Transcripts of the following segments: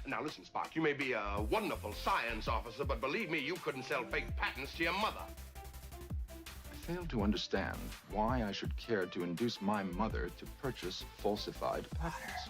Now listen, Spock, you may be a wonderful science officer, but believe me, you couldn't sell fake patents to your mother. I fail to understand why I should care to induce my mother to purchase falsified patents.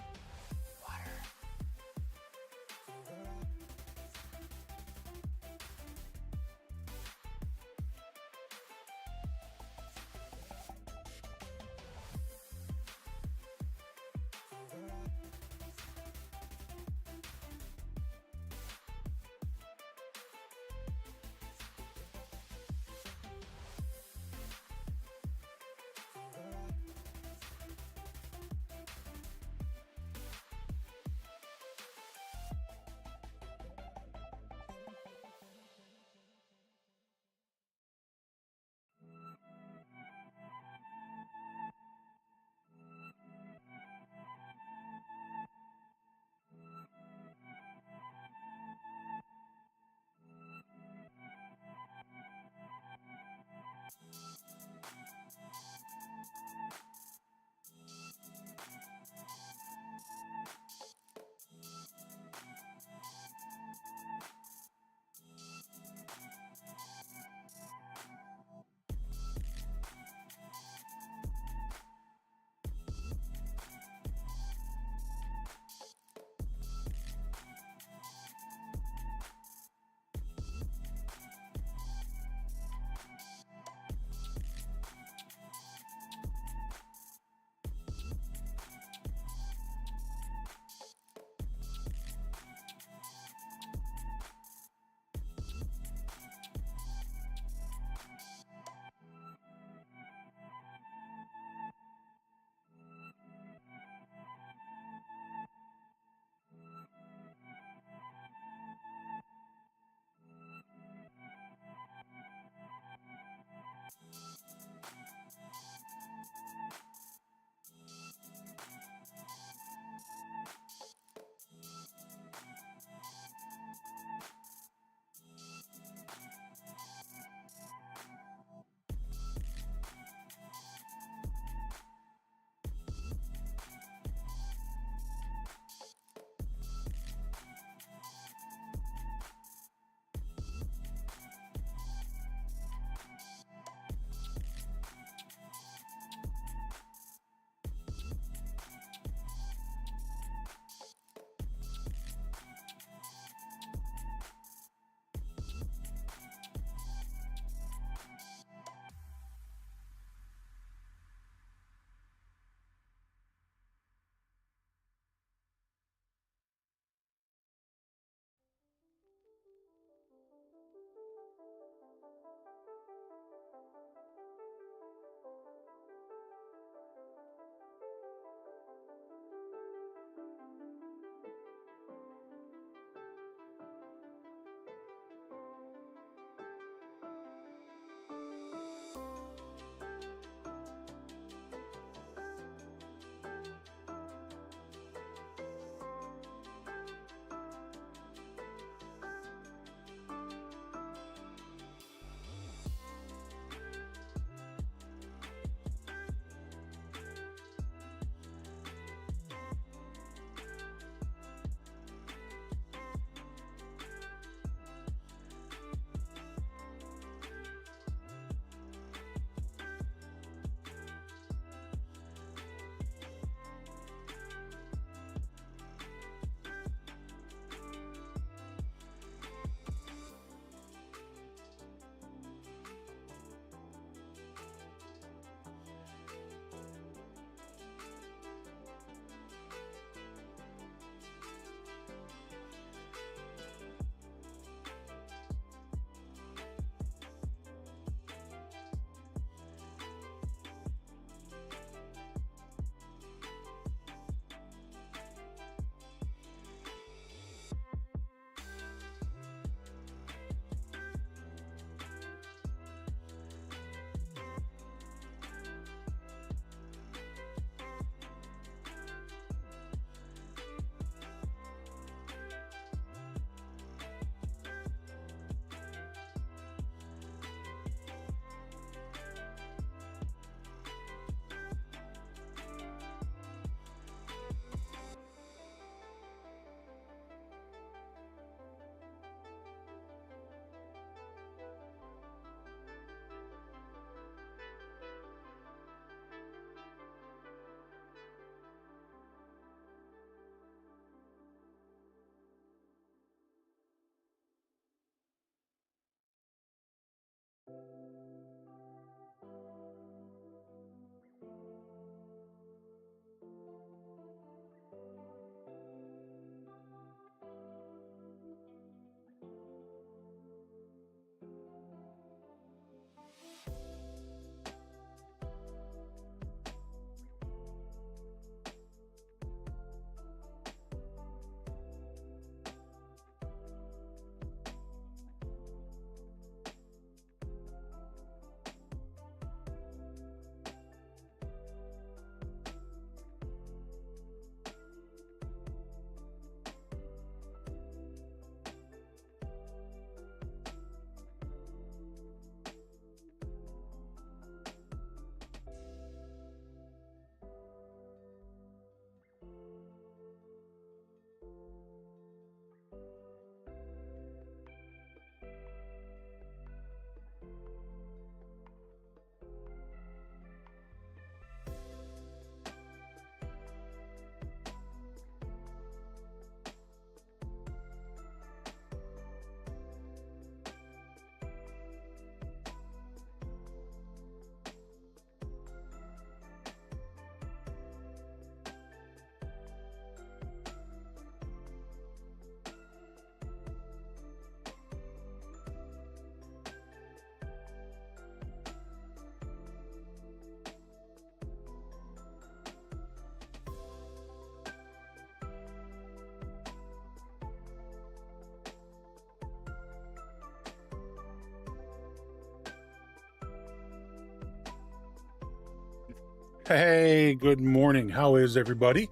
Hey, good morning. How is everybody?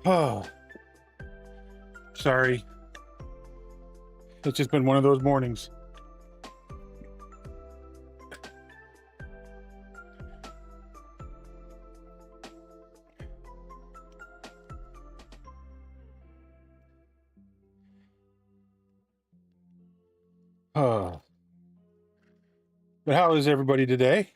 Oh, sorry. It's just been one of those mornings. Oh. But how is everybody today?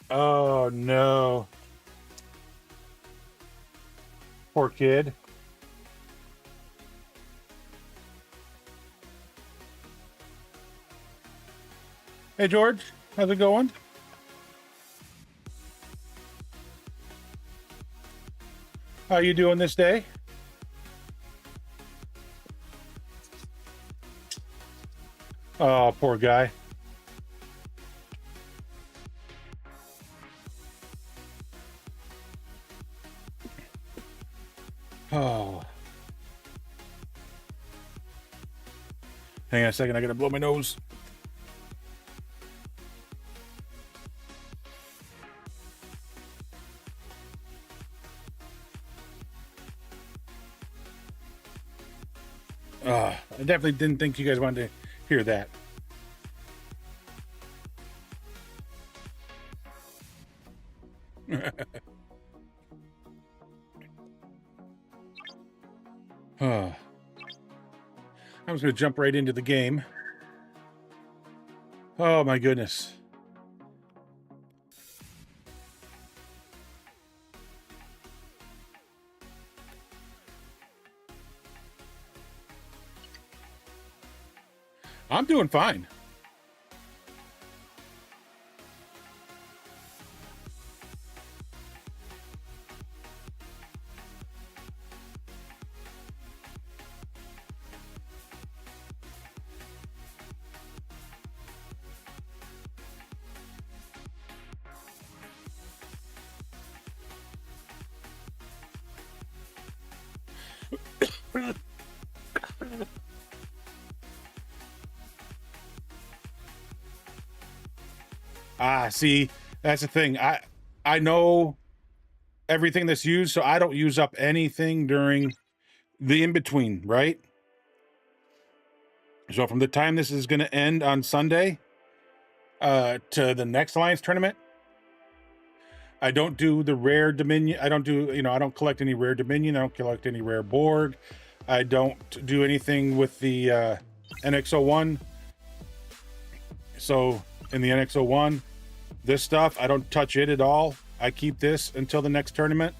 Oh, no. Poor kid. Hey, George. How's it going? How you doing this day? Oh, poor guy. Oh. Hang on a second. I gotta blow my nose. I definitely didn't think you guys wanted to hear that. I'm just going to jump right into the game. Oh my goodness. I'm doing fine. See, that's the thing. I know everything that's used, so I don't use up anything during the in-between, right? So from the time this is going to end on Sunday to the next Alliance tournament, I don't do the rare Dominion. I don't do, I don't collect any rare Dominion. I don't collect any rare Borg. I don't do anything with the NX-01. So in the NX-01, this stuff, I don't touch it at all. I keep this until the next tournament.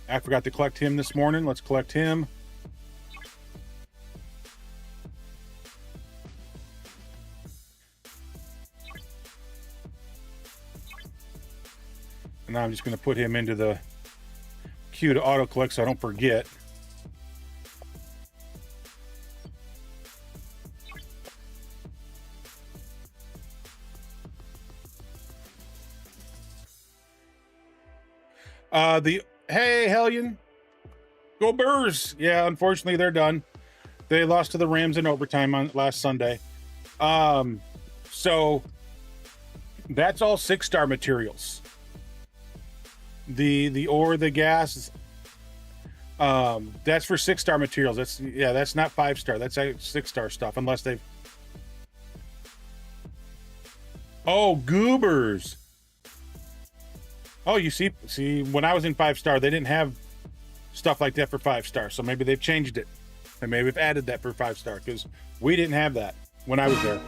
I forgot to collect him this morning. Let's collect him. And now I'm just going to put him into the queue to auto collect so I don't forget. Hey, Hellion. Go Burrs. Yeah, unfortunately, they're done. They lost to the Rams in overtime on last Sunday. So that's all 6-star materials. The ore, the gas, that's for 6-star materials. That's not 5-star. That's 6-star stuff, unless they've... Oh, goobers. Oh, you see, when I was in 5-star, they didn't have stuff like that for 5-star. So maybe they've changed it. And maybe they've added that for 5-star, because we didn't have that when I was there.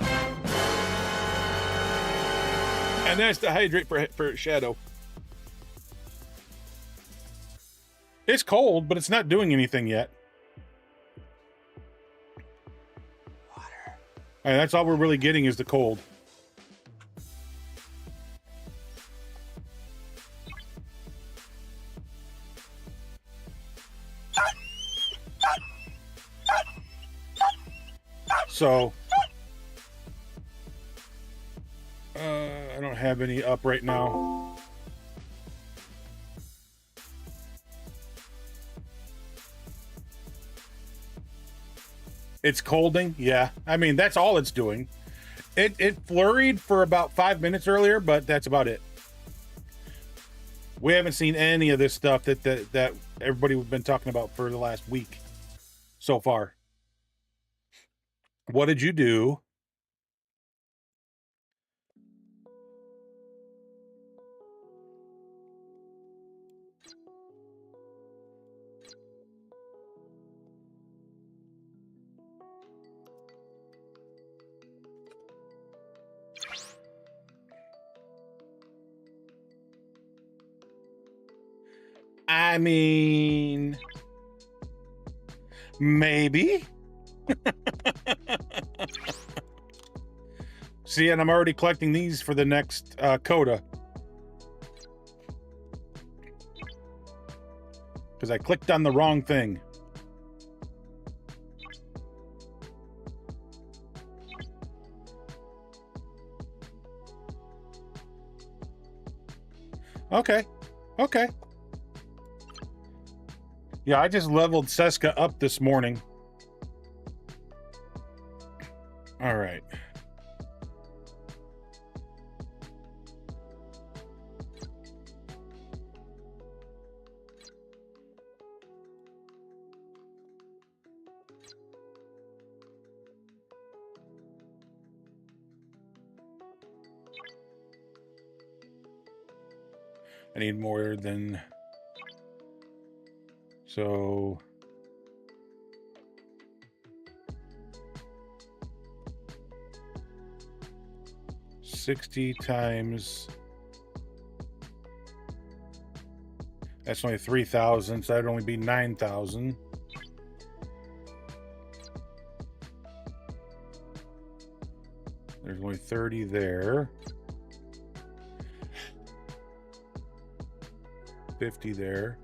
And that's the hydrate for Shadow. It's cold, but it's not doing anything yet. Water. And that's all we're really getting is the cold. So, I don't have any up right now. It's colding. Yeah. I mean, that's all it's doing. It flurried for about 5 minutes earlier, but that's about it. We haven't seen any of this stuff that everybody has been talking about for the last week so far. What did you do? I mean, maybe. See, and I'm already collecting these for the next coda. Because I clicked on the wrong thing. Okay. Okay. Yeah, I just leveled Seska up this morning. All right. I need more than... So... $60 times... That's only 3,000, so that'd only be 9,000. There's only 30 there. 50 there.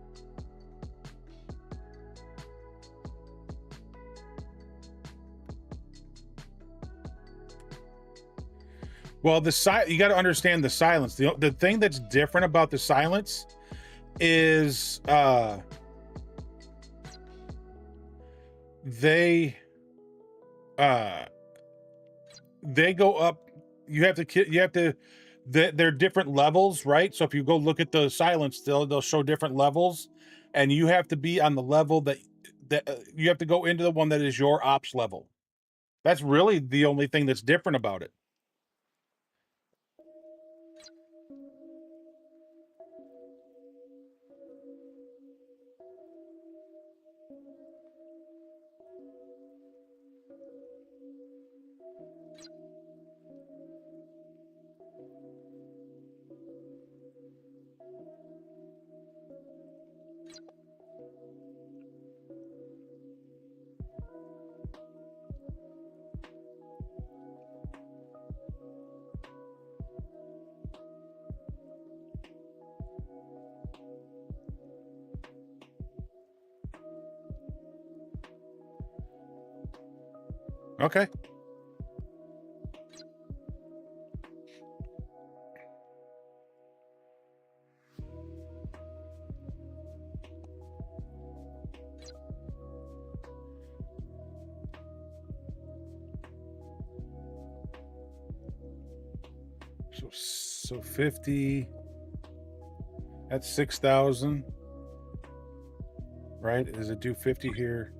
Well, you got to understand the silence. The thing that's different about the silence is they go up. They're different levels, right? So if you go look at the silence, they'll show different levels, and you have to be on the level that you have to go into the one that is your ops level. That's really the only thing that's different about it. Okay. So 50, that's 6,000, right? Does it do 50 here?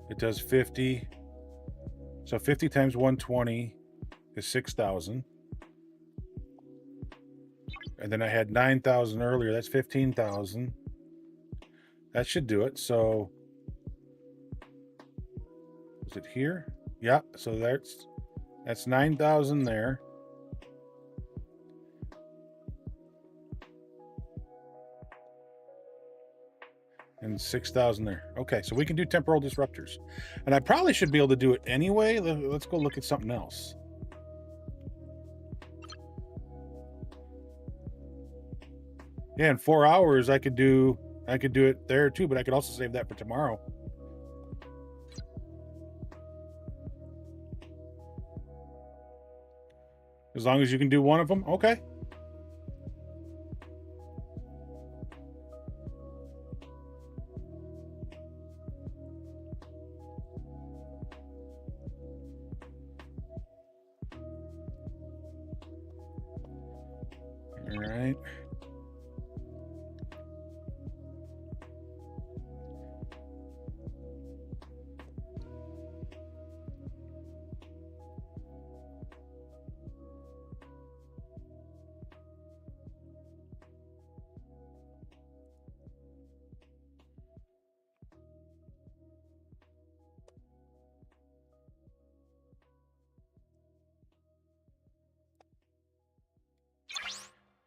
It does 50. So 50 times 120 is 6,000. And then I had 9,000 earlier. That's 15,000. That should do it. So is it here? Yeah. So that's 9,000 there. And 6,000 there. Okay, so we can do temporal disruptors. And I probably should be able to do it anyway. Let's go look at something else. Yeah, in 4 hours I could do it there too, but I could also save that for tomorrow. As long as you can do one of them, okay.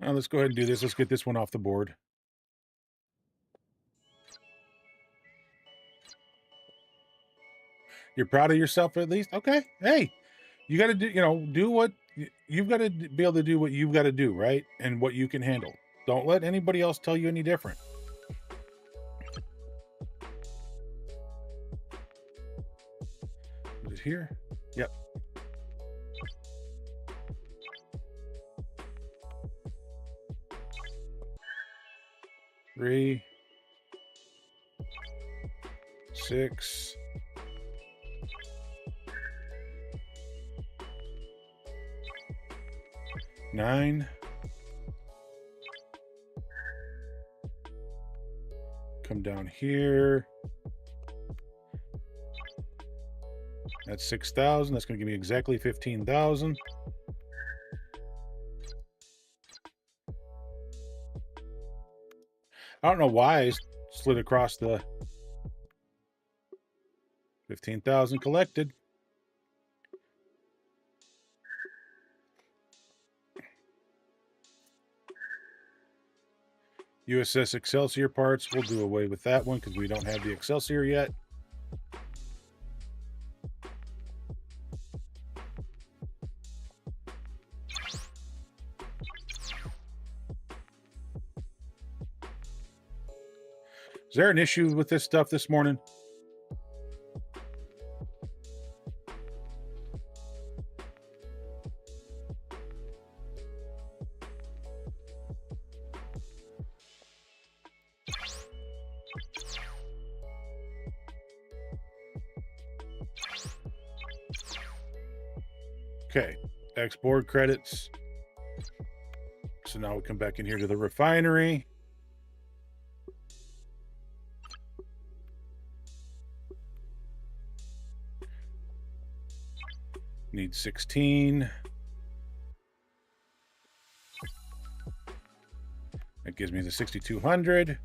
Let's go ahead and do this. Let's get this one off the board. You're proud of yourself at least? Okay. Hey, you got to do, do what you've got to be able to do what you've got to do, right? And what you can handle. Don't let anybody else tell you any different. Is it here? Yep. Three, 6, 9. Come down here. That's 6,000. That's going to give me exactly 15,000. I don't know why I slid across the 15,000 collected. USS Excelsior parts. We'll do away with that one because we don't have the Excelsior yet. Is there an issue with this stuff this morning? Okay, export credits. So now we come back in here to the refinery. Need 16. That gives me the 6,200.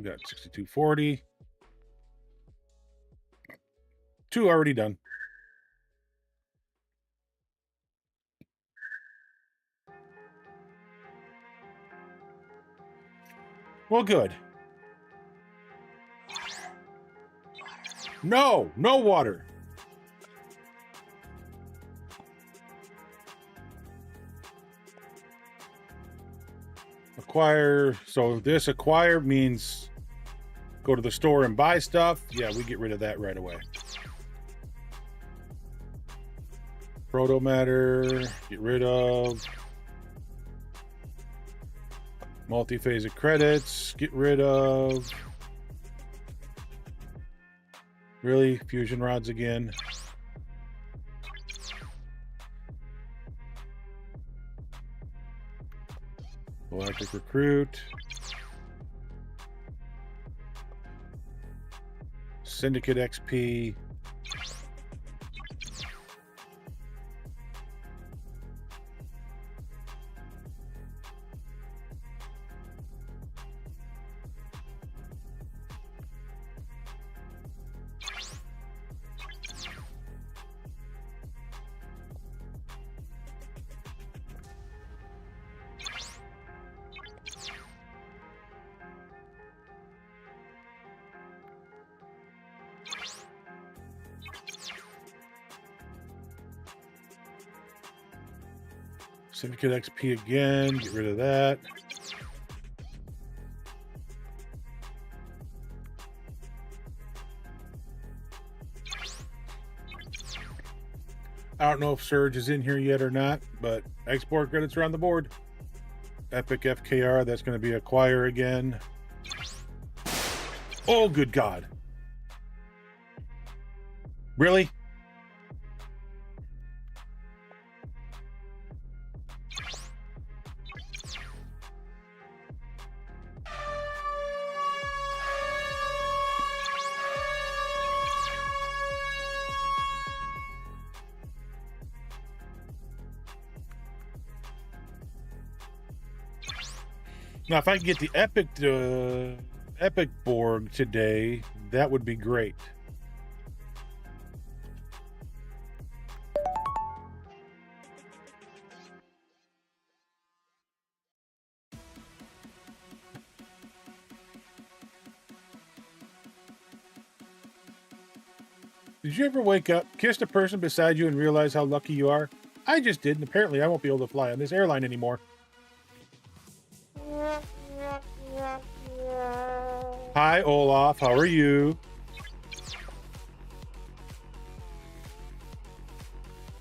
Got 6,240. 2 already done. Well, good. No water. Acquire. So this acquire means go to the store and buy stuff. Yeah, we get rid of that right away. Proto matter, get rid of. Multi-phasic credits, get rid of. Really? Fusion rods again. Galactic recruit. Syndicate XP. Syndicate XP again, get rid of that. I don't know if Surge is in here yet or not, but export credits are on the board. Epic FKR, that's going to be acquire again. Oh, good God. Really? Now, if I can get the epic Borg today, that would be great. Did you ever wake up, kiss the person beside you, and realize how lucky you are? I just did, and apparently I won't be able to fly on this airline anymore. Hi, Olaf. How are you?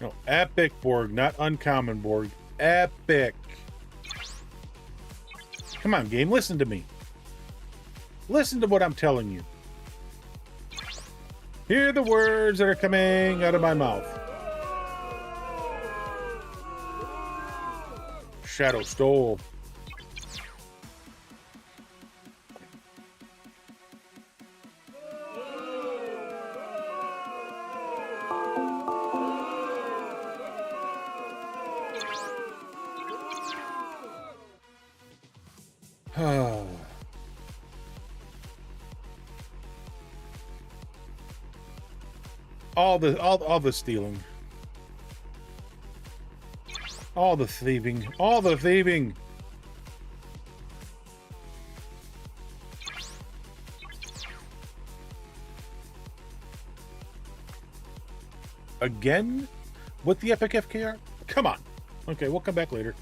No, epic Borg, not uncommon Borg. Epic. Come on, game. Listen to me. Listen to what I'm telling you. Hear the words that are coming out of my mouth. Shadow stole. all the stealing, all the thieving, again with the epic FKR. Come on. Okay, we'll come back later.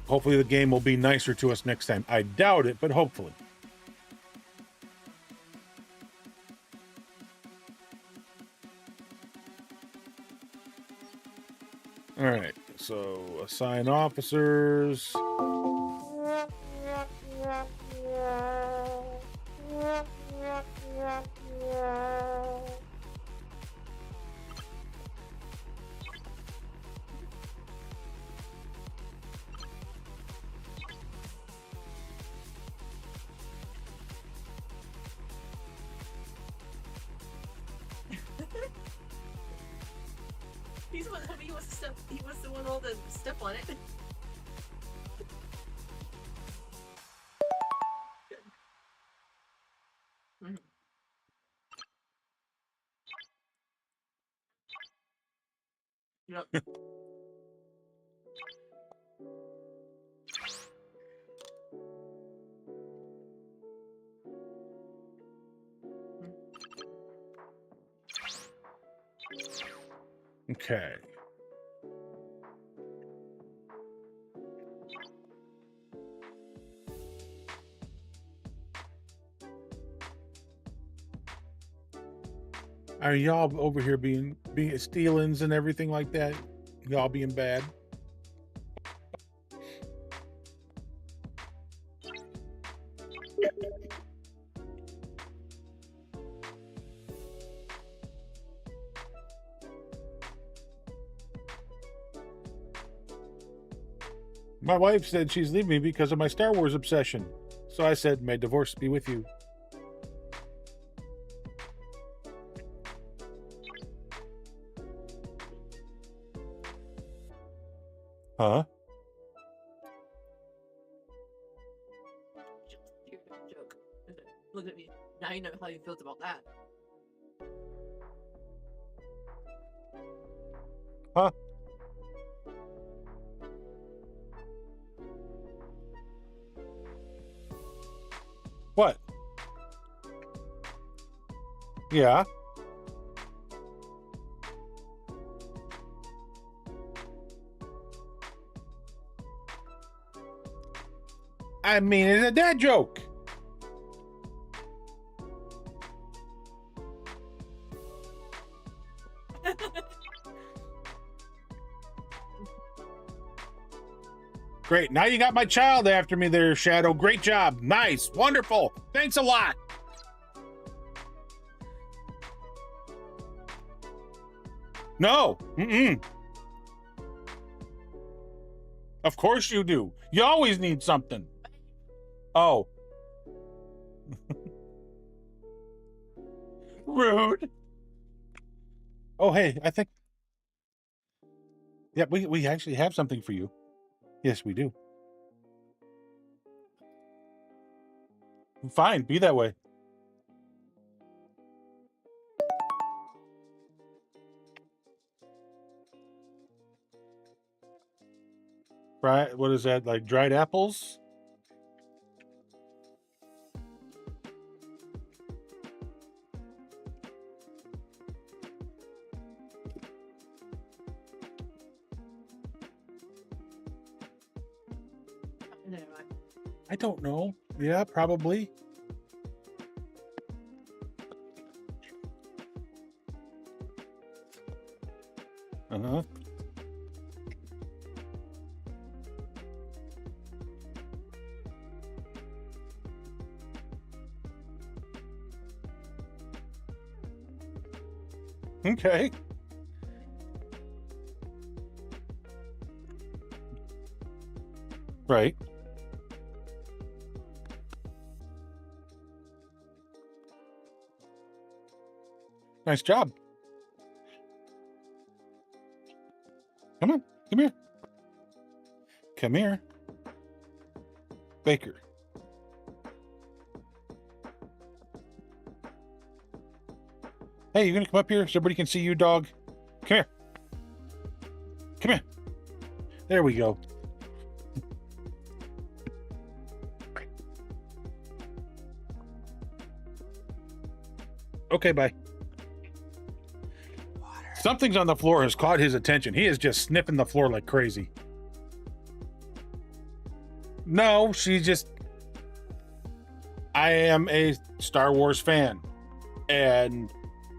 Hopefully the game will be nicer to us next time. I doubt it, but hopefully. All right, so assign officers. He was the one all the step on it. Good. Yep. Okay. Are y'all over here being stealings and everything like that? Y'all being bad? My wife said she's leaving me because of my Star Wars obsession. So I said, may divorce be with you. Huh? Joke. Look at me. Now you know how you felt about that. Huh? What? Yeah. I mean, it's a dad joke. Great. Now you got my child after me there, Shadow. Great job. Nice. Wonderful. Thanks a lot. No. Mm-mm. Of course you do. You always need something. Oh. Rude. Oh, hey, I think... Yeah, we actually have something for you. Yes, we do. Fine, be that way. Right? What is that? Like dried apples? Anyway. I don't know. Yeah, probably. Uh-huh. Okay. Right. Nice job. Come on. Come here. Come here. Baker. Hey, you gonna come up here so everybody can see you, dog? Come here. Come here. There we go. Okay, bye. Something's on the floor has caught his attention. He is just sniffing the floor like crazy. No, she's just... I am a Star Wars fan, and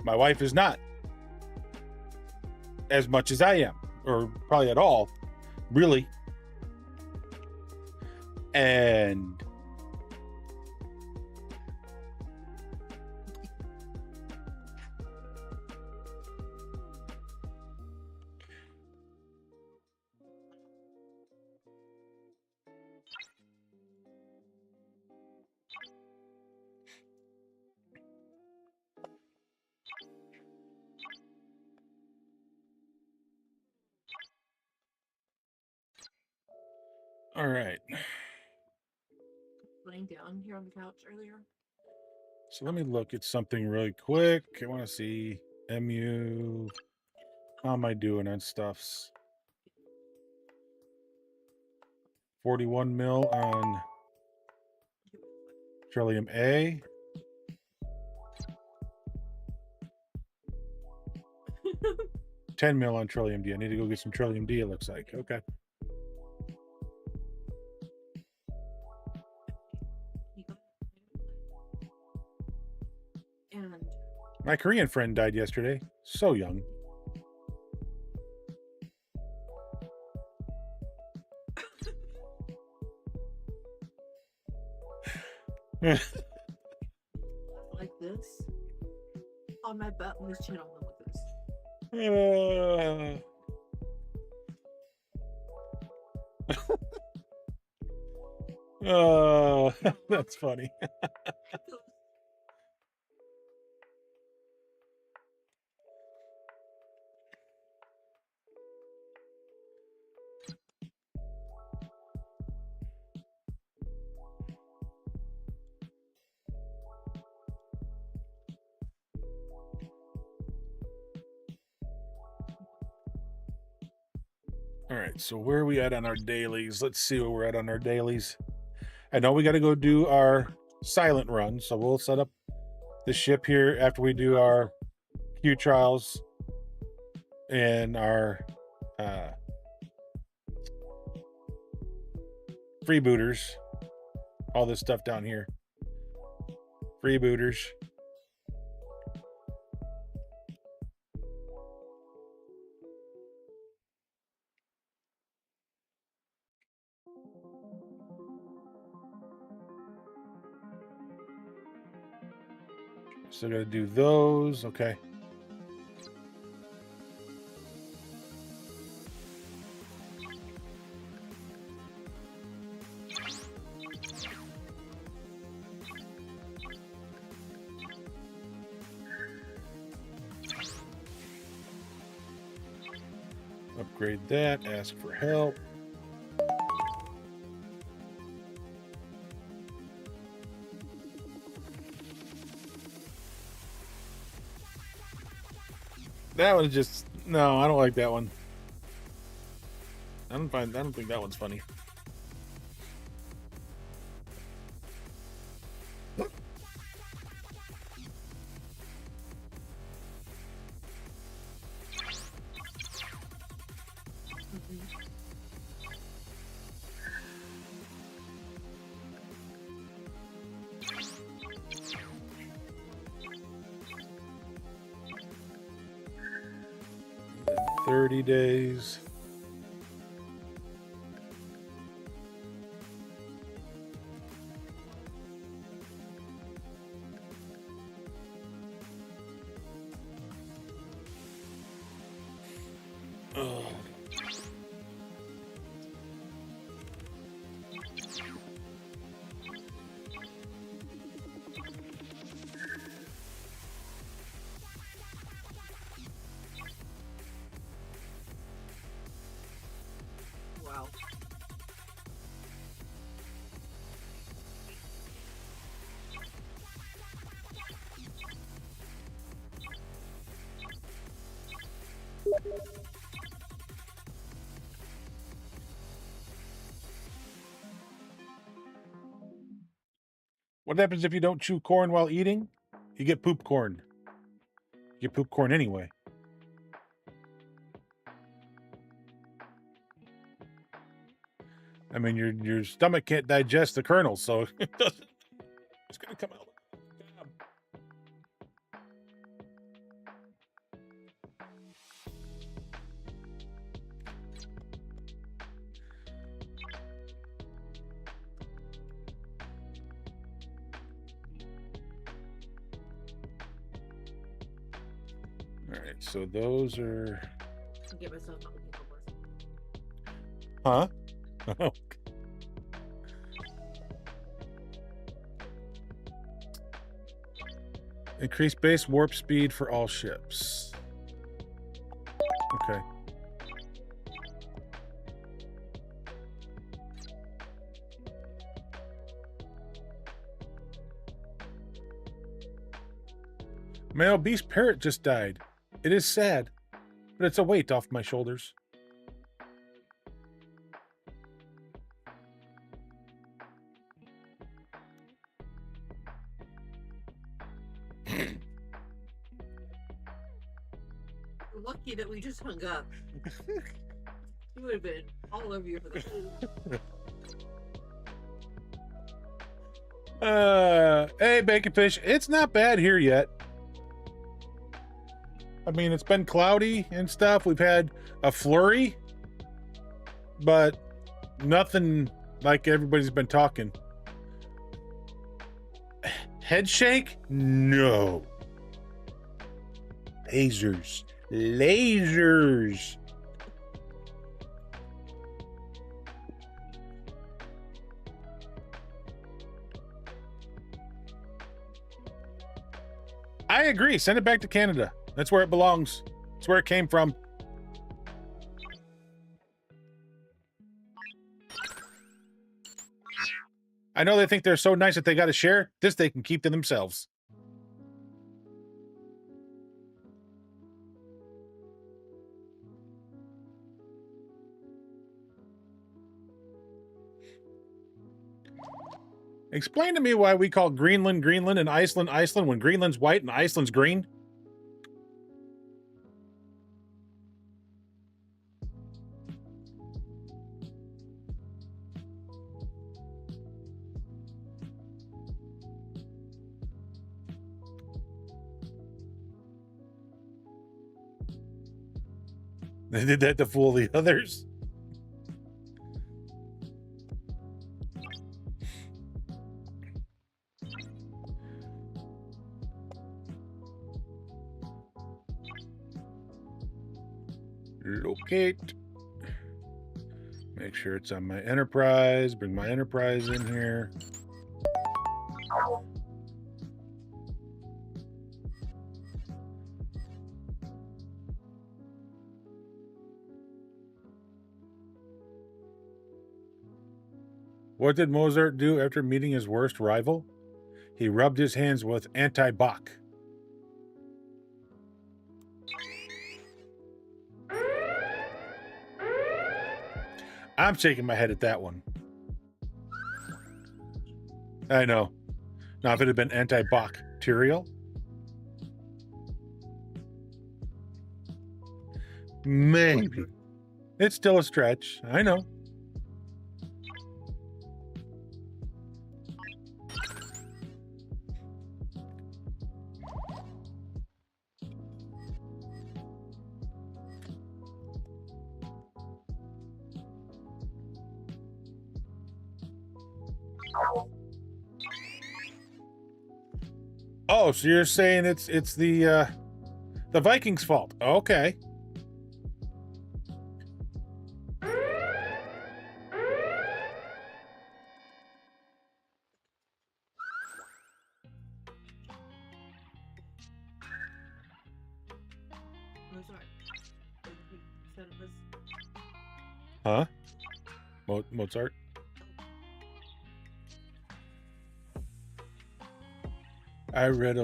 my wife is not. As much as I am, or probably at all, really. And... all right. Laying down here on the couch earlier. So let me look at something really quick. I want to see MU. How am I doing on stuffs? 41 mil on Trillium A. 10 mil on Trillium D. I need to go get some Trillium D, it looks like. Okay. And My Korean friend died yesterday. So young. like this. On my butt on this channel like this. That's funny. All right, so where are we at on our dailies? Let's see where we're at on our dailies. I know we got to go do our silent run, so we'll set up the ship here after we do our Q trials and our freebooters. All this stuff down here. Freebooters. So gotta do those. Okay. Upgrade that, ask for help. That was just no. I don't like that one. I don't think that one's funny. Mm-hmm. 30 days. Ugh. Wow. What happens if you don't chew corn while eating? You get poop corn. You get poop corn anyway. I mean, your stomach can't digest the kernels, so it doesn't. It's gonna come out. All right, so those are. I'll get myself not looking Huh? Oh. Increase base warp speed for all ships. Okay. Male beast parrot just died. It is sad, but it's a weight off my shoulders. We're lucky that we just hung up. You would have been all over you for the Hey, Baconfish, it's not bad here yet. I mean, it's been cloudy and stuff. We've had a flurry, but nothing like everybody's been talking. Head shake? No. Lasers. Lasers. I agree. Send it back to Canada. That's where it belongs. It's where it came from. I know they think they're so nice that they got to share. This they can keep to themselves. Explain to me why we call Greenland Greenland and Iceland Iceland when Greenland's white and Iceland's green. They did that to fool the others. Locate. Make sure it's on my enterprise. Bring my enterprise in here. What did Mozart do after meeting his worst rival? He rubbed his hands with anti-Bach. I'm shaking my head at that one. I know. Now, if it had been antibacterial, maybe. It's still a stretch. I know. Oh, so you're saying it's the Vikings' fault? Okay. Oh, sorry. Said it was- Huh? Mozart? I read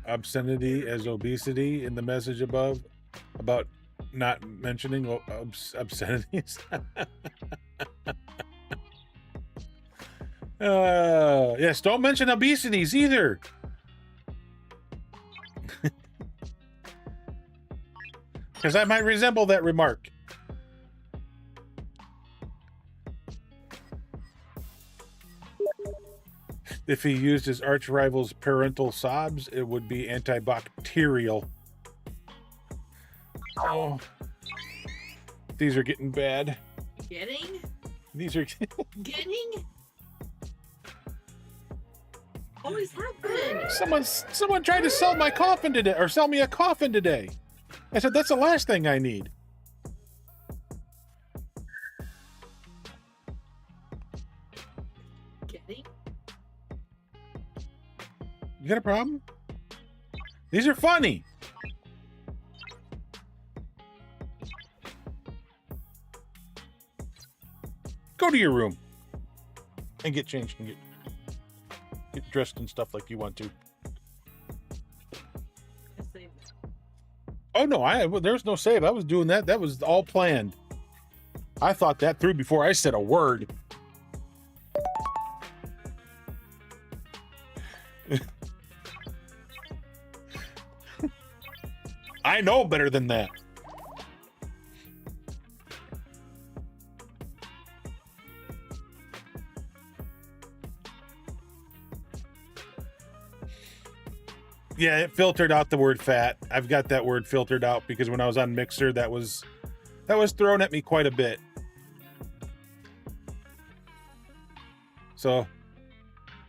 obscenity as obesity in the message above about not mentioning obscenities. Yes, don't mention obesities either. Because I might resemble that remark. If he used his arch rival's parental sobs, it would be antibacterial. Oh, these are getting bad. Getting? These are Getting? Always have been. someone tried to sell my coffin today, or sell me a coffin today. I said that's the last thing I need. Getting? You got a problem? These are funny. Go to your room and get changed and get dressed and stuff like you want to. I saved it. Oh no, there's no save. I was doing that. That was all planned. I thought that through before I said a word. I know better than that. Yeah, it filtered out the word fat. I've got that word filtered out because when I was on Mixer, that was thrown at me quite a bit. So,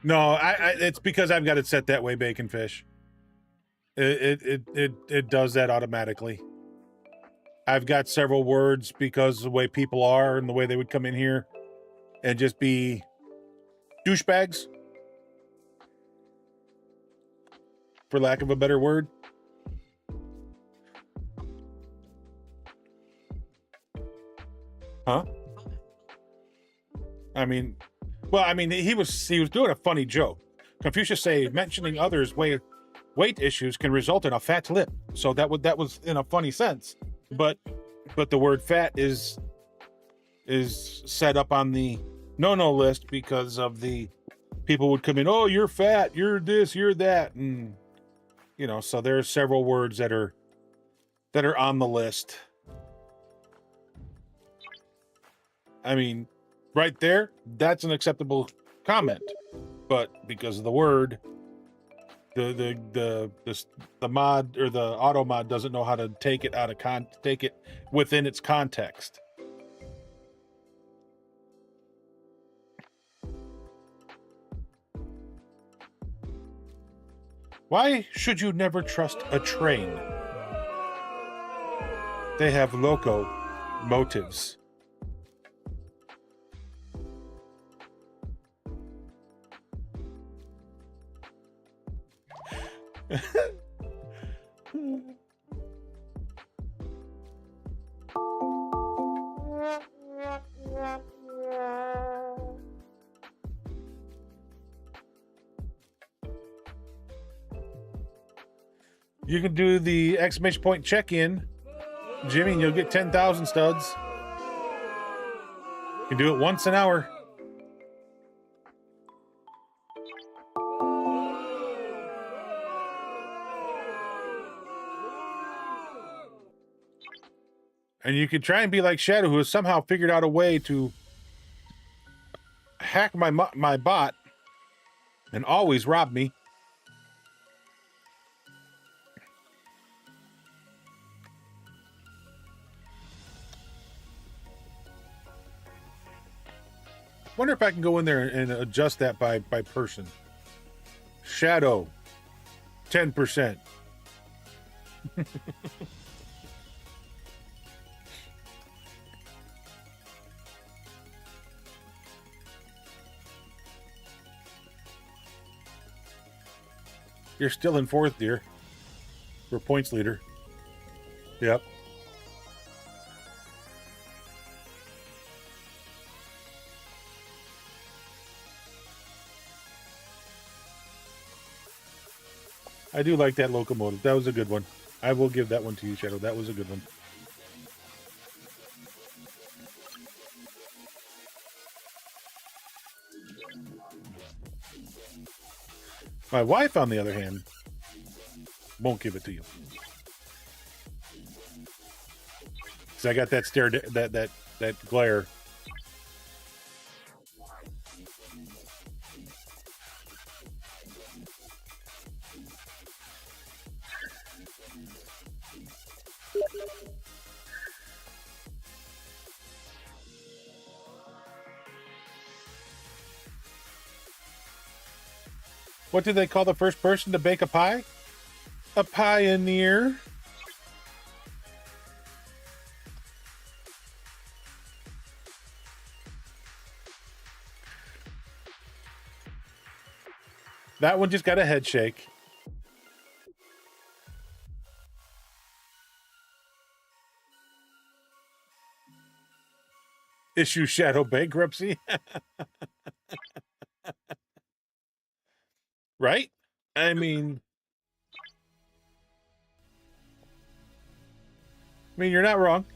no, it's because I've got it set that way, Bacon Fish. It does that automatically. I've got several words because of the way people are and the way they would come in here and just be douchebags, for lack of a better word. Huh? I mean, well, I mean, he was doing a funny joke. Confucius say mentioning others' weight issues can result in a fat lip. So that was in a funny sense. But the word fat is set up on the no list because of the people would come in, oh, you're fat, you're this, you're that, and you know, so there are several words that are on the list. I mean, right there, that's an acceptable comment. But because of the word, the mod or the auto mod doesn't know how to take it take it within its context. Why should you never trust a train? They have loco motives. You can do the exclamation point check-in, Jimmy, and you'll get 10,000 studs. You do it once an hour. And you can try and be like Shadow, who has somehow figured out a way to hack my bot and always rob me. Wonder if I can go in there and adjust that by person. Shadow, 10%. You're still in fourth, dear. We're points leader. Yep. I do like that locomotive. That was a good one. I will give that one to you, Shadow. That was a good one. My wife, on the other hand, won't give it to you. Because I got that stare, that glare. What do they call the first person to bake a pie? A pioneer. That one just got a head shake. Issue shadow bankruptcy. Right? I mean, you're not wrong.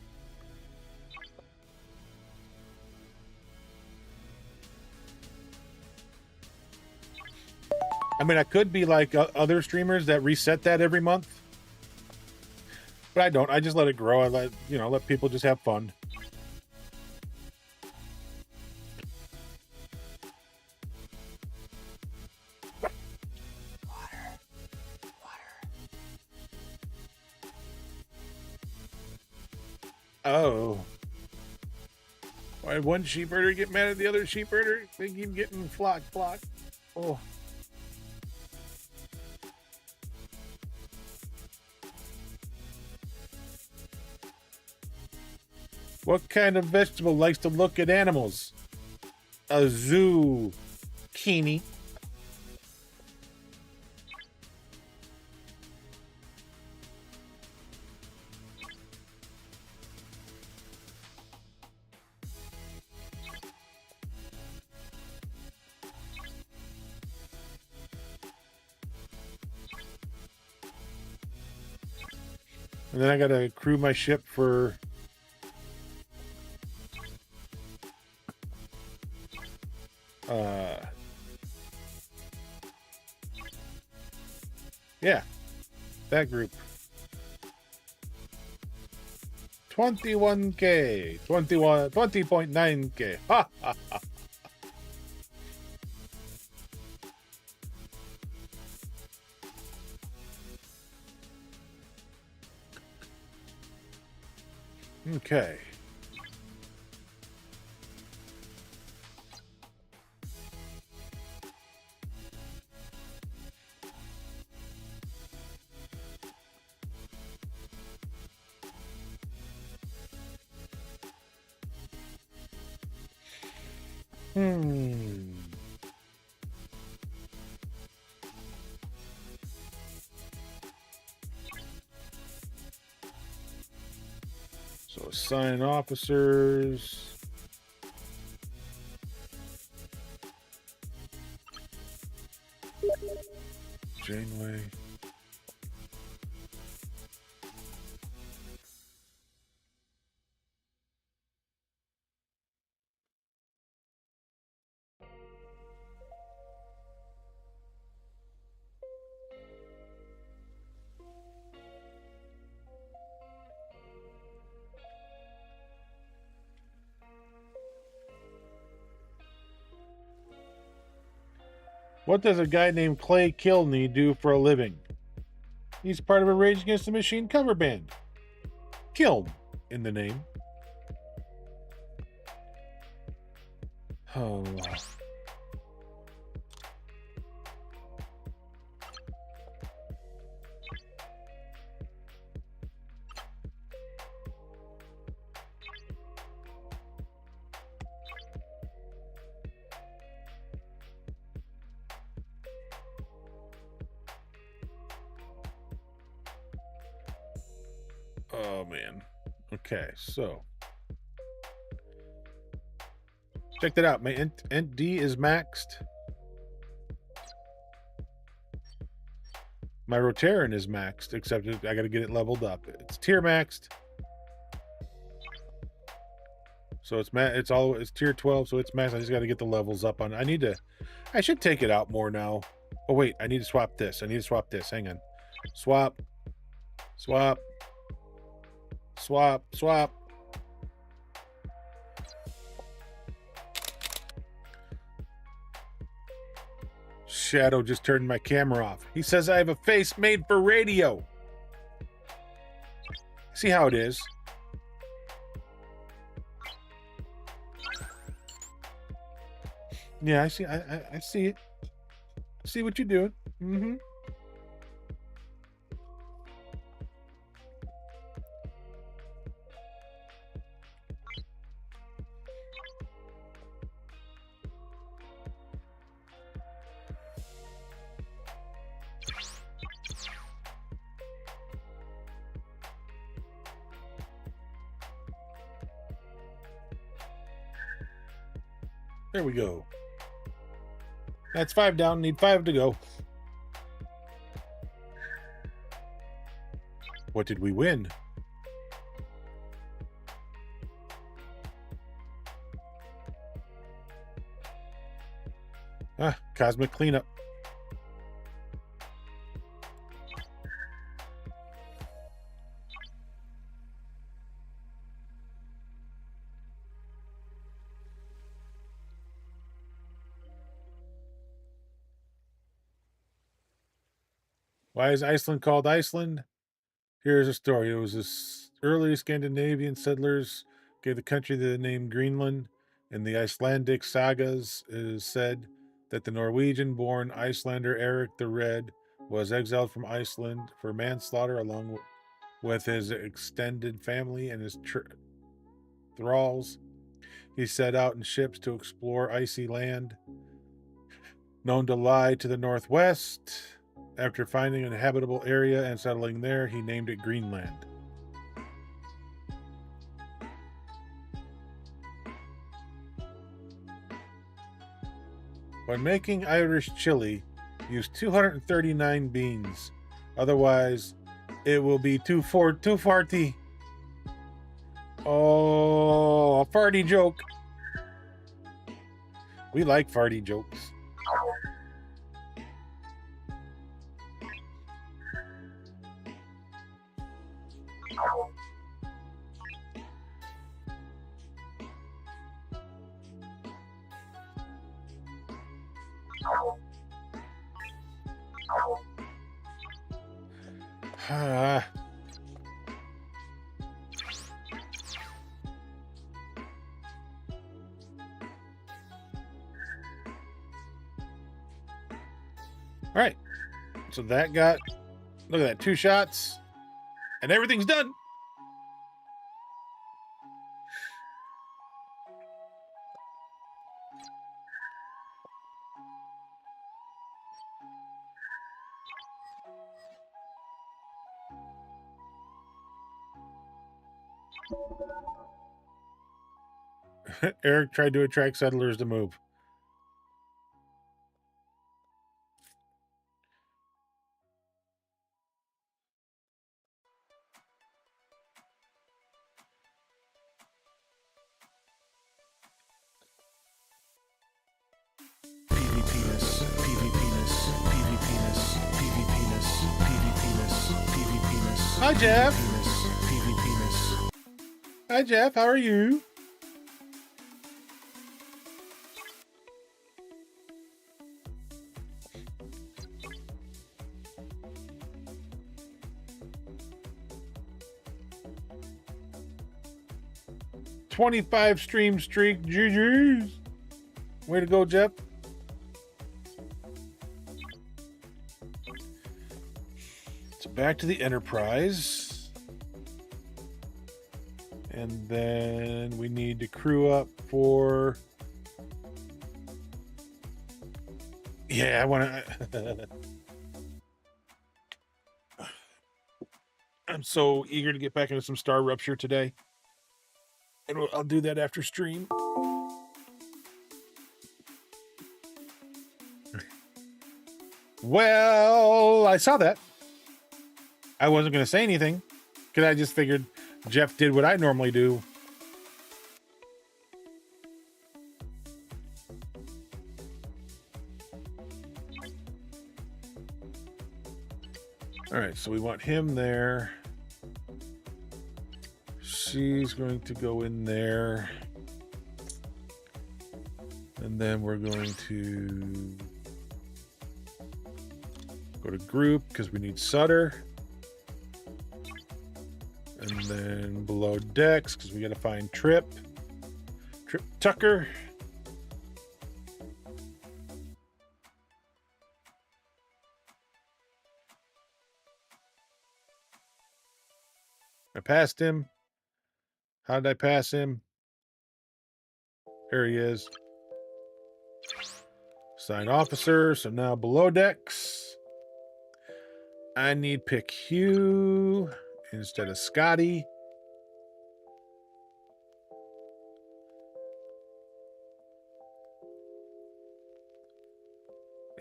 I mean, I could be like other streamers that reset that every month. But I don't. I just let it grow. I let people just have fun. Oh. Why one sheep herder get mad at the other sheep herder? They keep getting flock. Oh. What kind of vegetable likes to look at animals? A zucchini. And then I gotta crew my ship for yeah, that group. 21K, 20.9K. Ha ha ha. Okay. So assign officers. Janeway. What does a guy named Clay Kilney do for a living? He's part of a Rage Against the Machine cover band. Kiln in the name. Oh. Oh man. Okay, so check that out. My int D is maxed. My Rotaran is maxed, except I got to get it leveled up. It's tier maxed, so it's tier 12, so it's maxed. I just got to get the levels up on. I should take it out more now. Oh wait, I need to swap this. Hang on. Swap. Shadow just turned my camera off. He says I have a face made for radio. See how it is. Yeah, I see. I see it. See what you're doing. Mm-hmm. There we go. That's 5 down. Need 5 to go. What did we win? Cosmic cleanup. Why is Iceland called Iceland? Here's a story. It was this early Scandinavian settlers gave the country the name Greenland. In the Icelandic sagas, it is said that the Norwegian-born Icelander Eric the Red was exiled from Iceland for manslaughter along with his extended family and his thralls. He set out in ships to explore icy land, known to lie to the northwest. After finding an habitable area and settling there, he named it Greenland. When making Irish chili, use 239 beans. Otherwise, it will be too farty. Oh, a farty joke. We like farty jokes. All right, so that got, look at that, 2 shots, and everything's done. Eric tried to attract settlers to move. Hi, Jeff. Hi, Jeff. How are you? 25 stream streak. GG's. Way to go, Jeff. So back to the Enterprise. And then we need to crew up for... Yeah, I want to... I'm so eager to get back into some Star Rupture today. And I'll do that after stream. Well, I saw that. I wasn't going to say anything because I just figured Jeff did what I normally do. All right, so we want him there. She's going to go in there. And then we're going to go to group because we need Sutter. And then below decks because we got to find Trip Tucker. I passed him. How did I pass him? Here he is. Sign officer. So now below decks. I need pick Hugh instead of Scotty.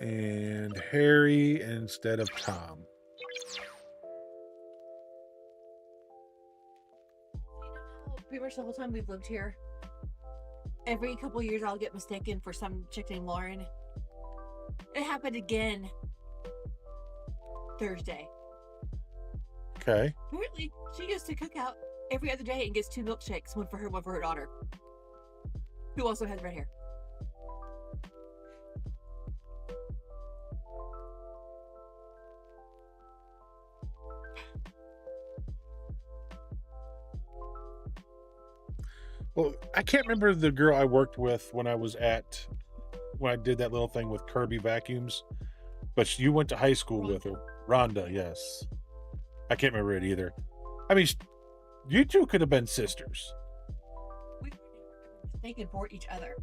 And Harry instead of Tom. Pretty much the whole time we've lived here, every couple years I'll get mistaken for some chick named Lauren. It happened again Thursday. Okay. Apparently, she goes to cookout every other day and gets 2 milkshakes, one for her daughter, who also has red hair. Well, I can't remember the girl I worked with when I did that little thing with Kirby Vacuums, but you went to high school with her. Rhonda, yes. I can't remember it either. I mean, you two could have been sisters. We were never mistaken for each other.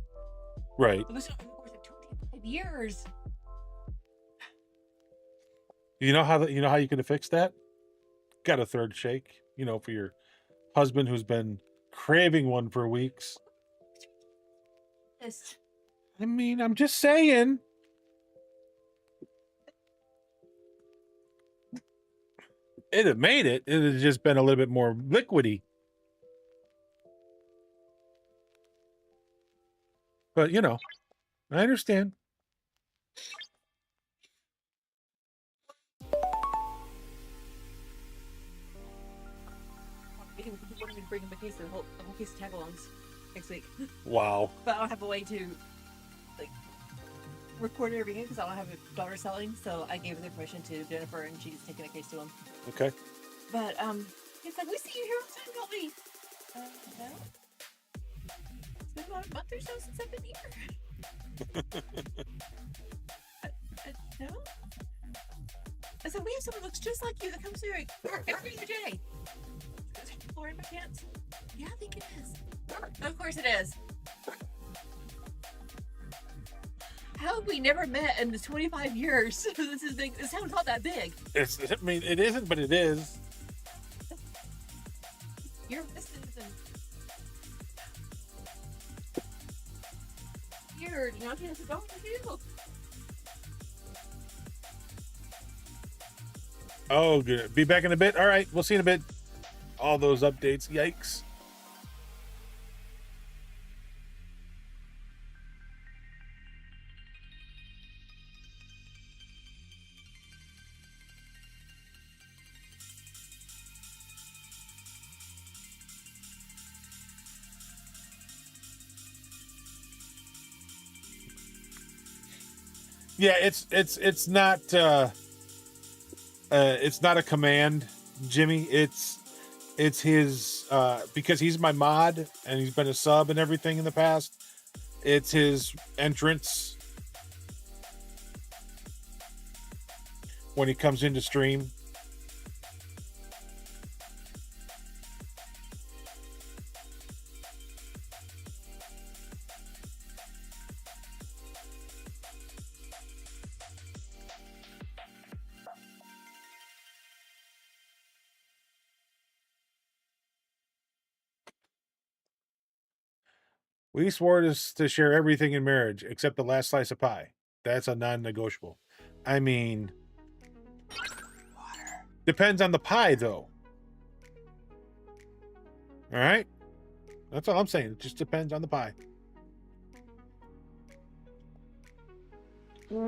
Right. It was over the course of 25 years. You know how you could have fixed that? Got a third shake, for your husband who's been craving one for weeks. Yes. I mean, I'm just saying. It'd have made it. It'd have just been a little bit more liquidy. But, I understand. We wanted me to bring him a whole case of tagalongs next week. Wow. But I don't have a way to record everything because I don't have a daughter selling, so I gave the information to Jennifer and she's taking a case to him. Okay. But he's like, we see you here all the time, don't we? No. It's been about a month or so since I've been here. No. I said, we have someone who looks just like you that comes here every other day. Is it Lauren by chance? Yeah, I think it is. Of course it is. How have we never met in the 25 years? This town's not that big. It isn't, but it is. You're missing some weird. Now he has a dog too. Oh, good. Be back in a bit. All right, we'll see in a bit. All those updates. Yikes. Yeah, it's not a command, Jimmy. It's his because he's my mod and he's been a sub and everything in the past. It's his entrance when he comes into stream. We swore to share everything in marriage except the last slice of pie. That's a non-negotiable. I mean, depends on the pie, though. All right? That's all I'm saying. It just depends on the pie. Because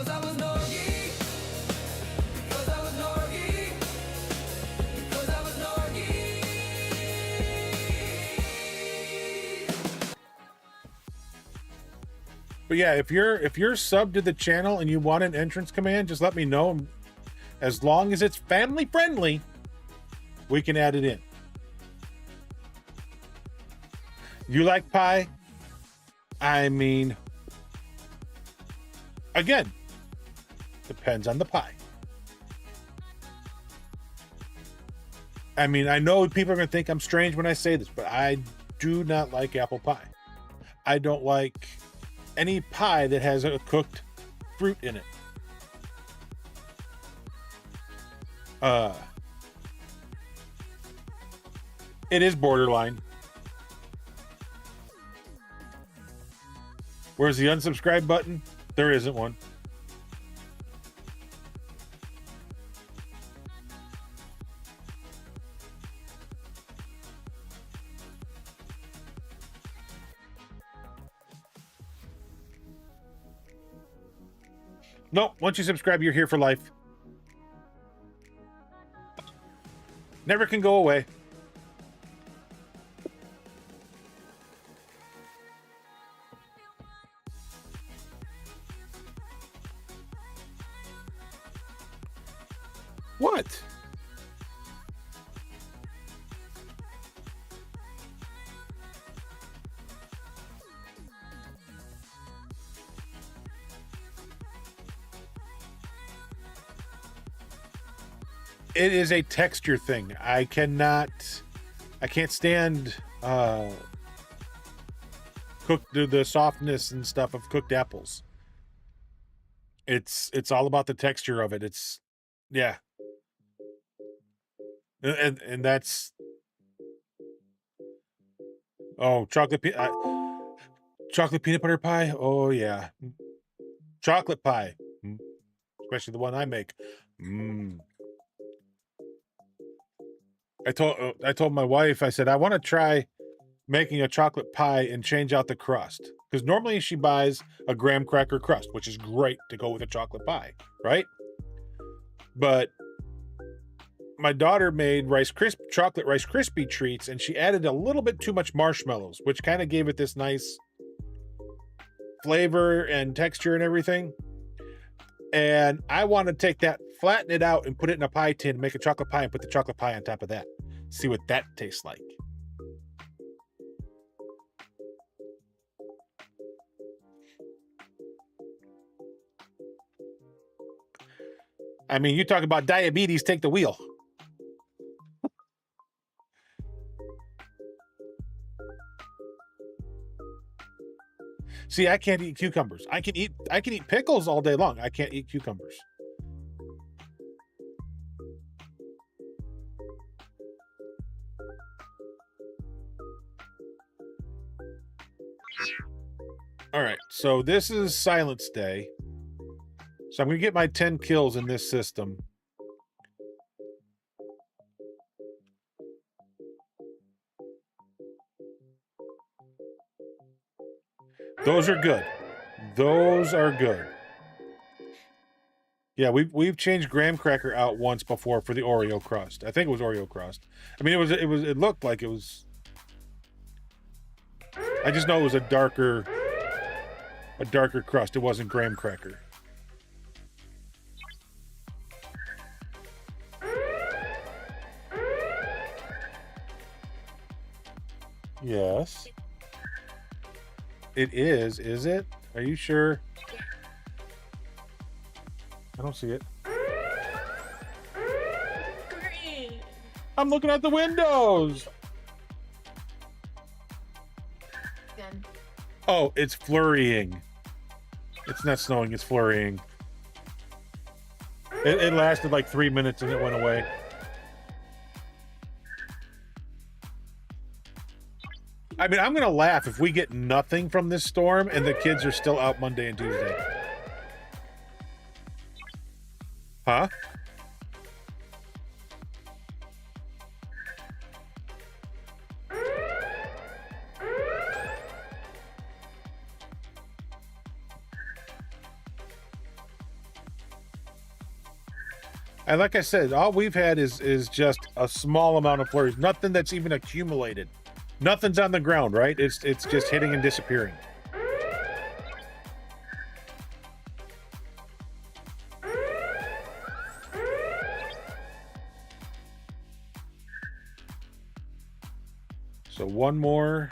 I was Norgy. Because I was Norgy. Because I was Norgy. But yeah, if you're subbed to the channel and you want an entrance command, just let me know. As long as it's family friendly, we can add it in. You like pie? I mean, again, depends on the pie. I mean, I know people are going to think I'm strange when I say this, but I do not like apple pie. I don't like any pie that has a cooked fruit in it. It is borderline. Where's the unsubscribe button? There isn't one. Nope, once you subscribe, you're here for life. Never can go away. What? It is a texture thing. I can't stand the softness and stuff of cooked apples. It's all about the texture of it. It's, yeah. And that's, oh, chocolate peanut butter pie. Oh yeah. Chocolate pie. Especially the one I make. I told my wife, I said, I want to try making a chocolate pie and change out the crust. Because normally she buys a graham cracker crust, which is great to go with a chocolate pie, right? But my daughter made chocolate Rice Krispie treats, and she added a little bit too much marshmallows, which kind of gave it this nice flavor and texture and everything. And I want to take that, flatten it out, and put it in a pie tin, make a chocolate pie, and put the chocolate pie on top of that. See what that tastes like. I mean, you talk about diabetes, take the wheel. See, I can't eat cucumbers. I can eat pickles all day long. I can't eat cucumbers. All right, so this is Silence Day. So I'm going to get my 10 kills in this system. Those are good. Those are good. Yeah, we've changed graham cracker out once before for the Oreo crust. I think it was Oreo crust. I mean, it looked like it was. I just know it was a darker crust. It wasn't graham cracker. Yes. It is it? Are you sure? I don't see it. Great. I'm looking at the windows. Again. Oh, it's flurrying. It's not snowing, it's flurrying. It lasted like 3 minutes and it went away. I mean, I'm going to laugh if we get nothing from this storm and the kids are still out Monday and Tuesday. Huh? And like I said, all we've had is just a small amount of flurries. Nothing that's even accumulated. Nothing's on the ground, right? It's just hitting and disappearing. So one more.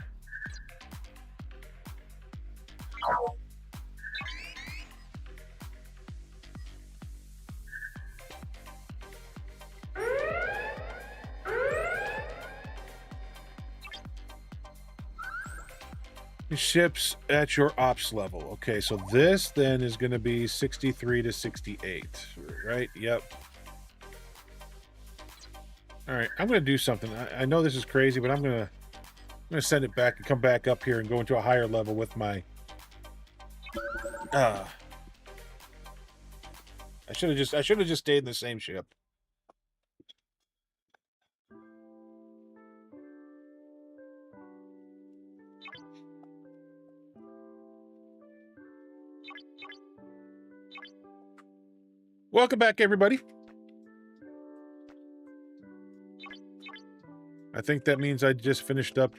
Ships at your ops level. Okay, so this then is going to be 63 to 68, right? Yep. All right, I'm going to do something. I know this is crazy, but I'm going to send it back and come back up here and go into a higher level with my I should have just stayed in the same ship. Welcome back, everybody. I think that means I just finished up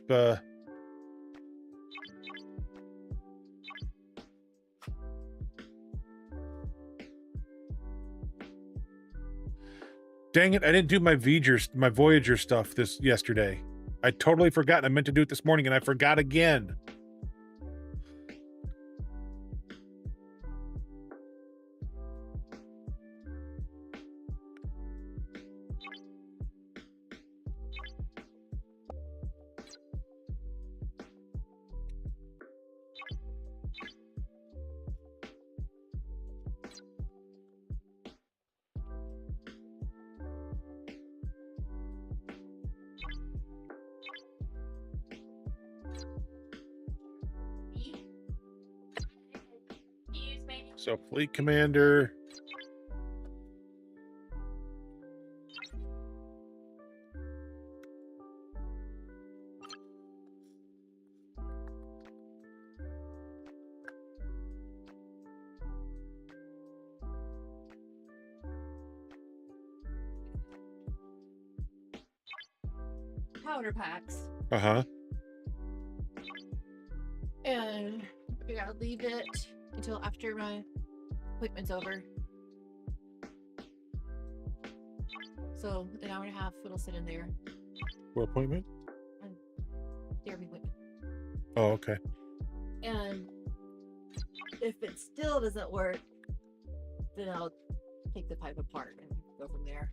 dang it, I didn't do my Voyager stuff yesterday. I totally forgot. I meant to do it this morning and I forgot again. So fleet commander. Powder packs. Uh-huh. And I gotta leave it until after my appointment's over. So an hour and a half it'll sit in there. For appointment? Therapy appointment. Oh, okay. And if it still doesn't work, then I'll take the pipe apart and go from there.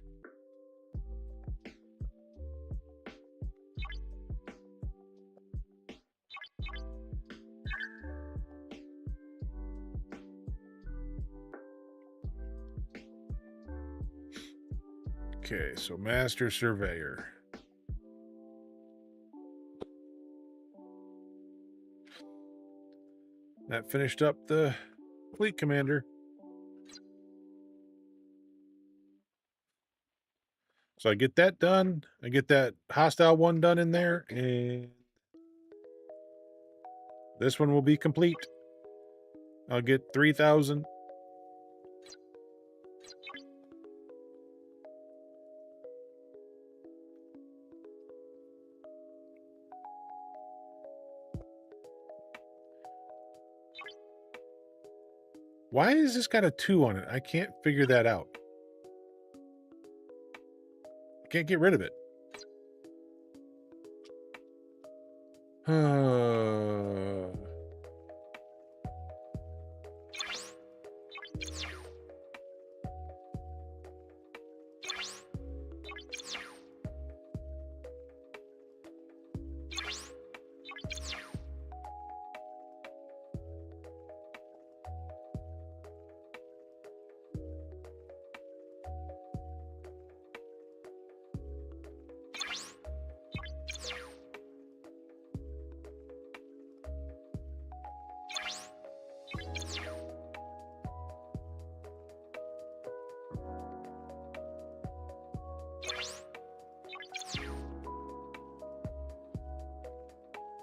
Okay, so master surveyor. That finished up the fleet commander. So I get that done. I get that hostile one done in there, and this one will be complete. I'll get 3,000. Why has this got a 2 on it? I can't figure that out. I can't get rid of it.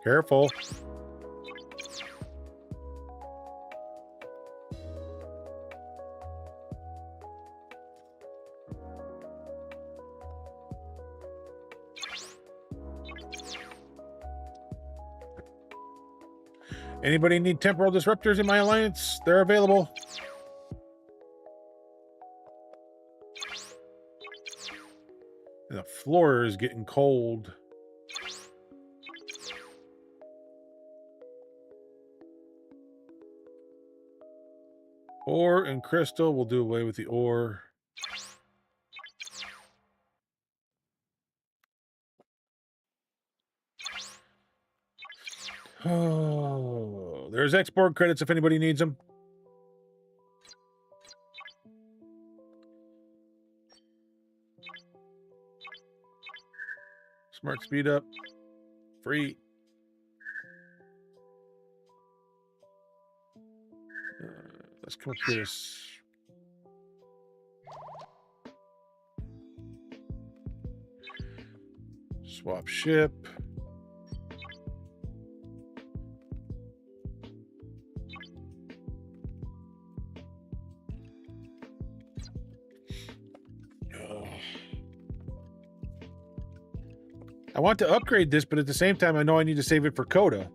Careful. Anybody need temporal disruptors in my alliance? They're available. The floor is getting cold. Ore and crystal. We'll do away with the ore. Oh, there's export credits if anybody needs them. Smart speed up. Free. Let's come up to this. Swap ship. I want to upgrade this, but at the same time, I know I need to save it for Coda.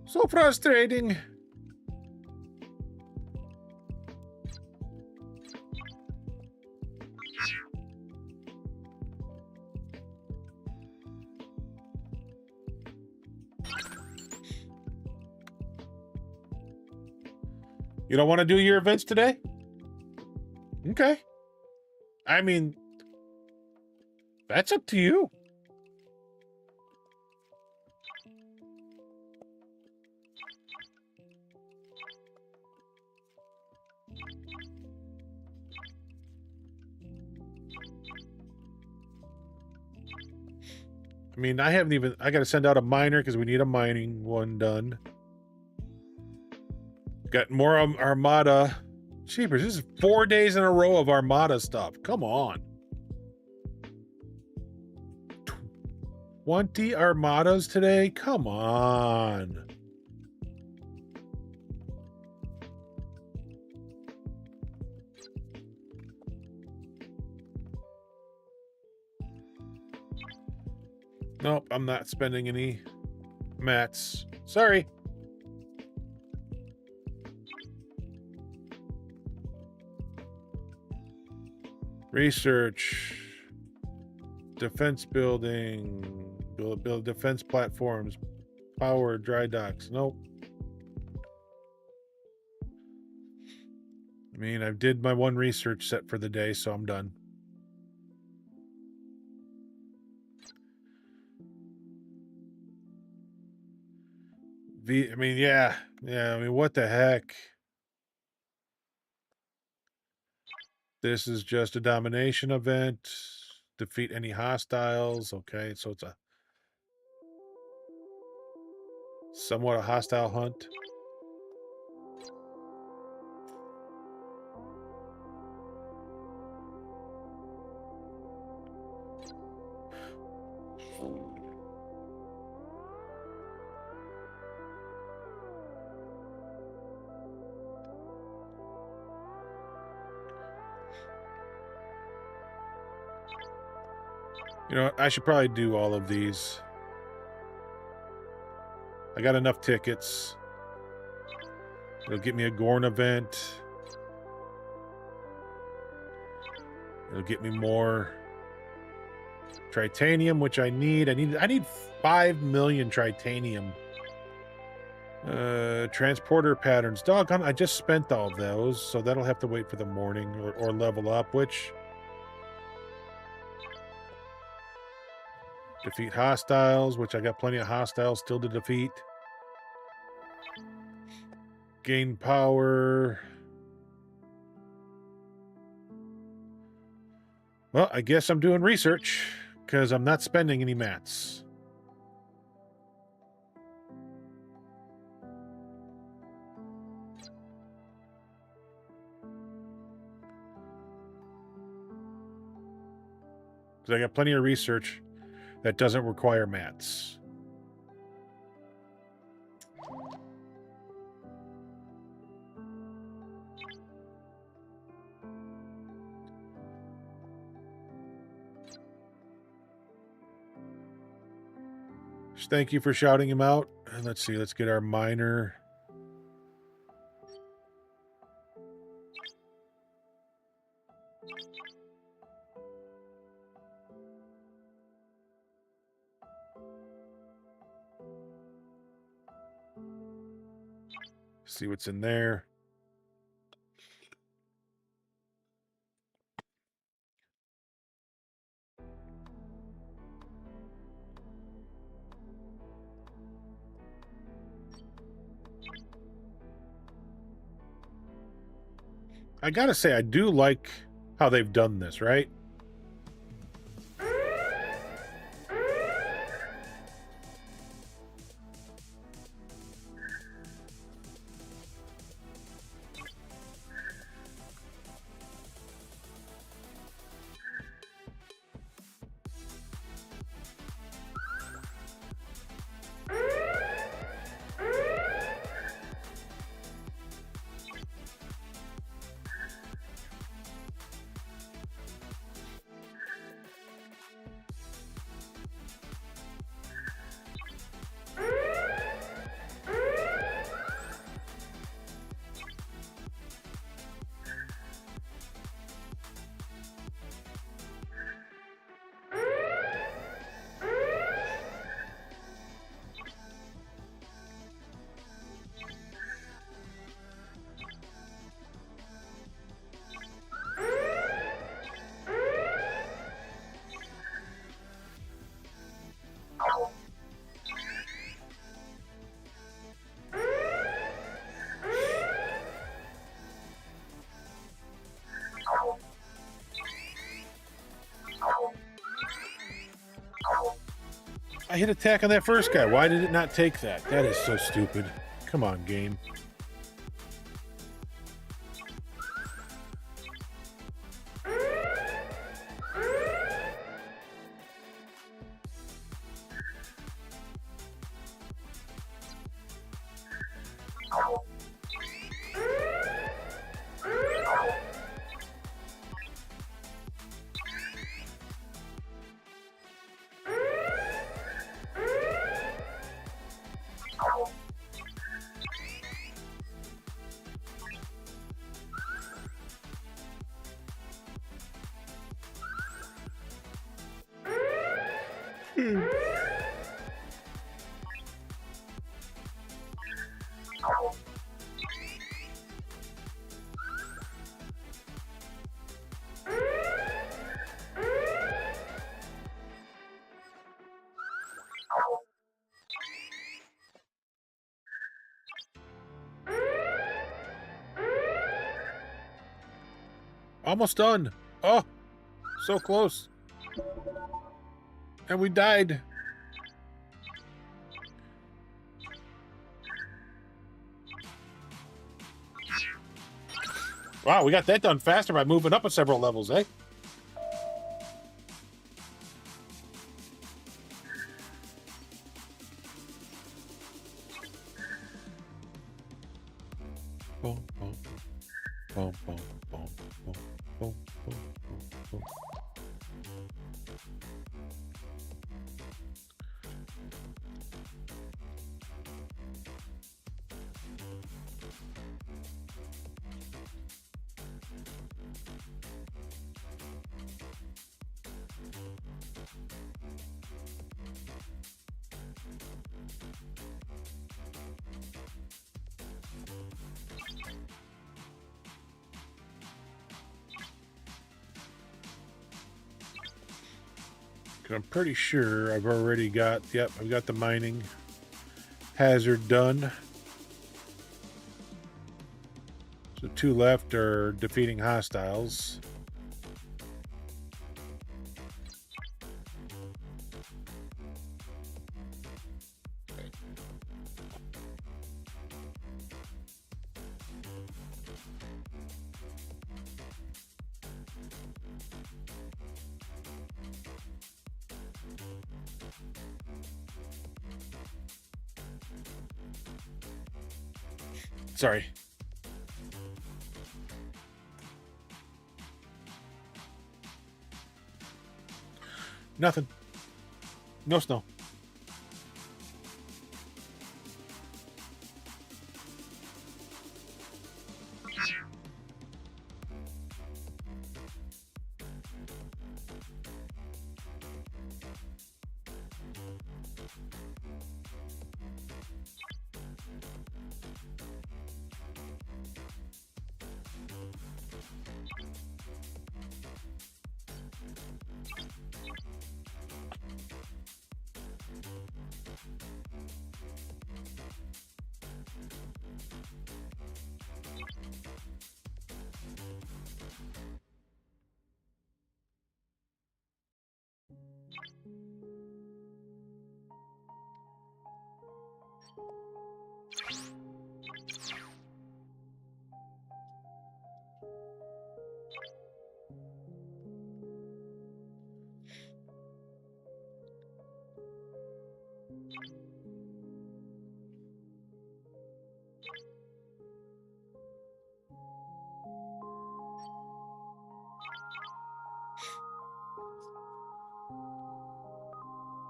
So frustrating. You don't want to do your events today? Okay. I mean, that's up to you. I mean, I haven't even, I got to send out a miner because we need a mining one done. Got more Armada. Jeepers, this is 4 days in a row of Armada stuff. Come on. 20 Armadas today? Come on. Nope, I'm not spending any mats. Sorry. Research. Defense building. Build defense platforms. Power, dry docks. Nope. I mean, I did my one research set for the day, so I'm done. I mean, yeah. I mean, what the heck? This is just a domination event. Defeat any hostiles. Okay, so it's a somewhat a hostile hunt. You know, I should probably do all of these. I got enough tickets. It'll get me a Gorn event. It'll get me more Tritanium, which I need. I need 5 million tritanium. Transporter patterns. Doggone, I just spent all those, so that'll have to wait for the morning or level up, which... Defeat hostiles, which I got plenty of hostiles still to defeat. Gain power. Well, I guess I'm doing research, because I'm not spending any mats. Because I got plenty of research that doesn't require mats. Just thank you for shouting him out. And let's see, let's get our miner. See what's in there. I gotta say, I do like how they've done this, right? I hit attack on that first guy. Why did it not take that? That is so stupid. Come on, game. Almost done. Oh, so close. And we died. Wow, we got that done faster by moving up several levels, eh? Boom, boom, boom, boom, boom, boom, boom, boom, boom. 'Cause I'm pretty sure I've already got, yep, I've got the mining hazard done. So 2 left are defeating hostiles. Sorry. Nothing. No snow.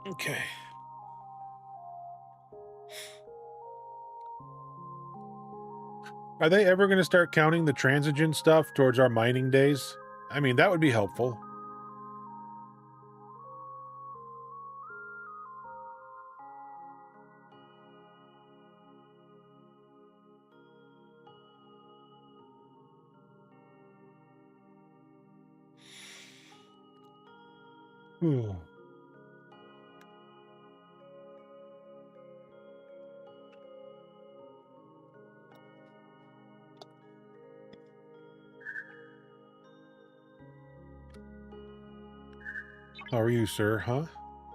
Okay. Are they ever going to start counting the transigent stuff towards our mining days? I mean, that would be helpful. Ooh. How are you, sir? Huh?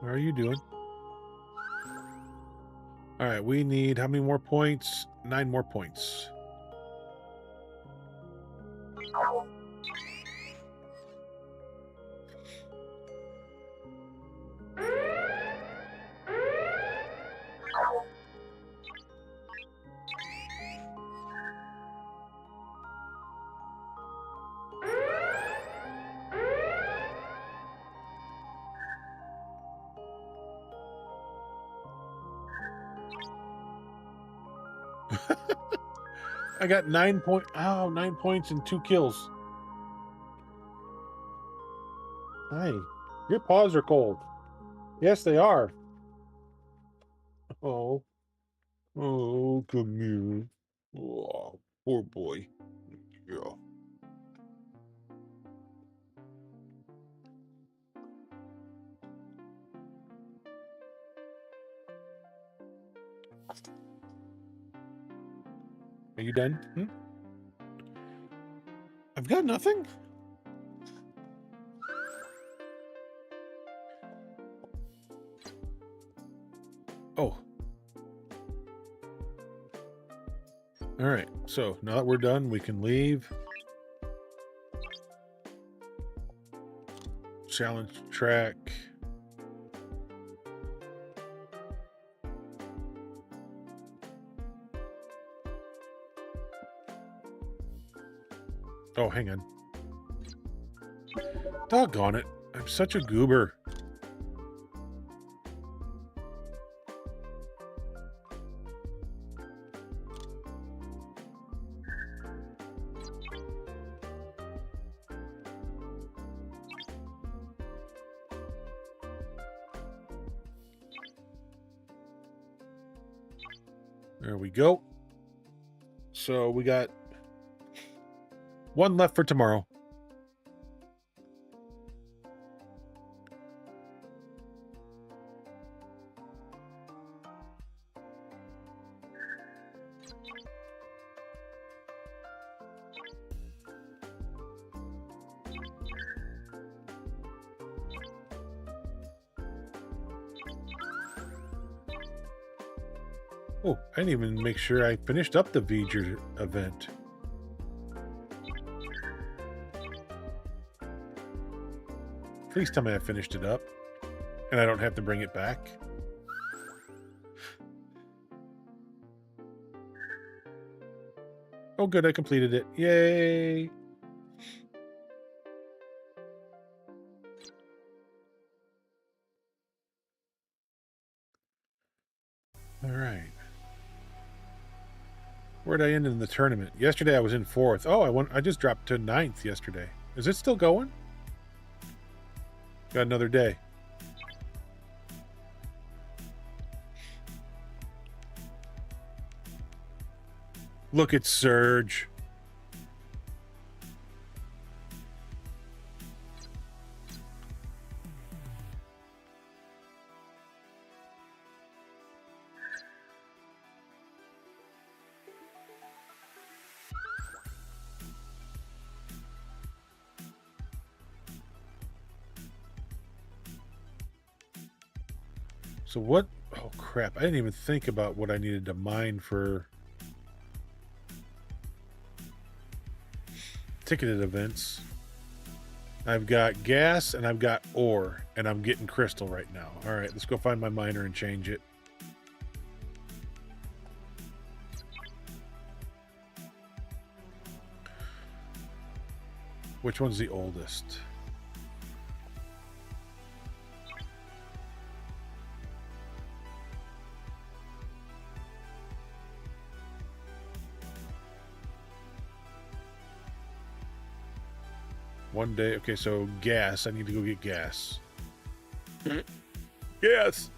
How are you doing? All right, we need how many more points? 9 more points. I got 9 points and 2 kills. Hi. Your paws are cold. Yes, they are. Oh. Oh, come here. Oh, poor boy. Yeah. Are you done? Hmm? I've got nothing. Oh. All right. So now that we're done, we can leave. Challenge track. Oh, hang on. Doggone it. I'm such a goober. There we go. So we got 1 left for tomorrow. Oh, I didn't even make sure I finished up the V'ger event. Please tell me I finished it up and I don't have to bring it back. Oh, good, I completed it. Yay! All right. Where'd I end in the tournament? Yesterday I was in 4th. Oh, I just dropped to 9th yesterday. Is it still going? Got another day. Look at Surge. So what? Oh, crap. I didn't even think about what I needed to mine for ticketed events. I've got gas and I've got ore, and I'm getting crystal right now. All right, let's go find my miner and change it. Which one's the oldest? One day. Okay, so gas. I need to go get gas. Gas.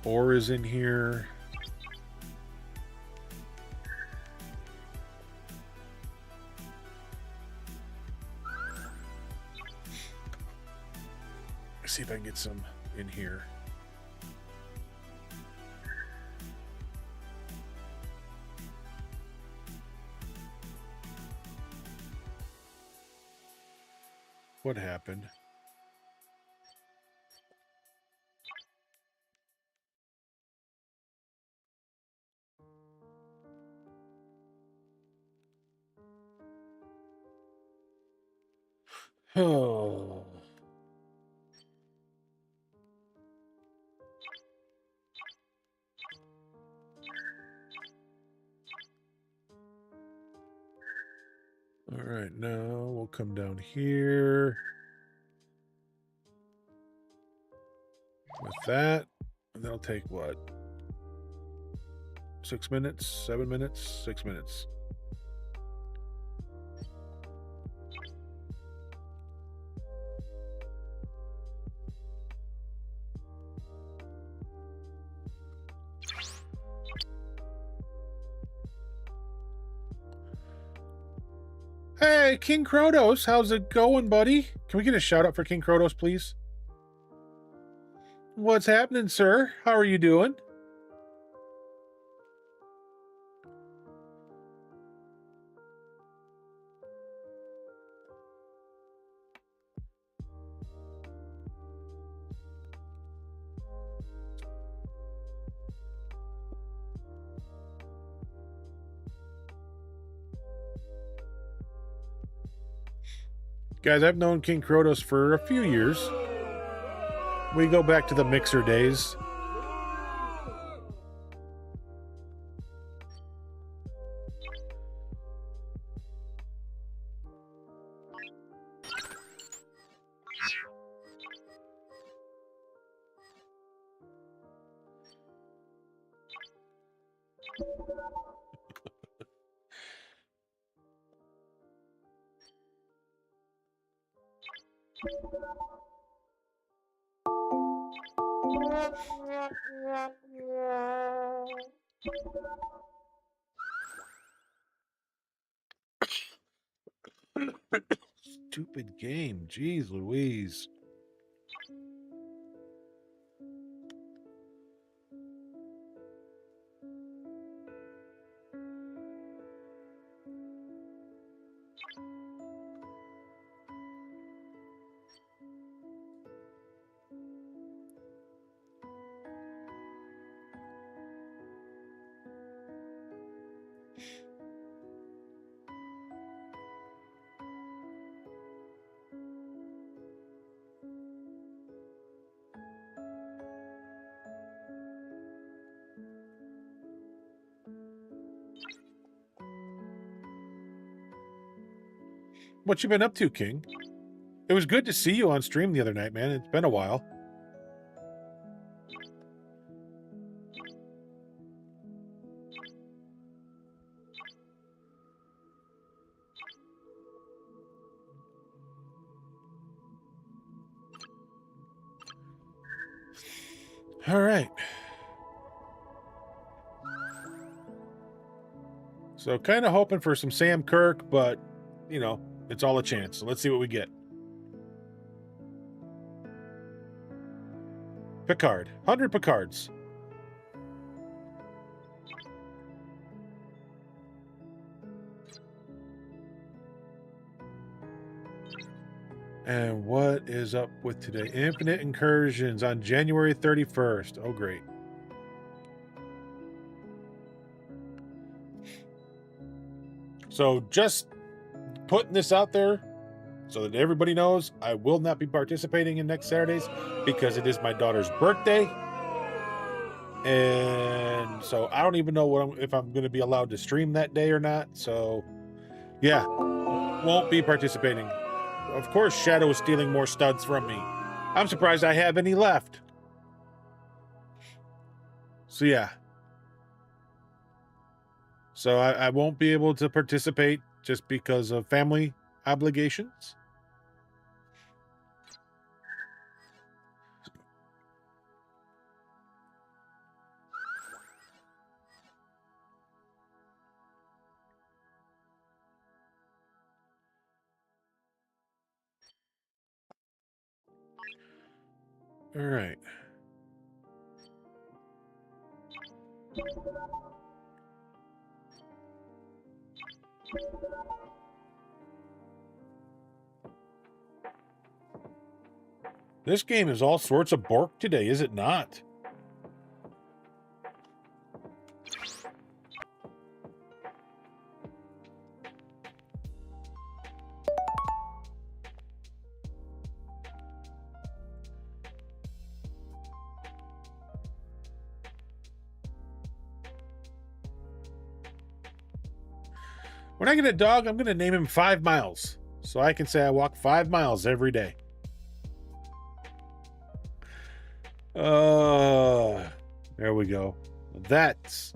Ore is in here. Let's see if I can get some in here. What happened? Oh. All right, now we'll come down here with that, and that'll take what? 6 minutes, 7 minutes, 6 minutes. Hey, King Krotos, how's it going, buddy? Can we get a shout out for King Krotos, please? What's happening, sir? How are you doing? Guys, I've known King Krotos for a few years. We go back to the Mixer days. Stupid game. Jeez Louise. What you been up to, King? It was good to see you on stream the other night, man. It's been a while. All right. So kind of hoping for some Sam Kirk, but, you know, it's all a chance. So let's see what we get. Picard. 100 Picards. And what is up with today? Infinite Incursions on January 31st. Oh, great. So just putting this out there so that everybody knows I will not be participating in next Saturdays because it is my daughter's birthday. And so I don't even know if I'm going to be allowed to stream that day or not. So yeah, won't be participating. Of course, Shadow is stealing more studs from me. I'm surprised I have any left. So yeah. So I won't be able to participate just because of family obligations. All right. This game is all sorts of bork today, is it not? When I get a dog, I'm going to name him 5 Miles. So I can say I walk 5 miles every day. There we go. That's...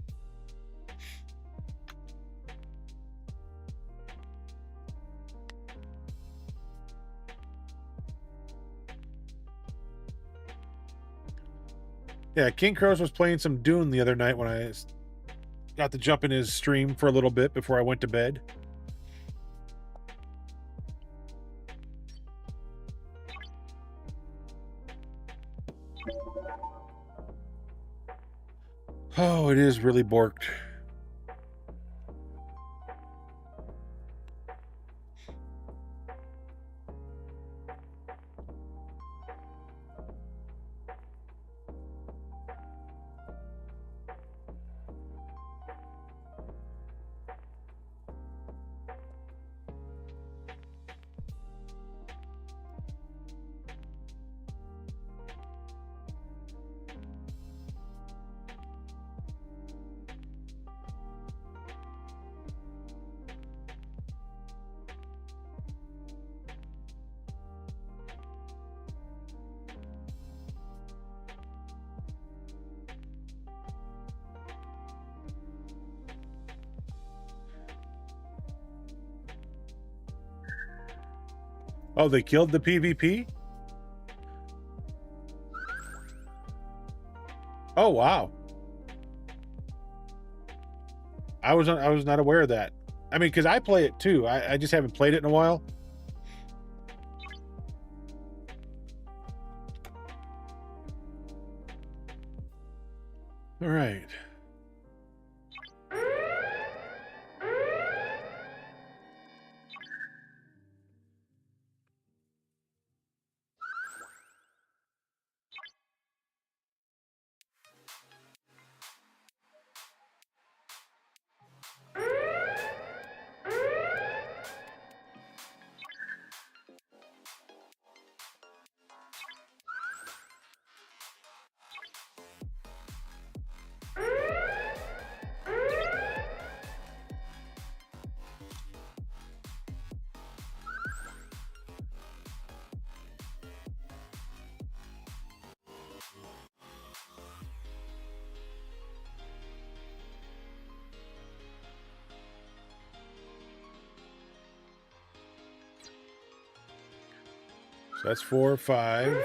Yeah, King Crows was playing some Dune the other night when I got to jump in his stream for a little bit before I went to bed. Oh, it is really borked. Oh, they killed the PvP? Oh, wow. I was not aware of that. I mean, because I play it too. I just haven't played it in a while. All right. So that's 4 or 5.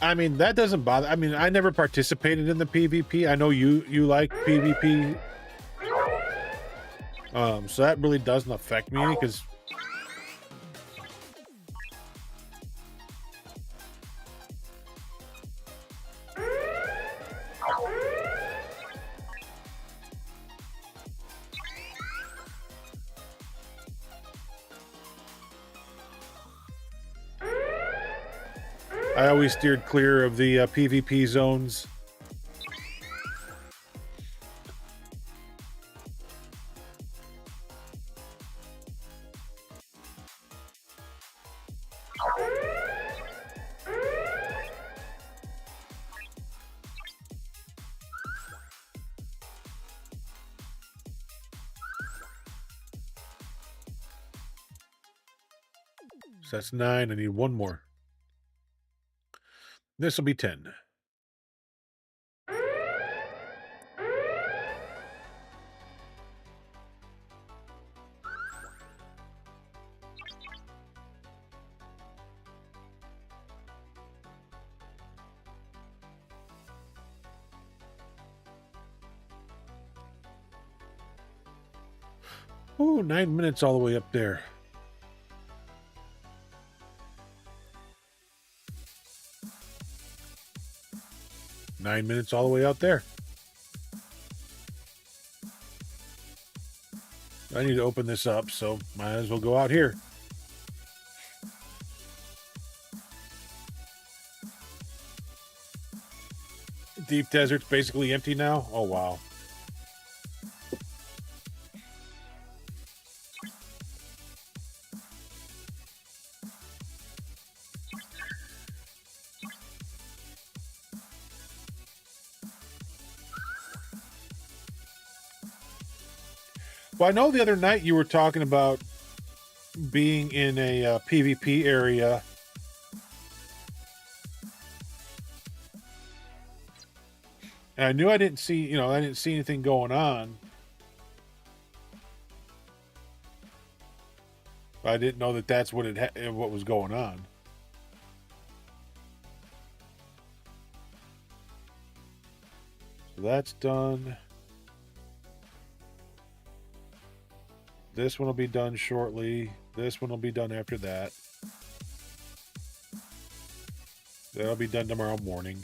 I mean, that doesn't bother. I mean, I never participated in the PvP. I know you like PvP. So that really doesn't affect me because I always steered clear of the PvP zones. So that's 9. I need one more. This will be 10. Oh, 9 minutes all the way up there. Nine minutes all the way out there. I need to open this up, so might as well go out here. Deep Desert's basically empty now. Oh, wow. Well, I know the other night you were talking about being in a PvP area. And I knew I didn't see anything going on. But I didn't know that that's what what was going on. So that's done. This one will be done shortly. This one will be done after that. That'll be done tomorrow morning.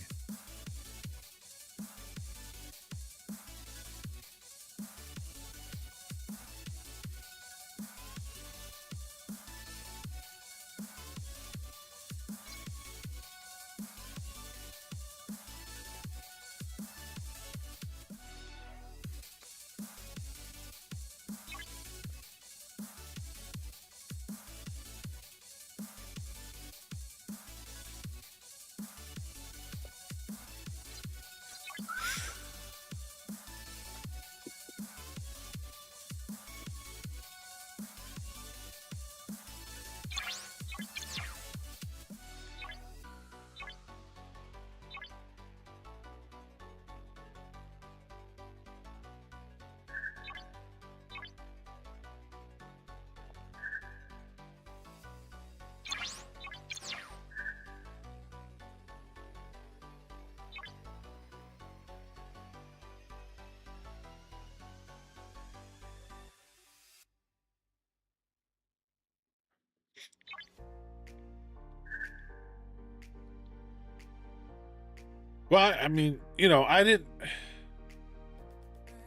Well, I mean,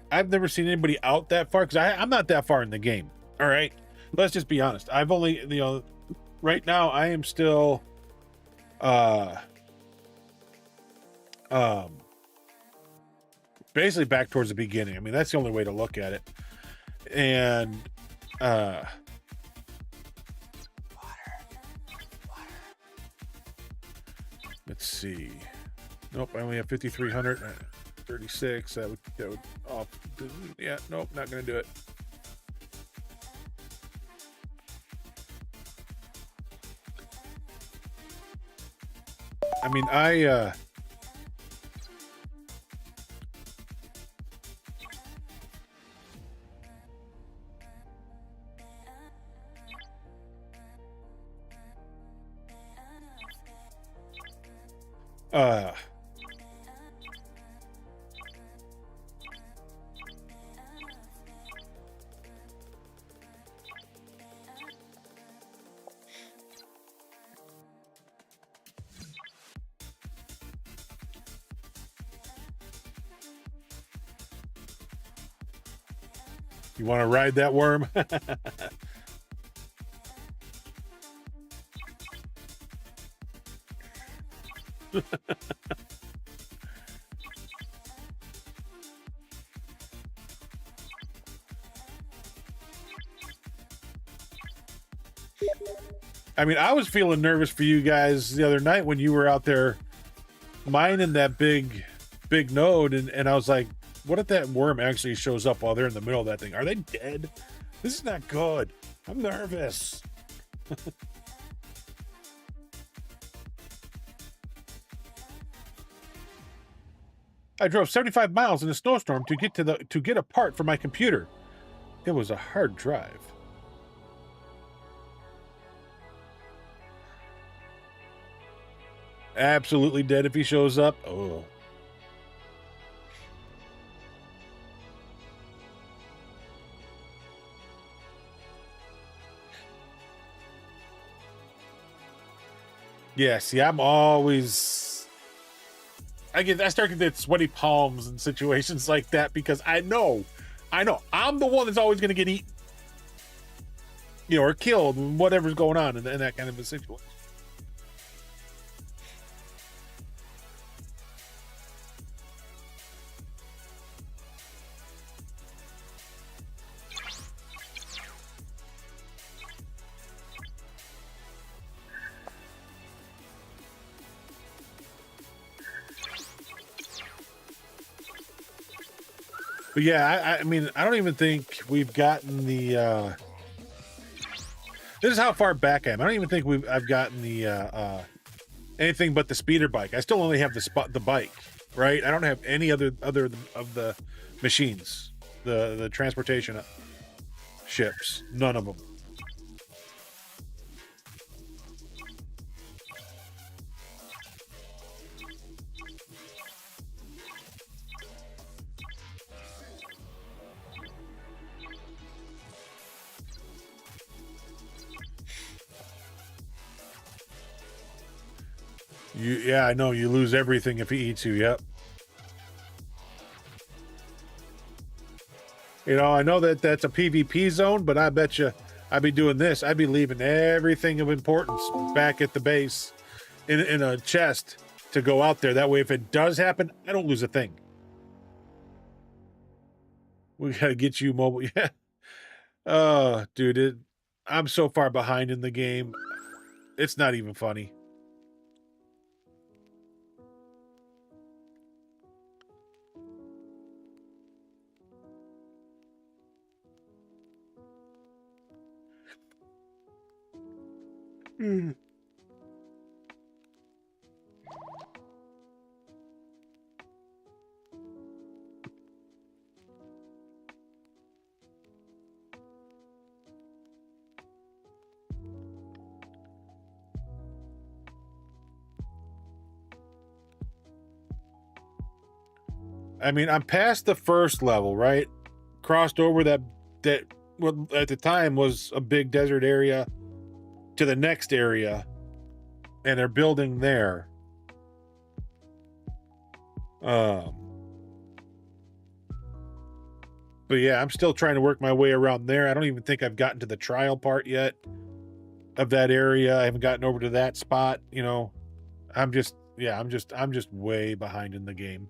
I've never seen anybody out that far because I'm not that far in the game. All right. Let's just be honest. I've only, right now I am still, basically back towards the beginning. I mean, that's the only way to look at it. And, let's see. Nope, I only have 5,336. That would off. Yeah, nope, not gonna do it. I mean, I you want to ride that worm? I mean, I was feeling nervous for you guys the other night when you were out there mining that big node, and I was like, what if that worm actually shows up while they're in the middle of that thing? Are they dead? This is not good. I'm nervous. I drove 75 miles in a snowstorm to get a part for my computer. It was a hard drive. Absolutely dead if he shows up. Oh. Yeah, see, I'm always... I start to get sweaty palms in situations like that because I know, I'm the one that's always going to get eaten. You know, or killed, whatever's going on in that kind of a situation. But yeah, I mean, I don't even think we've gotten the. This is how far back I am. I don't even think I've gotten the anything but the speeder bike. I still only have the bike, right? I don't have any other of the machines, the transportation ships. None of them. Yeah, I know. You lose everything if he eats you. Yep. You know, I know that that's a PvP zone, but I bet you I'd be doing this. I'd be leaving everything of importance back at the base in a chest to go out there. That way, if it does happen, I don't lose a thing. We got to get you mobile. Yeah. Oh, dude. I'm so far behind in the game. It's not even funny. Mm. I mean, I'm past the first level, right? Crossed over that what at the time was a big desert area to the next area, and they're building there. But yeah, I'm still trying to work my way around there. I don't even think I've gotten to the trial part yet of that area. I haven't gotten over to that spot. You know, I'm just way behind in the game.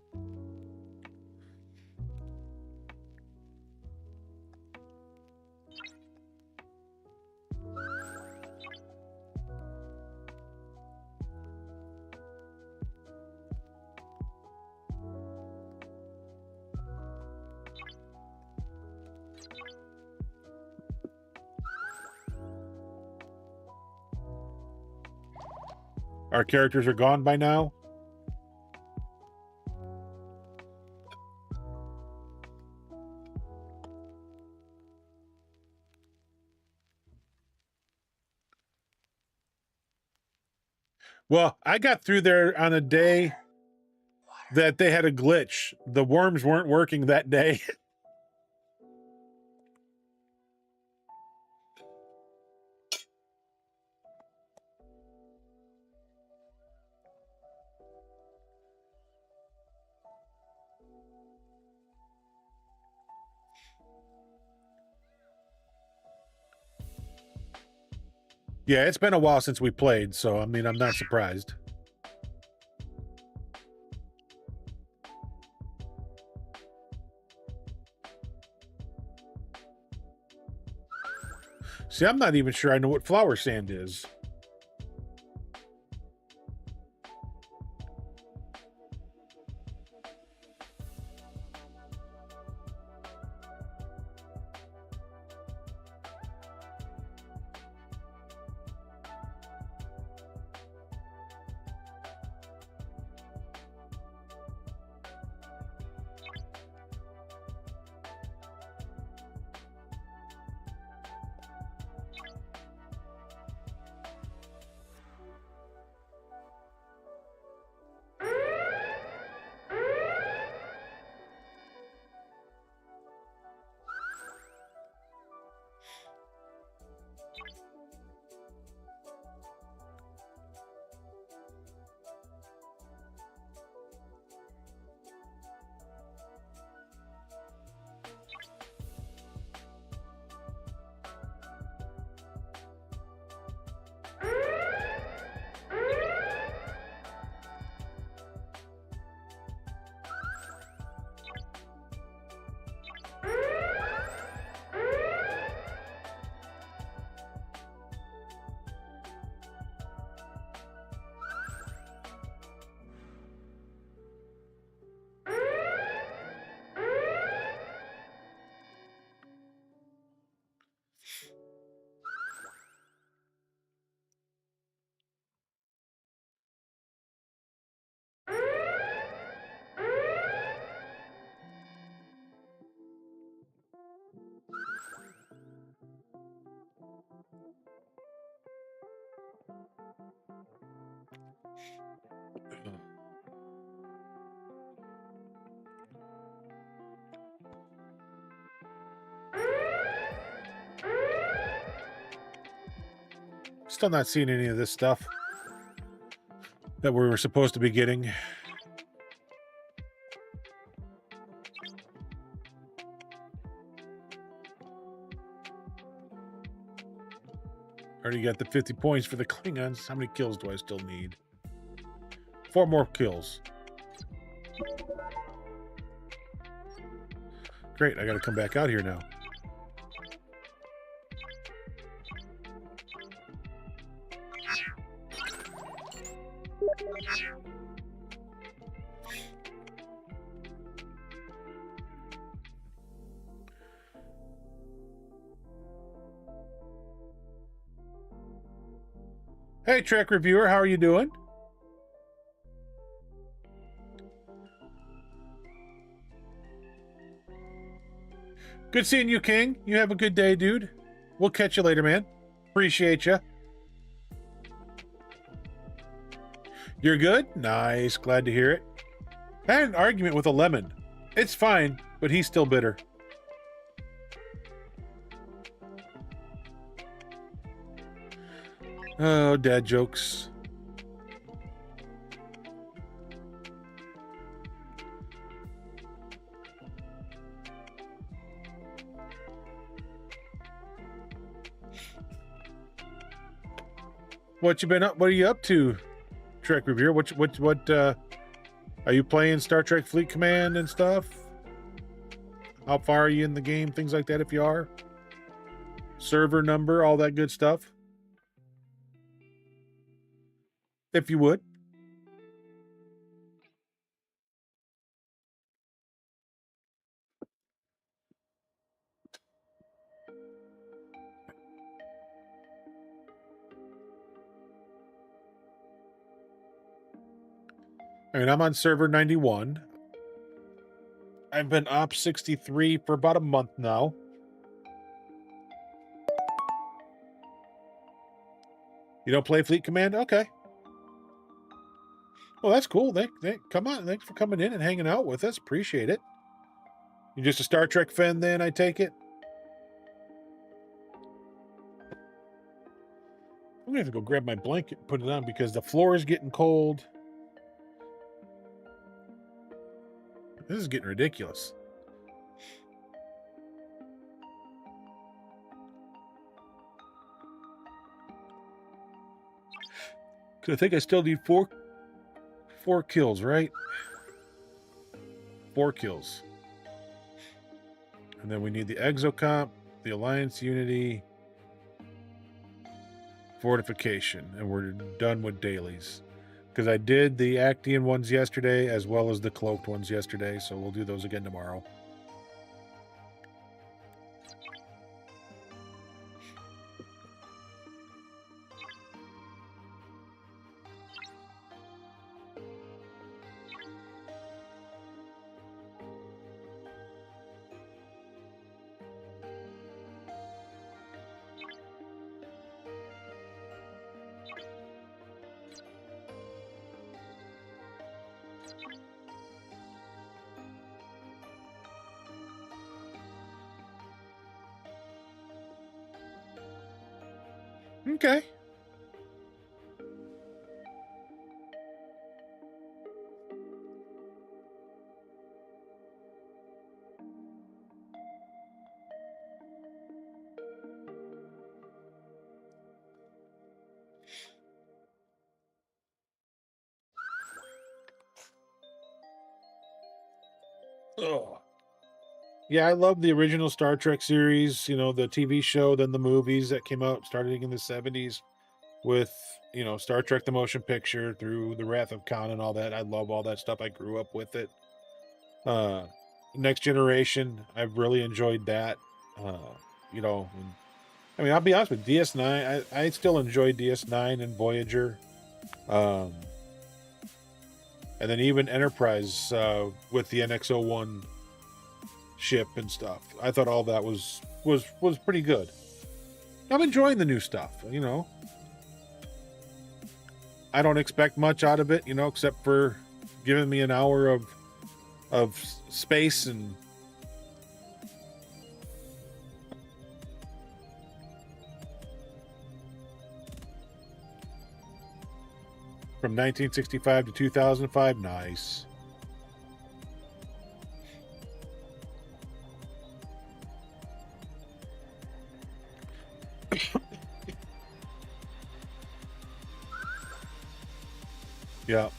Our characters are gone by now. Well, I got through there on a day that they had a glitch. The worms weren't working that day. Yeah, it's been a while since we played, so I mean, I'm not surprised. See, I'm not even sure I know what flower sand is. Still not seeing any of this stuff that we were supposed to be getting. Already got the 50 points for the Klingons. How many kills do I still need? 4 more kills. Great, I gotta come back out here now. Hey, Trek Reviewer, how are you doing? Good seeing you, King. You have a good day, dude. We'll catch you later, man. Appreciate you. You're good? Nice. Glad to hear it. I had an argument with a lemon. It's fine, but he's still bitter. Oh, dad jokes. What you been up? What are you up to, Trek Reviewer? What are you playing Star Trek Fleet Command and stuff? How far are you in the game? Things like that, if you are. Server number, all that good stuff. If you would. I mean, I'm on server 91. I've been op 63 for about a month now. You don't play Fleet Command? Okay. Well, that's cool. Come on. Thanks for coming in and hanging out with us. Appreciate it. You're just a Star Trek fan then, I take it? I'm gonna have to go grab my blanket and put it on because the floor is getting cold. This is getting ridiculous. Cause I think I still need four kills, right? 4 kills. And then we need the Exocomp, the Alliance Unity, Fortification, and we're done with dailies. Because I did the Actian ones yesterday as well as the Cloaked ones yesterday, so we'll do those again tomorrow. Okay. Oh. Yeah, I love the original Star Trek series, you know, the TV show, then the movies that came out starting in the 70s with, you know, Star Trek the motion picture through The Wrath of Khan and all that. I love all that stuff. I grew up with it. Next Generation, I've really enjoyed that. You know, I mean, I'll be honest with DS9. I still enjoy DS9 and Voyager. And then even Enterprise with the NX-01 ship and stuff. I thought all that was pretty good. I'm enjoying the new stuff, you know. I don't expect much out of it, you know, except for giving me an hour of space and from 1965 to 2005. Nice. Yeah.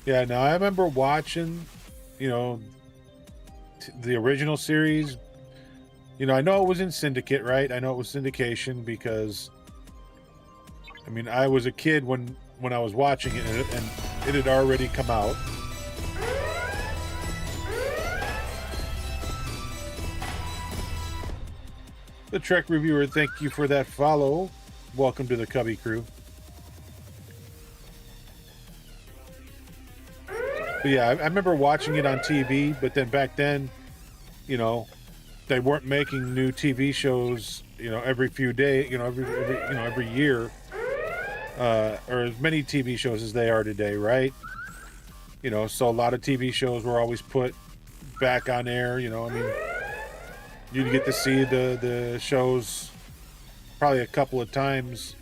Yeah, now I remember watching, you know, the original series. You know, I know it was in Syndicate, right? I know it was syndication because, I mean, I was a kid when I was watching it, and it had already come out. The Trek Reviewer, thank you for that follow. Welcome to the Cubby Crew. But yeah, I remember watching it on TV, but then back then, you know, they weren't making new TV shows, you know, every few days, you know, every year, or as many TV shows as they are today, right? You know, so a lot of TV shows were always put back on air, you know. I mean, you'd get to see the shows probably a couple of times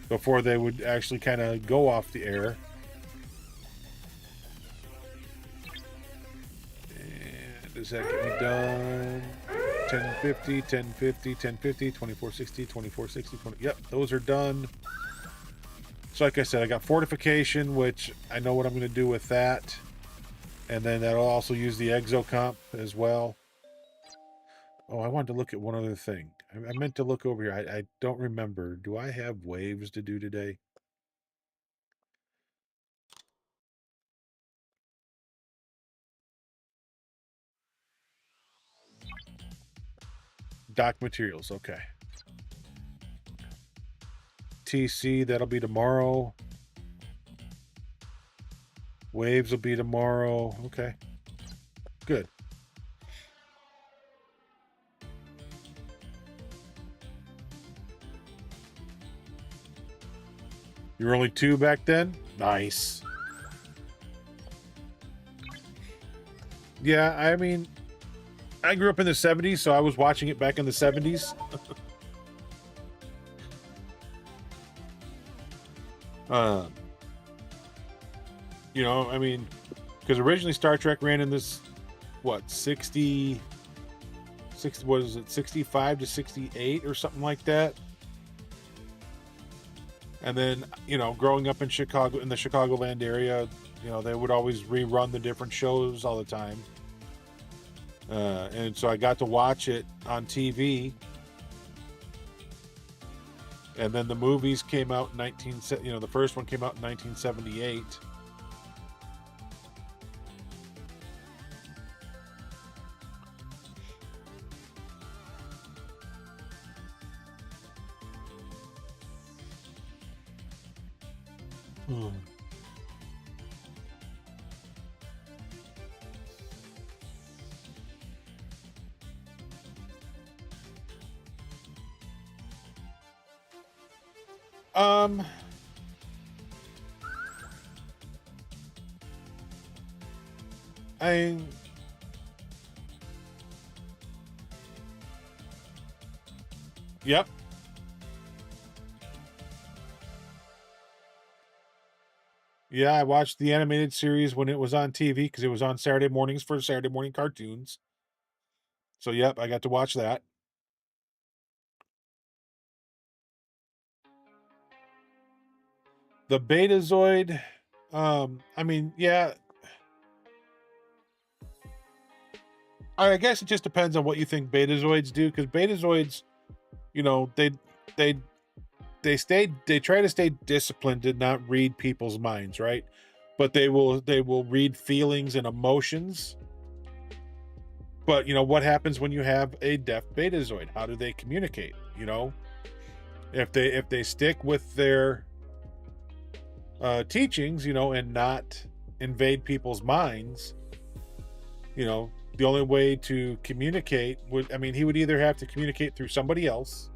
before they would actually kind of go off the air. Does that get me done? 1050, 1050, 1050, 2460, 2460, 20. Yep, those are done. So like I said, I got Fortification, which I know what I'm going to do with that. And then that'll also use the Exocomp as well. Oh, I wanted to look at one other thing. I meant to look over here. I don't remember. Do I have waves to do today? Dock materials. Okay. TC, that'll be tomorrow. Waves will be tomorrow. Okay. Good. You were only 2 back then? Nice. Yeah, I mean, I grew up in the 70s, so I was watching it back in the 70s. You know, I mean, because originally Star Trek ran in this, what, 60, what is it, 65 to 68 or something like that. And then, you know, growing up in Chicago, in the Chicagoland area, you know, they would always rerun the different shows all the time. And so I got to watch it on TV. And then the movies came out in the first one came out in 1978. Um, I Yep. Yeah, I watched the animated series when it was on TV because it was on Saturday mornings for Saturday morning cartoons. So, yep, I got to watch that. The Betazoid, I mean, yeah, I guess it just depends on what you think Betazoids do, because Betazoids, you know, they they try to stay disciplined and not read people's minds, right? But they will read feelings and emotions. But you know what happens when you have a deaf Betazoid? How do they communicate? You know, if they stick with their teachings, you know, and not invade people's minds, you know, the only way to communicate would, I mean, he would either have to communicate through somebody else,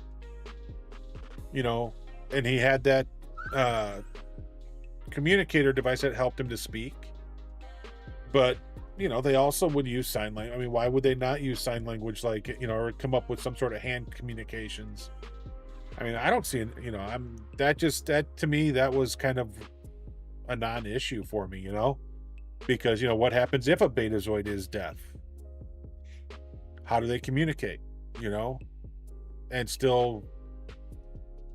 you know, and he had that communicator device that helped him to speak. But, you know, they also would use sign language. I mean, why would they not use sign language, like, you know, or come up with some sort of hand communications? I mean, I don't see, you know, that to me, that was kind of a non-issue for me, you know, because, you know, what happens if a Betazoid is deaf? How do they communicate, you know, and still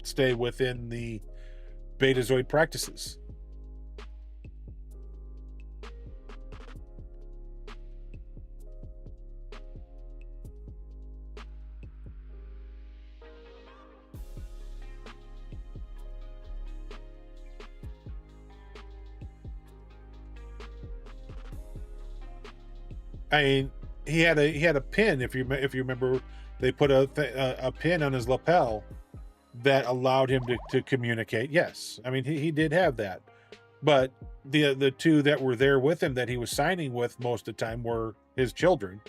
stay within the Betazoid practices? I mean, he had a pin. If you remember, they put a pin on his lapel that allowed him to communicate. Yes, I mean he did have that, but the two that were there with him that he was signing with most of the time were his children.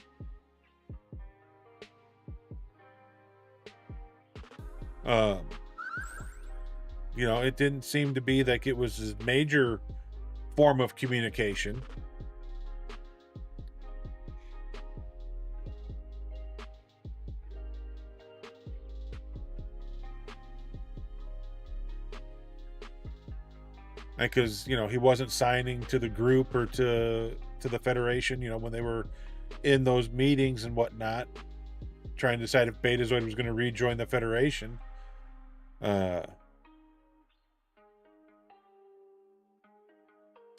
You know, it didn't seem to be like it was his major form of communication. Because, you know, he wasn't signing to the group or to the Federation, you know, when they were in those meetings and whatnot, trying to decide if Betazoid was going to rejoin the Federation. So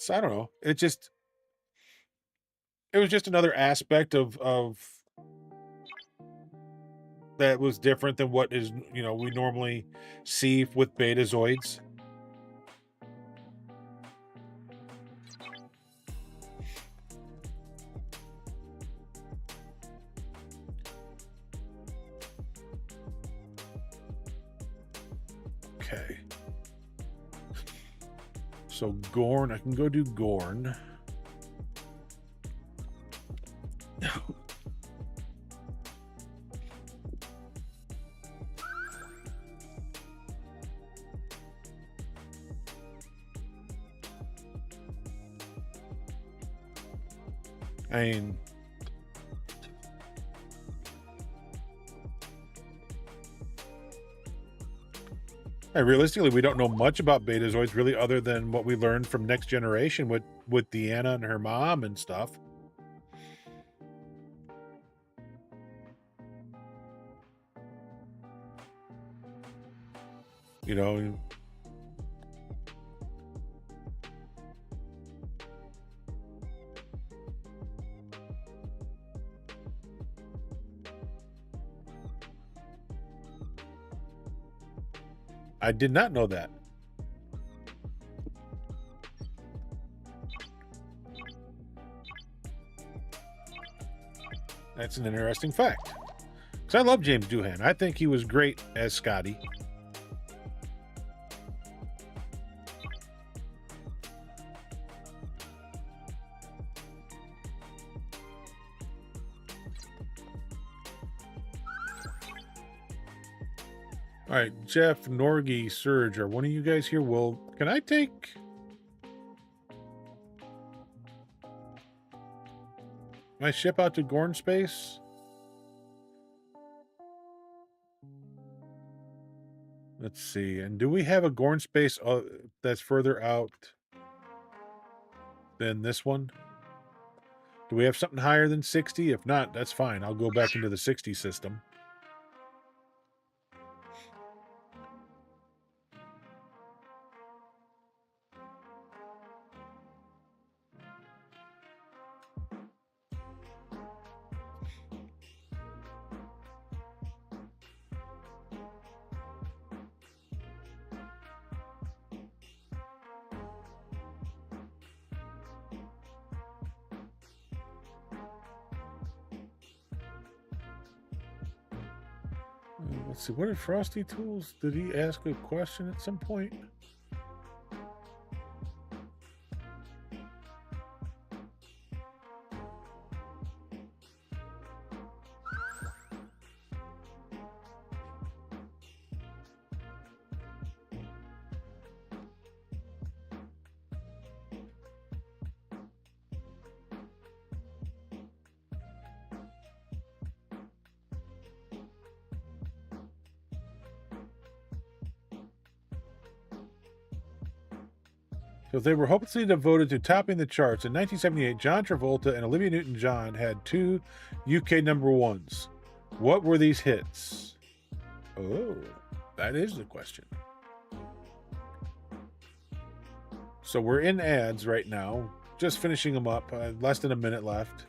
I don't know. It was just another aspect of that was different than what is, we normally see with betazoids. Okay. So Gorn, I can go do Gorn. I mean, realistically, we don't know much about betazoids really, other than what we learned from Next Generation with Deanna and her mom and stuff. You know, I did not know that. That's an interesting fact. Because I love James Doohan. I think he was great as Scotty. All right, Jeff, Norgie, Surge, are one of you guys here? Well, can I take... my ship out to Gorn Space? Let's see. And do we have a Gorn Space that's further out than this one? Do we have something higher than 60? If not, that's fine. I'll go back into the 60 system. Let's see, what did Frosty Tools, did he ask a question at some point? So they were hopelessly devoted to topping the charts. In 1978, John Travolta and Olivia Newton-John had 2 UK #1s. What were these hits? Oh, that is the question. So we're in ads right now. Just finishing them up. Less than a minute left.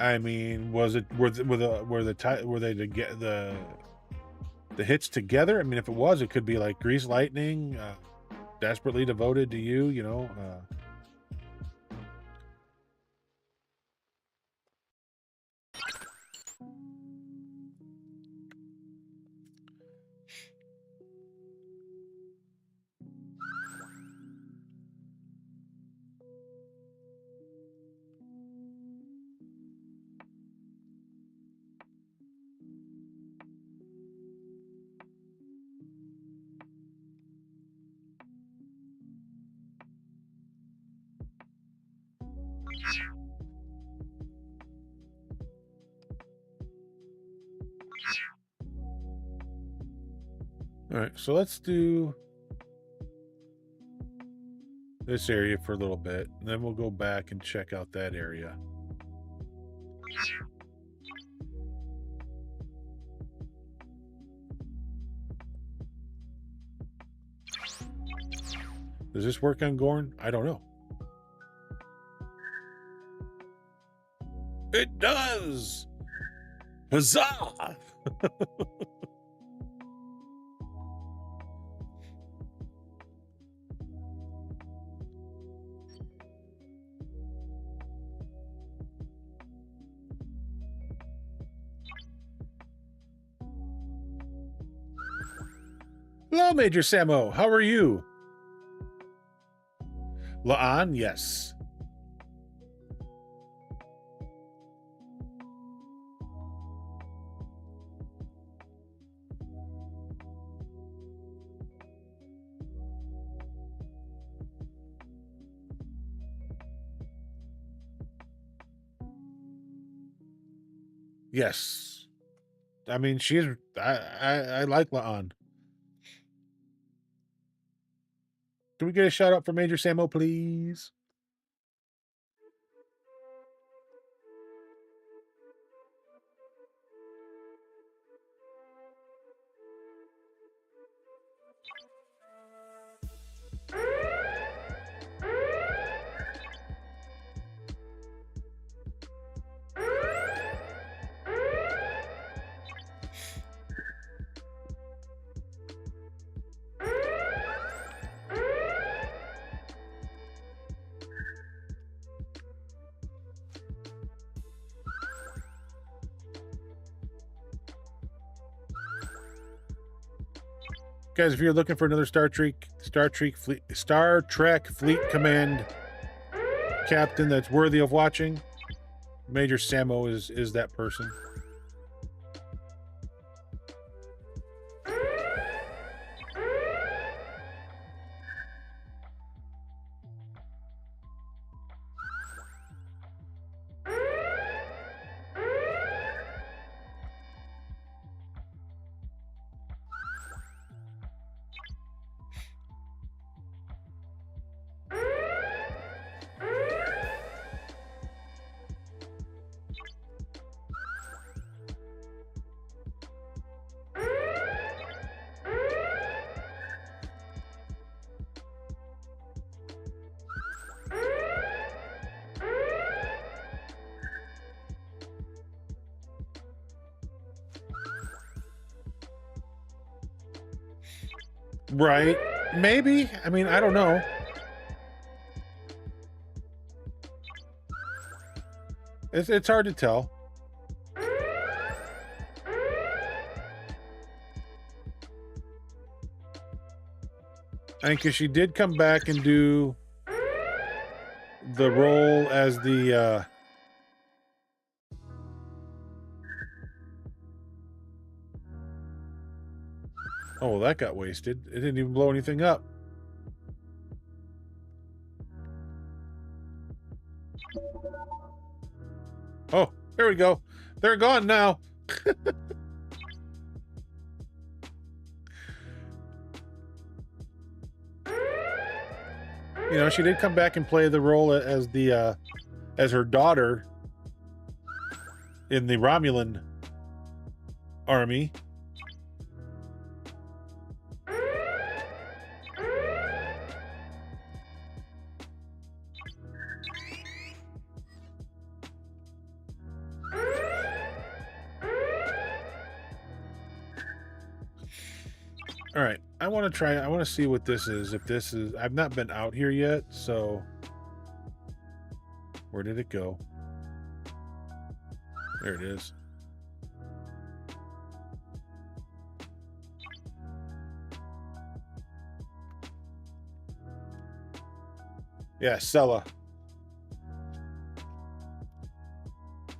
I mean, were they to get the hits together? I mean, if it was, it could be like Grease Lightning, Desperately Devoted to You, you know. All right, so let's do this area for a little bit, and then we'll go back and check out that area. Does this work on Gorn? I don't know. is. Huzzah! Hello, Major Samo. How are you? La'an, yes. Yes. I mean, she's. I like La'an. Can we get a shout out for Major Samo, please? Guys, if you're looking for another Star Trek Fleet Command captain that's worthy of watching, Major Samo is that person. Right. Maybe. I mean, I don't know. It's hard to tell. I think because she did come back and do the role as the oh, that got wasted. It didn't even blow anything up. Oh, there we go. They're gone now. You know, she did come back and play the role as the as her daughter in the Romulan army. All right, I want to see what this is. If this is, I've not been out here yet, so where did it go? There it is. Yeah, Sella.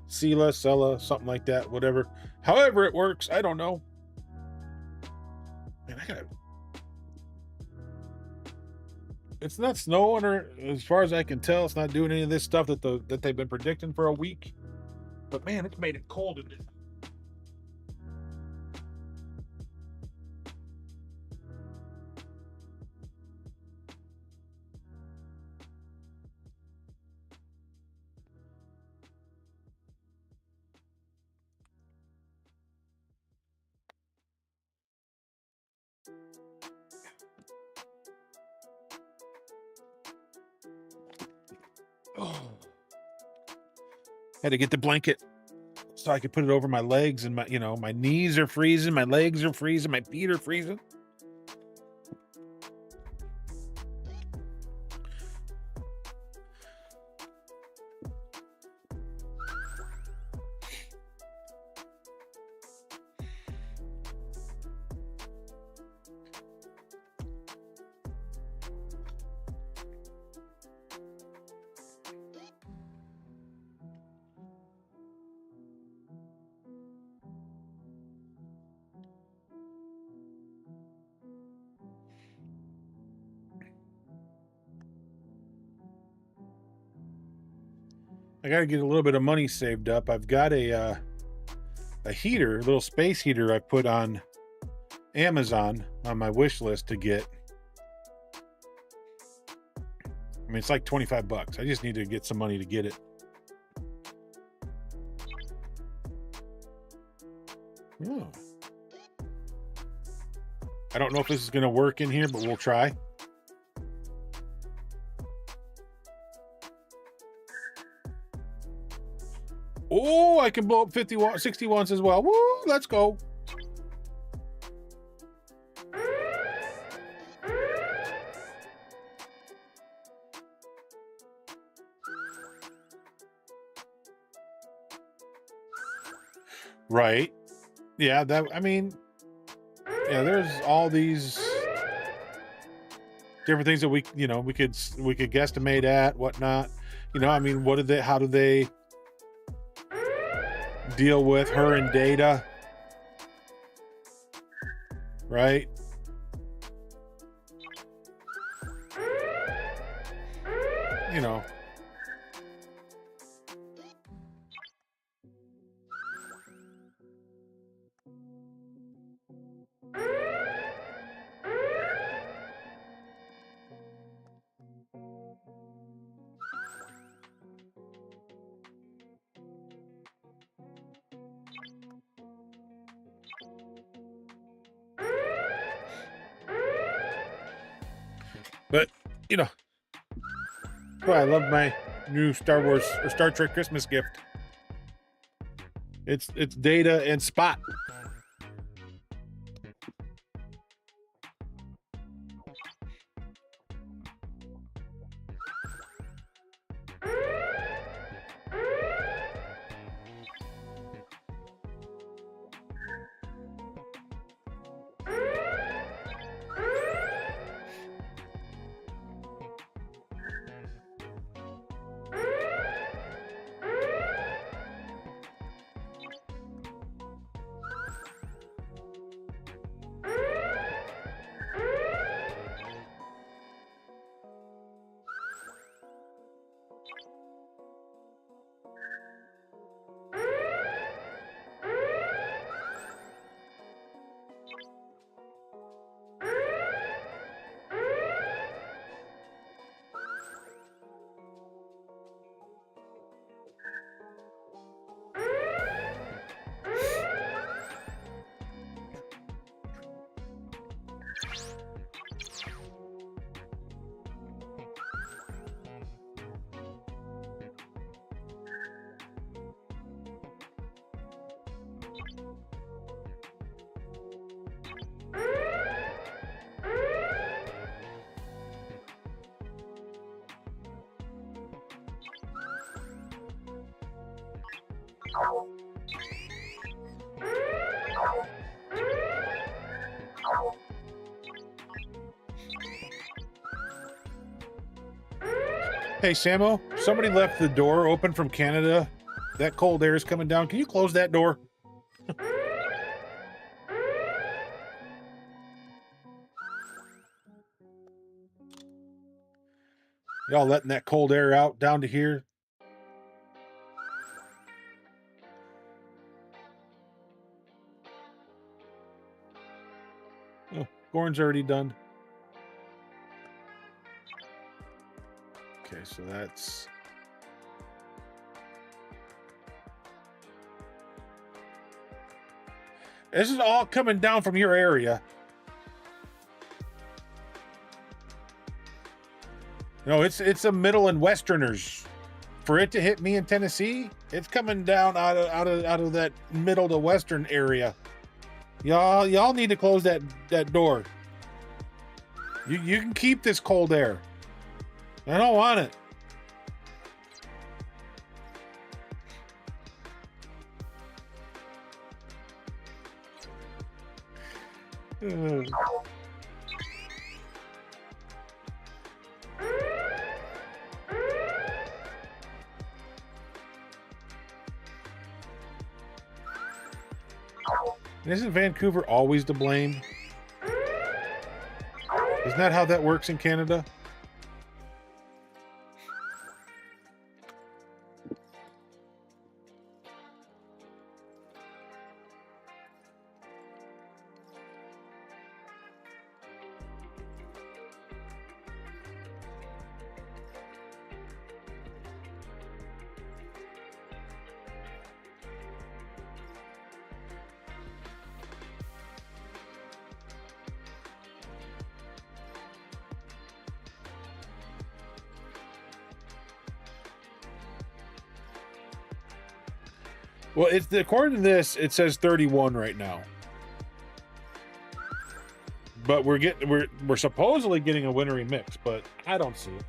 Sella, something like that, whatever. However it works, I don't know. Man, it's not snowing, or as far as I can tell, it's not doing any of this stuff that they've been predicting for a week. But man, it's made it cold in this. Oh. Had to get the blanket. so I could put it over my legs, and my, you know, my knees are freezing, my legs are freezing, my feet are freezing. I got to get a little bit of money saved up. I've got a heater, a little space heater I put on Amazon on my wish list to get. I mean, it's like 25 bucks. I just need to get some money to get it. Oh. I don't know if this is going to work in here, but we'll try. Oh, I can blow up 60 once as well. Woo, let's go. Right. Yeah, that, I mean, yeah, there's all these different things that we could guesstimate at, whatnot. You know, I mean, how do they deal with her and Data? Right? You know. But, you know, boy, I love my new Star Wars or Star Trek Christmas gift. It's Data and Spot. Hey, Samo, somebody left the door open from Canada. That cold air is coming down. Can you close that door? Y'all letting that cold air out down to here? Oh, Gorn's already done. Okay, so that's... This is all coming down from your area. No, it's a Middle and Westerners for it to hit me in Tennessee, it's coming down out of that middle to western area. Y'all need to close that door. You can keep this cold air. I don't want it. Isn't Vancouver always to blame? Isn't that how that works in Canada? Well, it's according to this, it says 31 right now. But we're supposedly getting a wintry mix, but I don't see it.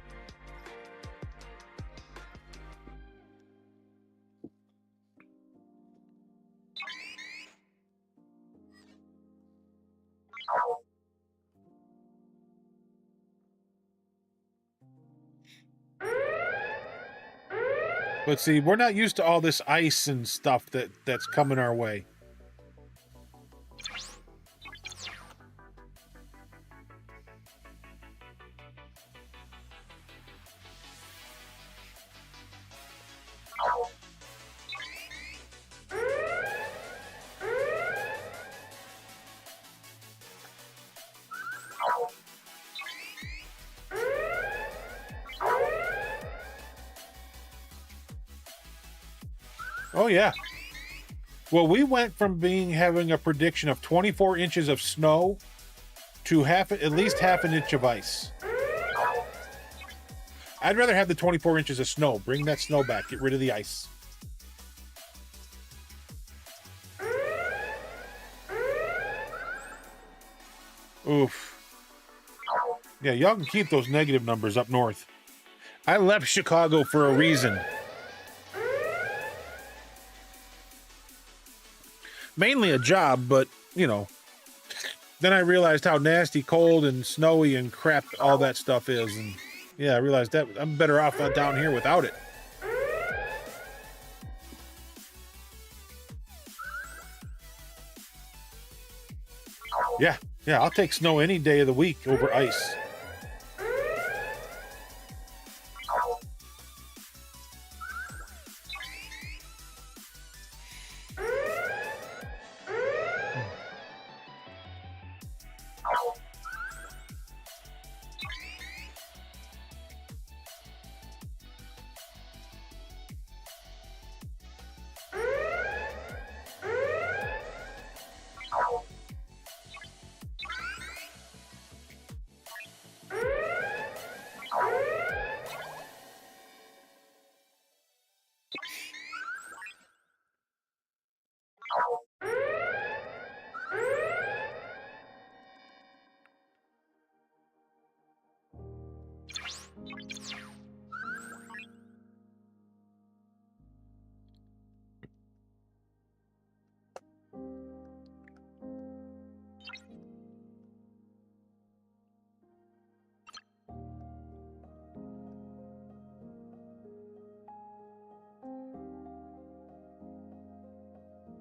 But see, we're not used to all this ice and stuff that's coming our way. Oh yeah. Well, we went from having a prediction of 24 inches of snow to at least half an inch of ice. I'd rather have the 24 inches of snow. Bring that snow back. Get rid of the ice. Oof. Yeah, y'all can keep those negative numbers up north. I left Chicago for a reason. Mainly a job, but, you know, then I realized how nasty, cold, and snowy and crap all that stuff is. And, yeah, I realized that I'm better off down here without it. Yeah, I'll take snow any day of the week over ice.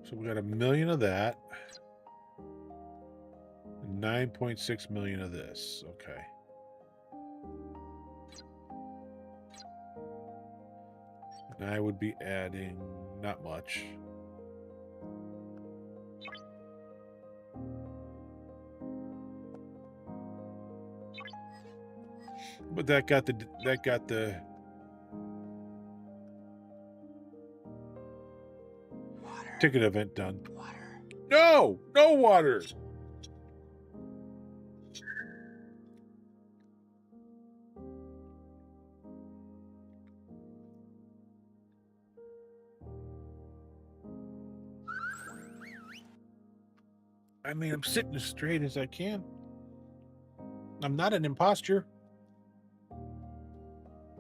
So we got 1 million of that. 9.6 million of this. Okay. And I would be adding not much. But that got the ticket event done. No water. I mean, I'm sitting as straight as I can. I'm not an imposter.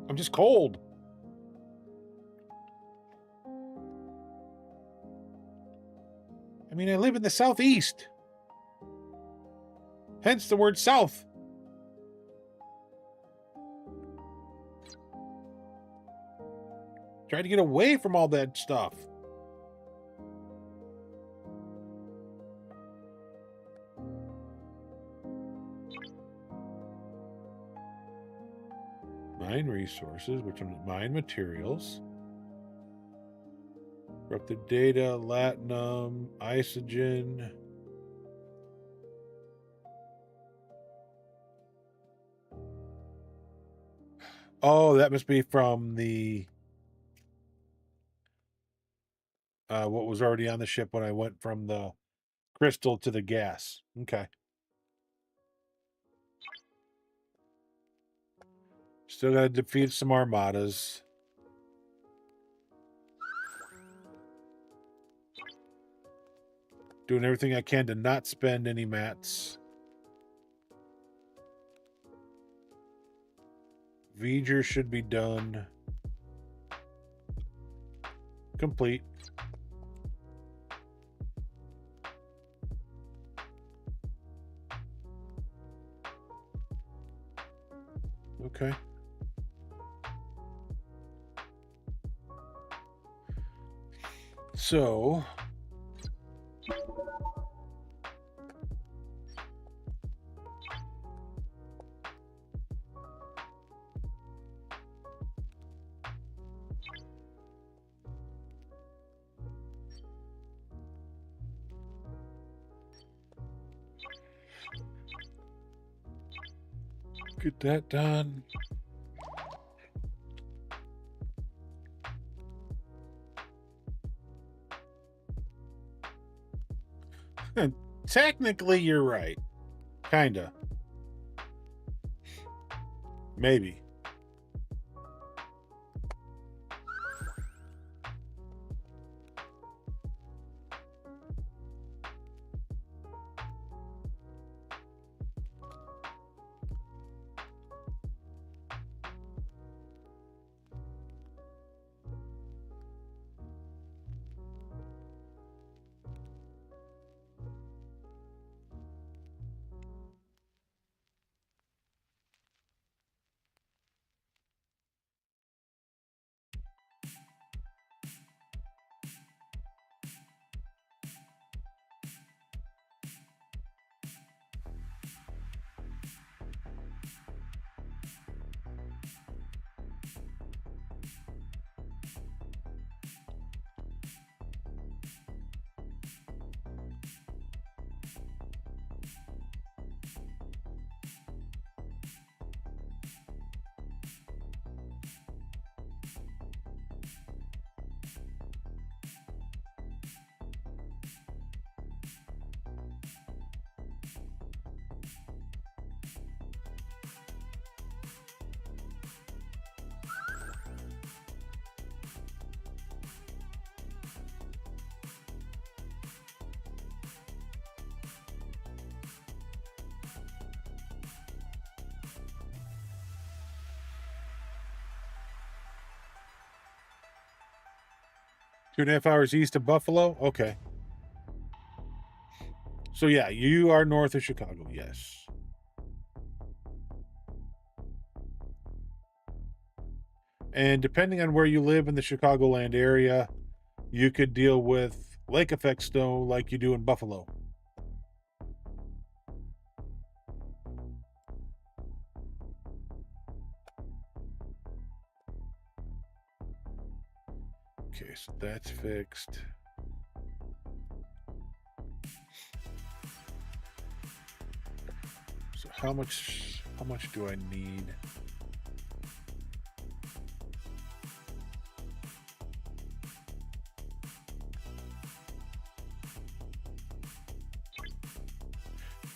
I'm just cold. I mean, I live in the southeast. Hence the word south. Try to get away from all that stuff. Mine resources, which are mine materials. Corrupted data, latinum, isogen. Oh, that must be from the what was already on the ship when I went from the crystal to the gas. Okay. Still got to defeat some armadas. Doing everything I can to not spend any mats. V'ger should be done. Complete. Okay. So get that done. Technically, you're right. Kinda. Maybe. Two and a half hours east of Buffalo? Okay. So, yeah, you are north of Chicago, yes. And depending on where you live in the Chicagoland area, you could deal with lake effect snow like you do in Buffalo. Okay, so that's fixed. So how much do I need?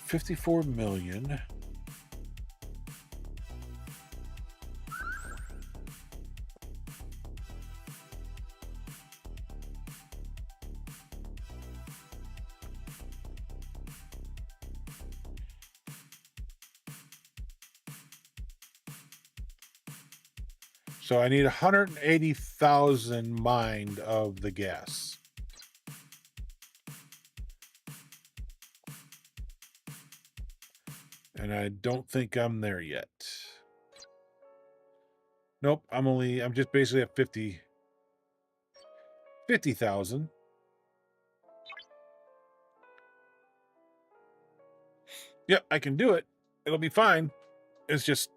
$54 million. So I need 180,000 mined of the gas. And I don't think I'm there yet. Nope, I'm just basically at 50,000. Yep, I can do it. It'll be fine. It's just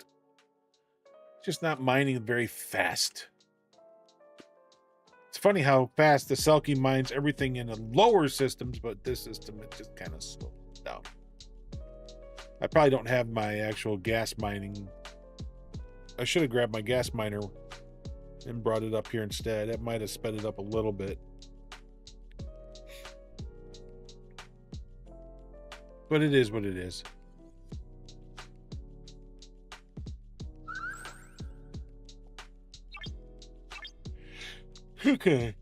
not mining very fast. It's funny how fast the Selkie mines everything in the lower systems, but this system, it just kind of slows down. I probably don't have my actual gas mining. I should have grabbed my gas miner and brought it up here instead. That might have sped it up a little bit. But it is what it is. Okay.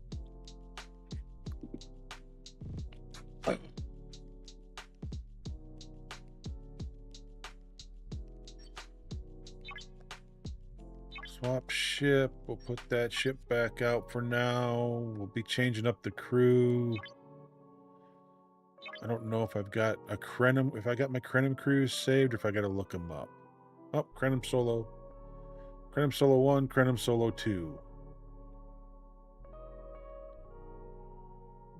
Swap ship. We'll put that ship back out for now. We'll be changing up the crew. I don't know if I've got a Krenim, if I got my Krenim crews saved, or if I got to look them up. Oh, Krenim Solo 1, Krenim Solo 2.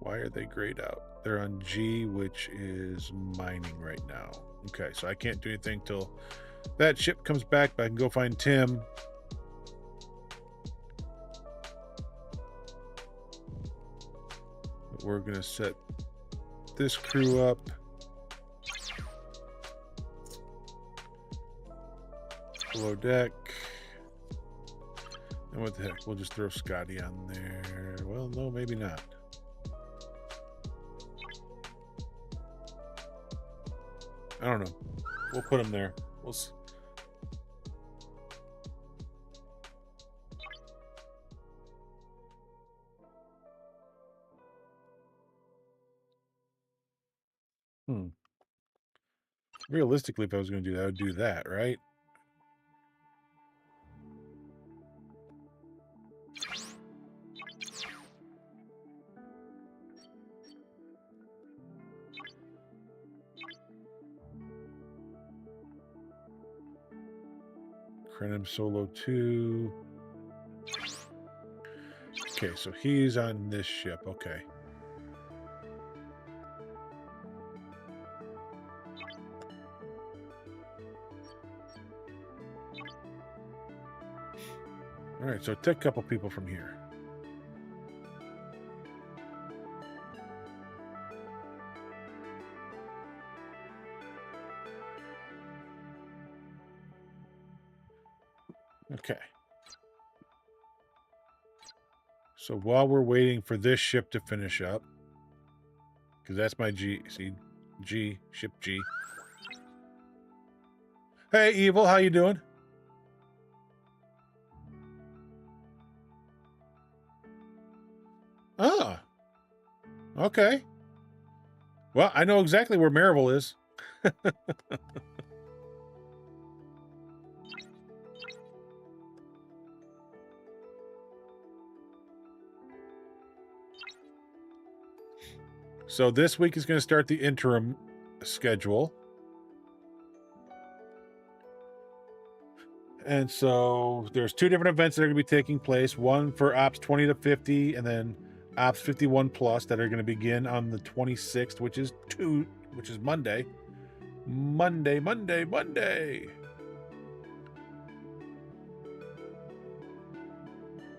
Why are they grayed out? They're on G, which is mining right now. Okay, so I can't do anything till that ship comes back, but I can go find Tim. But we're going to set this crew up. Below deck. And what the heck? We'll just throw Scotty on there. Well, no, maybe not. I don't know. We'll put him there. We'll see. Realistically, if I was going to do that, I would do that, right? Krenim Solo 2. Okay, so he's on this ship. Okay. All right, so take a couple people from here. Okay. So while we're waiting for this ship to finish up, because that's my G, see, G, ship G. Hey, Evil, how you doing? Ah, okay. Well, I know exactly where Marival is. So this week is going to start the interim schedule. And so there's two different events that are going to be taking place. One for Ops 20 to 50 and then Ops 51 plus that are going to begin on the 26th, which is Monday. Monday.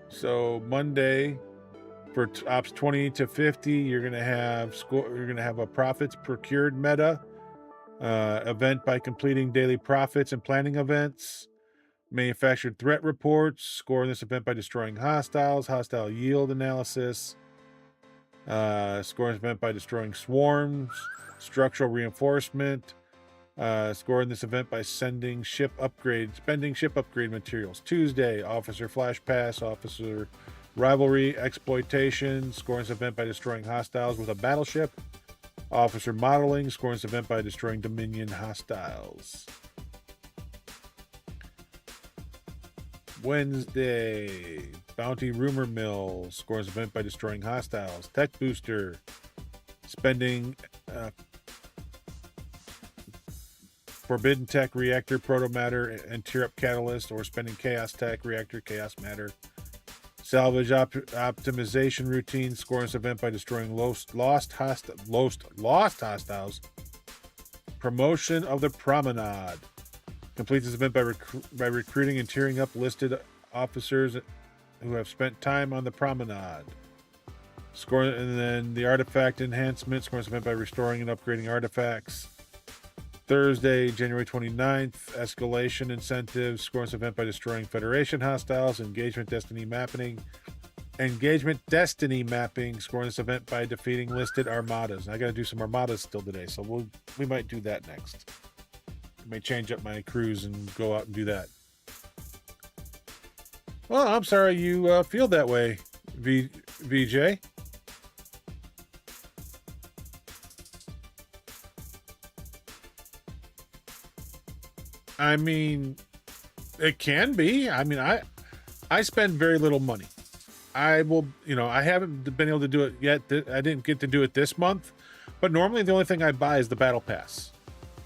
So Monday for Ops 20 to 50, you're going to have a profits procured meta event by completing daily profits and planning events. Manufactured threat reports, scoring this event by destroying hostiles, hostile yield analysis, scoring this event by destroying swarms, structural reinforcement, scoring this event by spending ship upgrade materials. Tuesday, officer flash pass, officer rivalry exploitation, scoring this event by destroying hostiles with a battleship, officer modeling, scoring this event by destroying Dominion hostiles. Wednesday. Bounty Rumor Mill scores event by destroying hostiles. Tech Booster. Spending Forbidden Tech Reactor Proto Matter and Tear Up Catalyst, or spending Chaos Tech Reactor Chaos Matter. Salvage optimization routine. Scoring this event by destroying lost hostiles. Promotion of the Promenade. Complete this event by recruiting and tearing up listed officers who have spent time on the Promenade. And then the artifact enhancement. Scoring this event by restoring and upgrading artifacts. Thursday, January 29th, escalation incentives. Scoring this event by destroying Federation hostiles. Engagement destiny mapping. Scoring this event by defeating listed armadas. And I got to do some armadas still today, so we might do that next. I may change up my cruise and go out and do that. Well, I'm sorry you feel that way, VJ. I mean, it can be. I mean, I spend very little money. I will, I haven't been able to do it yet. I didn't get to do it this month, but normally the only thing I buy is the battle pass.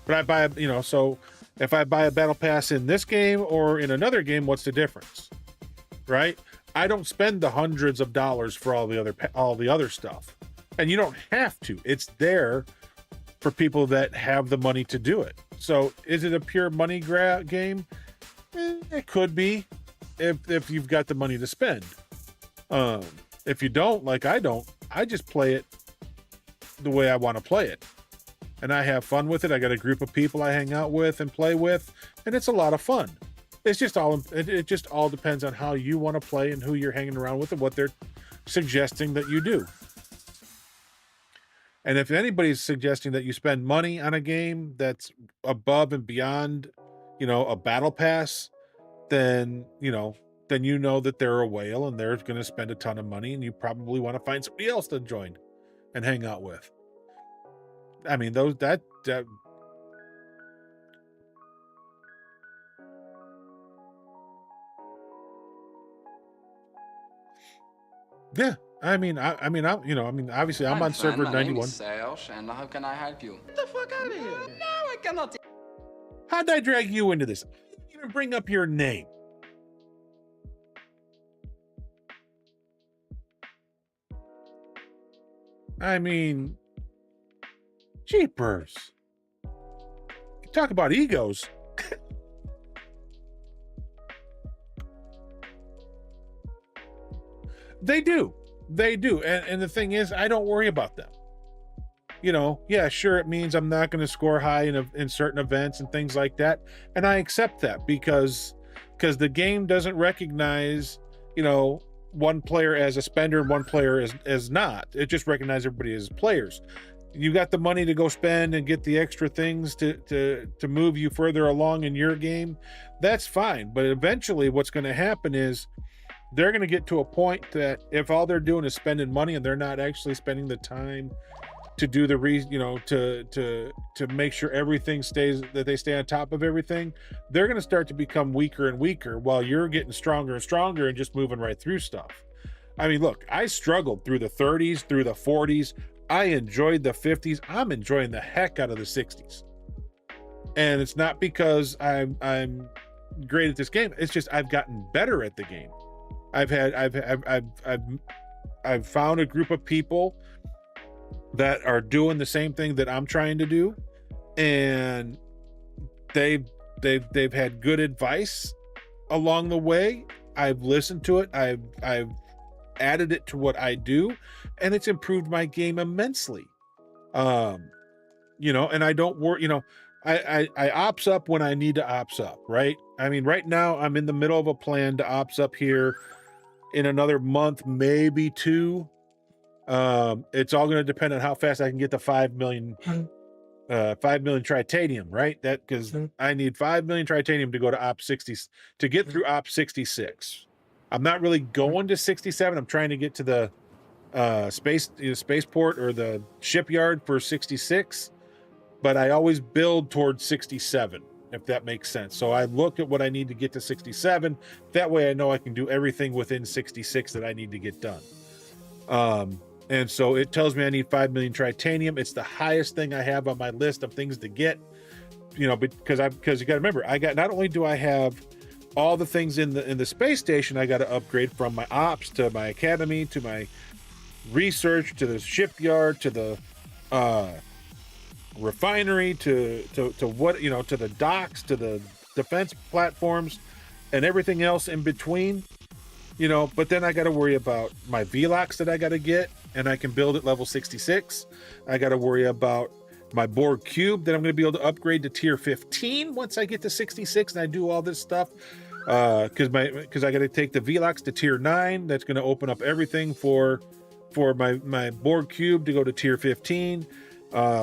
But I buy, so if I buy a battle pass in this game or in another game, what's the difference? Right? I don't spend the hundreds of dollars for all the other stuff. And you don't have to. It's there for people that have the money to do it. So is it a pure money grab game? It could be if you've got the money to spend. If you don't, like I don't, I just play it the way I want to play it. And I have fun with it. I got a group of people I hang out with and play with, and it's a lot of fun. It just all depends on how you want to play and who you're hanging around with and what they're suggesting that you do. And if anybody's suggesting that you spend money on a game that's above and beyond, a battle pass, then you know that they're a whale and they're going to spend a ton of money, and you probably want to find somebody else to join and hang out with. I mean, yeah. Obviously, I'm on server 91. Serge, and how can I help you? Get the fuck out of here. No, I cannot. How'd I drag you into this? I didn't even bring up your name. I mean, jeepers. Talk about egos. They do. And the thing is, I don't worry about them. Yeah, sure, it means I'm not going to score high in certain events and things like that. And I accept that because the game doesn't recognize, one player as a spender and one player as not. It just recognizes everybody as players. You got the money to go spend and get the extra things to move you further along in your game. That's fine. But eventually what's going to happen is they're going to get to a point that if all they're doing is spending money and they're not actually spending the time to do the to make sure everything they stay on top of everything, they're going to start to become weaker and weaker while you're getting stronger and stronger and just moving right through stuff. I mean, look, I struggled through the 30s, through the 40s. I enjoyed the 50s. I'm enjoying the heck out of the 60s. And it's not because I'm great at this game. It's just I've gotten better at the game. I've found a group of people that are doing the same thing that I'm trying to do, and they've had good advice along the way. I've listened to it. I've added it to what I do, and it's improved my game immensely. And I don't worry. I ops up when I need to ops up. Right. I mean, right now I'm in the middle of a plan to ops up here. In another month, maybe 2. It's all going to depend on how fast I can get the 5 million tritanium, right? That because I need 5 million tritanium to go to op 60 to get through op 66. I'm not really going to 67. I'm trying to get to the spaceport or the shipyard for 66, but I always build towards 67 if that makes sense. So I look at what I need to get to 67. That way I know I can do everything within 66 that I need to get done. And so it tells me I need 5 million titanium. It's the highest thing I have on my list of things to get, you know, because you got to remember, I got, not only do I have all the things in the space station, I got to upgrade from my ops to my academy to my research to the shipyard to the refinery to what, you know, to the docks to the defense platforms and everything else in between, you know. But then I got to worry about my VLOX that I got to get, and I can build at level 66. I got to worry about my Borg cube that I'm going to be able to upgrade to tier 15 once I get to 66 and I do all this stuff, because I got to take the VLOX to tier 9. That's going to open up everything for my Borg cube to go to tier 15,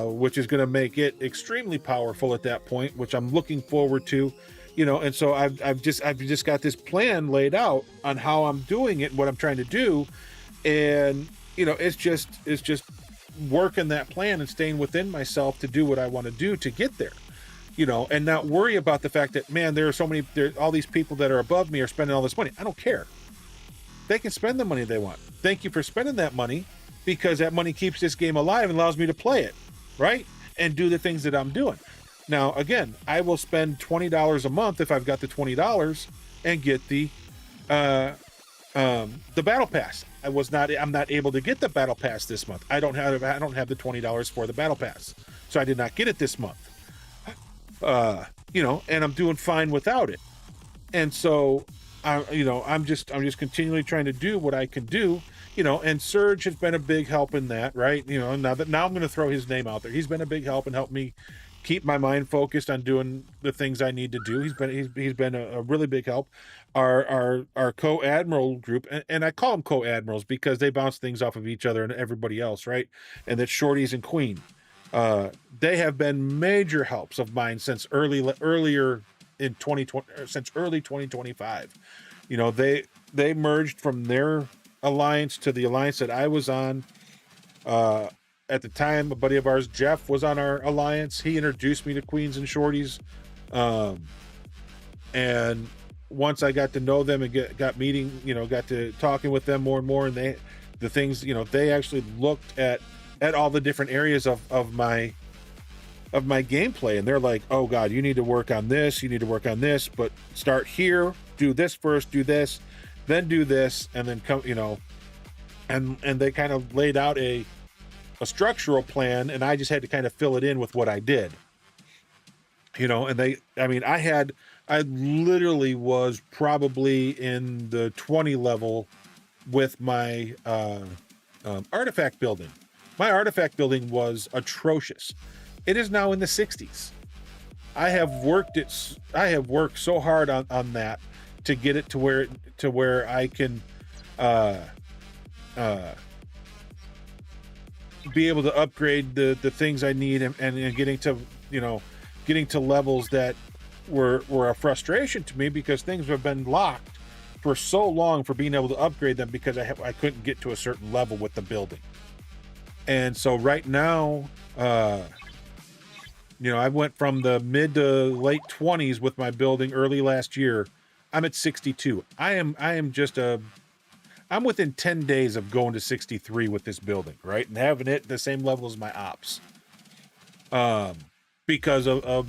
which is going to make it extremely powerful at that point, which I'm looking forward to, you know. And so I've just got this plan laid out on how I'm doing it, what I'm trying to do, and you know, it's just working that plan and staying within myself to do what I want to do to get there, you know, and not worry about the fact that, man, there are all these people that are above me are spending all this money. I don't care. They can spend the money they want. Thank you for spending that money, because that money keeps this game alive and allows me to play it, right? And do the things that I'm doing. Now, again, I will spend $20 a month if I've got the $20 and get the battle pass. I'm not able to get the battle pass this month. I don't have the $20 for the battle pass, so I did not get it this month. You know, and I'm doing fine without it. And so I'm just continually trying to do what I can do, you know. And Surge has been a big help in that, right? You know, now I'm going to throw his name out there. He's been a big help and helped me keep my mind focused on doing the things I need to do. He's been a really big help. Our co-admiral group, and I call them co-admirals because they bounce things off of each other and everybody else, right? And that's Shorties and Queen. They have been major helps of mine since earlier in 2020, since early 2025. You know, they merged from their alliance to the alliance that I was on. At the time, a buddy of ours, Jeff, was on our alliance. He introduced me to Queens and Shorties. And once I got to know them and got to talking with them more and more, and they actually looked at all the different areas of my gameplay, and they're like, oh God, you need to work on this, but start here, do this first, do this, then do this, and then come, you know, and they kind of laid out a structural plan, and I just had to kind of fill it in with what I did, you know. And I literally was probably in the 20 level with my artifact building. My artifact building was atrocious. It is now in the 60s. I have worked so hard on that to get it to where I can be able to upgrade the things I need, and getting to levels that were a frustration to me, because things have been locked for so long for being able to upgrade them because I couldn't get to a certain level with the building. And so right now, you know, I went from the mid to late 20s with my building early last year. I'm at 62. I'm within 10 days of going to 63 with this building, right? And having it the same level as my ops. Because of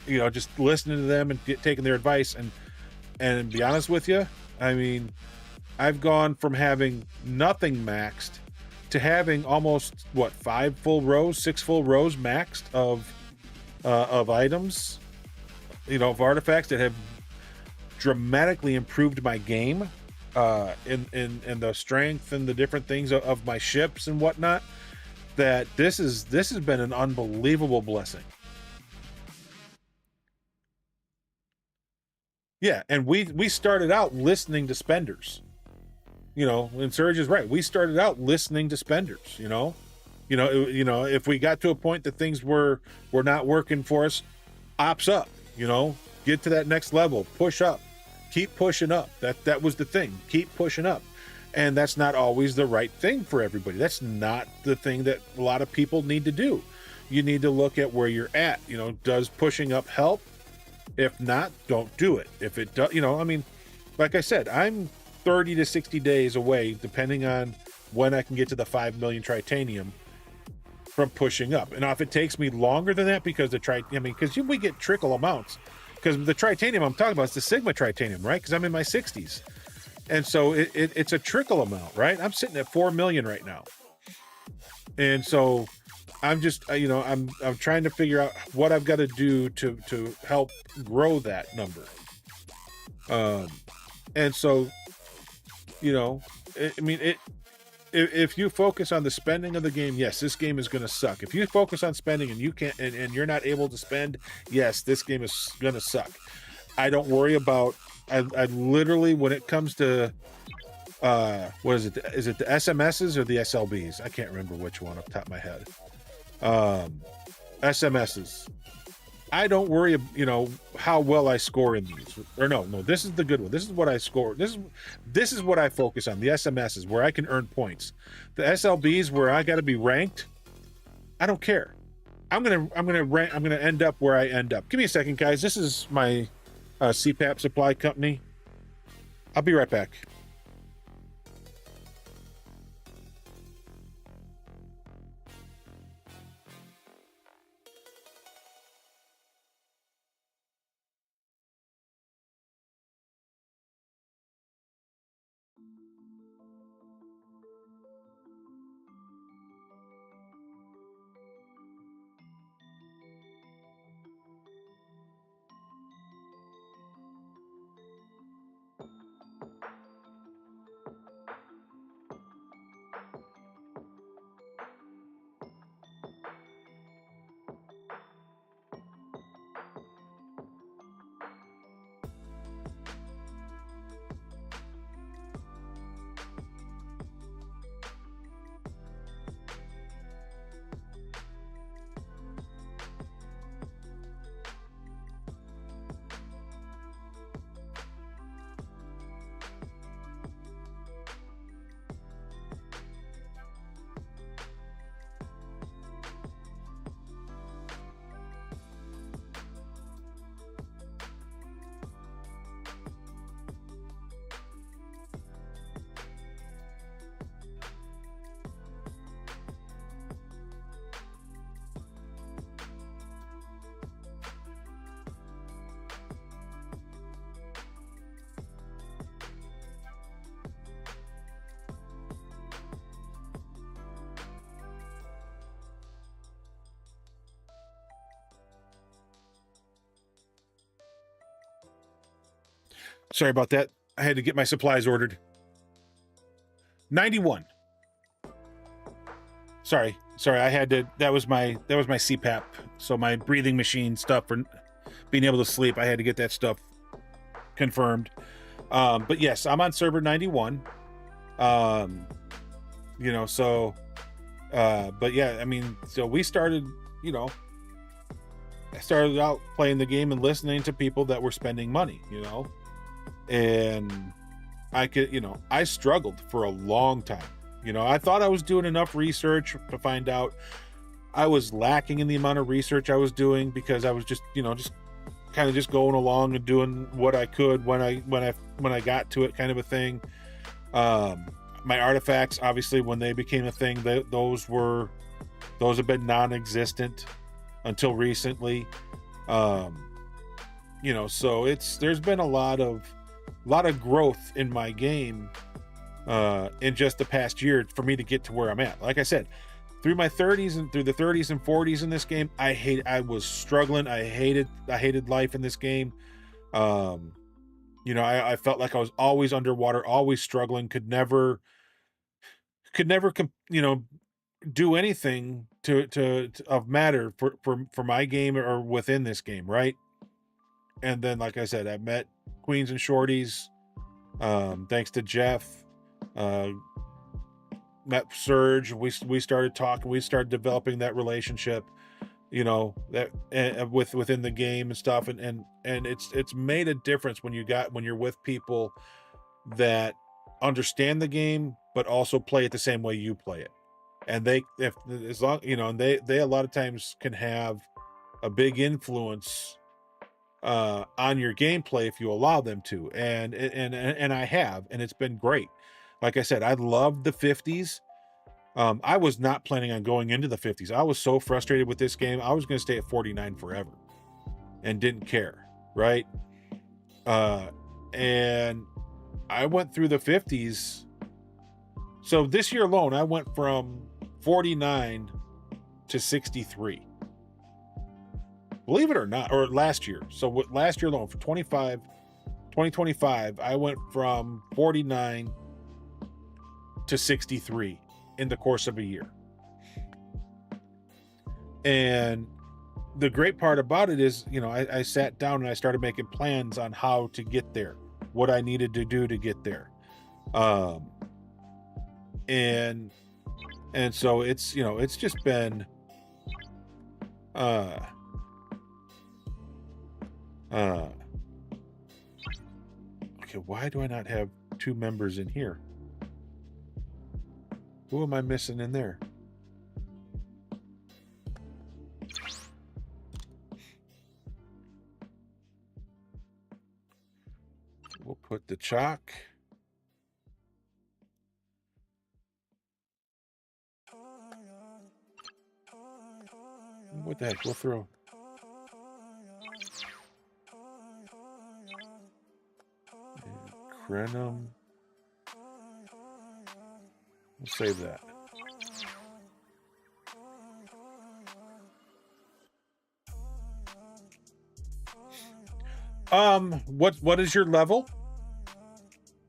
you know, just listening to them and taking their advice. And to be honest with you, I mean, I've gone from having nothing maxed to having almost, 6 full rows maxed of items, you know, of artifacts that have dramatically improved my game. In the strength and the different things of my ships and whatnot, that this has been an unbelievable blessing. Yeah, and we started out listening to spenders, you know, and Serge is right. We started out listening to spenders, you know, if we got to a point that things were not working for us, ops up, you know, get to that next level, push up. Keep pushing up. That was the thing. Keep pushing up. And that's not always the right thing for everybody. That's not the thing that a lot of people need to do. You need to look at where you're at. You know, does pushing up help? If not, don't do it. If it does, I mean, like I said, I'm 30 to 60 days away, depending on when I can get to the 5 million tritanium from pushing up. And if it takes me longer than that, because because we get trickle amounts, because the tritanium I'm talking about is the Sigma tritanium, right? Because I'm in my 60s. And so it's a trickle amount, right? I'm sitting at 4 million right now. And so I'm just, I'm trying to figure out what I've got to do to help grow that number. And so, if you focus on the spending of the game, yes, this game is going to suck. If you focus on spending and you can't, and you're not able to spend, yes, this game is going to suck. I don't worry about, I literally, when it comes to, what is it? Is it the SMSs or the SLBs? I can't remember which one off the top of my head. SMSs. I don't worry, how well I score in these. Or no, this is the good one. This is what I score. This is what I focus on. The SMSs, where I can earn points. The SLBs, where I got to be ranked, I don't care. I'm gonna end up where I end up. Give me a second, guys. This is my CPAP supply company. I'll be right back. Sorry about that. I had to get my supplies ordered. 91. Sorry. I had to, that was my CPAP. So my breathing machine stuff for being able to sleep, I had to get that stuff confirmed. But yes, I'm on server 91. But yeah, I mean, so we started, I started out playing the game and listening to people that were spending money, and I struggled for a long time. I thought I was doing enough research to find out I was lacking in the amount of research I was doing, because I was just kind of just going along and doing what I could when I got to it, kind of a thing. My artifacts, obviously, when they became a thing, those have been non-existent until recently. So there's been a lot of growth in my game in just the past year for me to get to where I'm at. Like I said, through my 30s and through the 30s and 40s in this game, I was struggling. I hated life in this game. I felt like I was always underwater, always struggling, could never do anything to of matter for my game or within this game, right? And then, like I said, I met Queens and Shorties, thanks to Jeff. Met Surge. We started talking. We started developing that relationship, that within the game and stuff. And it's made a difference when you're with people that understand the game but also play it the same way you play it. And they a lot of times can have a big influence on your gameplay if you allow them to, and I have, and it's been great. Like I said, I loved the 50s. I was not planning on going into the 50s. I was so frustrated with this game. I was going to stay at 49 forever and didn't care, right? And I went through the 50s. So this year alone, I went from 49 to 63. Believe it or not, or last year. So last year alone, for 2025, I went from 49 to 63 in the course of a year. And the great part about it is, you know, I sat down and I started making plans on how to get there, what I needed to do to get there. And so it's, you know, it's just been, okay, why do I not have 2 members in here? Who am I missing in there? We'll put the chalk. What the heck? We'll throw. Crenum. We'll save that. What is your level?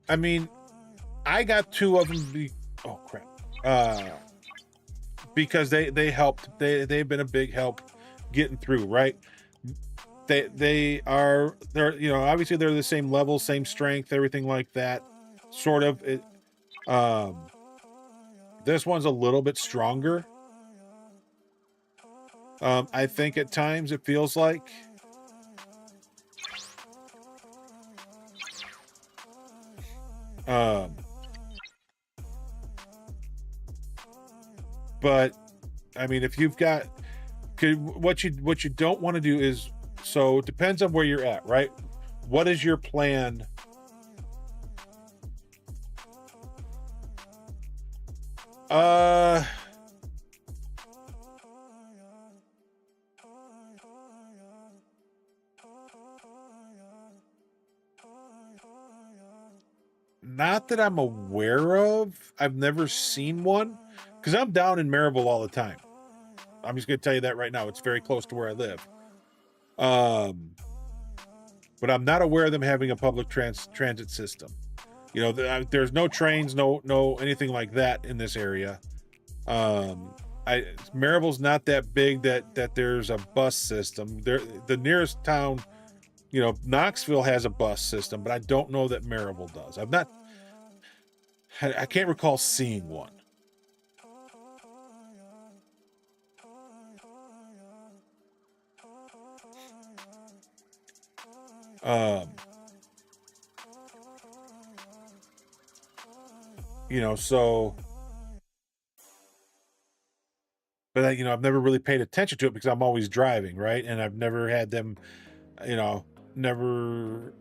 I mean, I got 2 of them. Oh crap. Because they helped. They've been a big help getting through, right? They're you know, obviously they're the same level, same strength, everything like that. Sort of. This one's a little bit stronger. I think at times it feels like. But I mean, if you've got, what you don't want to do is, so it depends on where you're at, right? What is your plan? Not that I'm aware of. I've never seen one, because I'm down in Maryville all the time. I'm just going to tell you that right now. It's very close to where I live. But I'm not aware of them having a public transit system. You know, there's no trains, no anything like that in this area. Maryville's not that big that there's a bus system. The nearest town, you know, Knoxville has a bus system, but I don't know that Maryville does. I can't recall seeing one. You know, so, but you know, I've never really paid attention to it because I'm always driving, right? And I've never had them, you know, never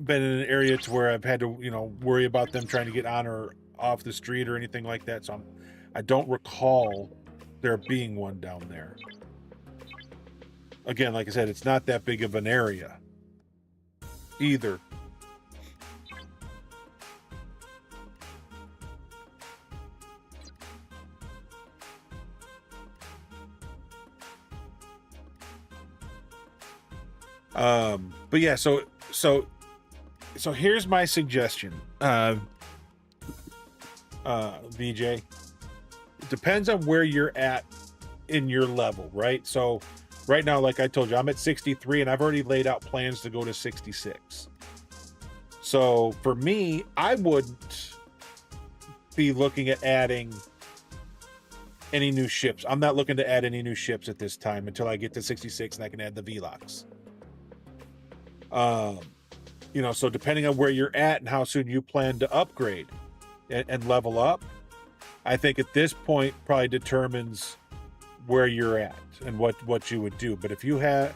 been in an area to where I've had to, you know, worry about them trying to get on or off the street or anything like that. So I don't recall there being one down there. Again, like I said, it's not that big of an area either. But yeah, so here's my suggestion, VJ. It depends on where you're at in your level, right? So right now, like I told you, I'm at 63 and I've already laid out plans to go to 66. So for me, I wouldn't be looking at adding any new ships. I'm not looking to add any new ships at this time until I get to 66 and I can add the VLOCs. You know, so depending on where you're at and how soon you plan to upgrade and level up, I think at this point probably determines where you're at and what you would do. But if you have,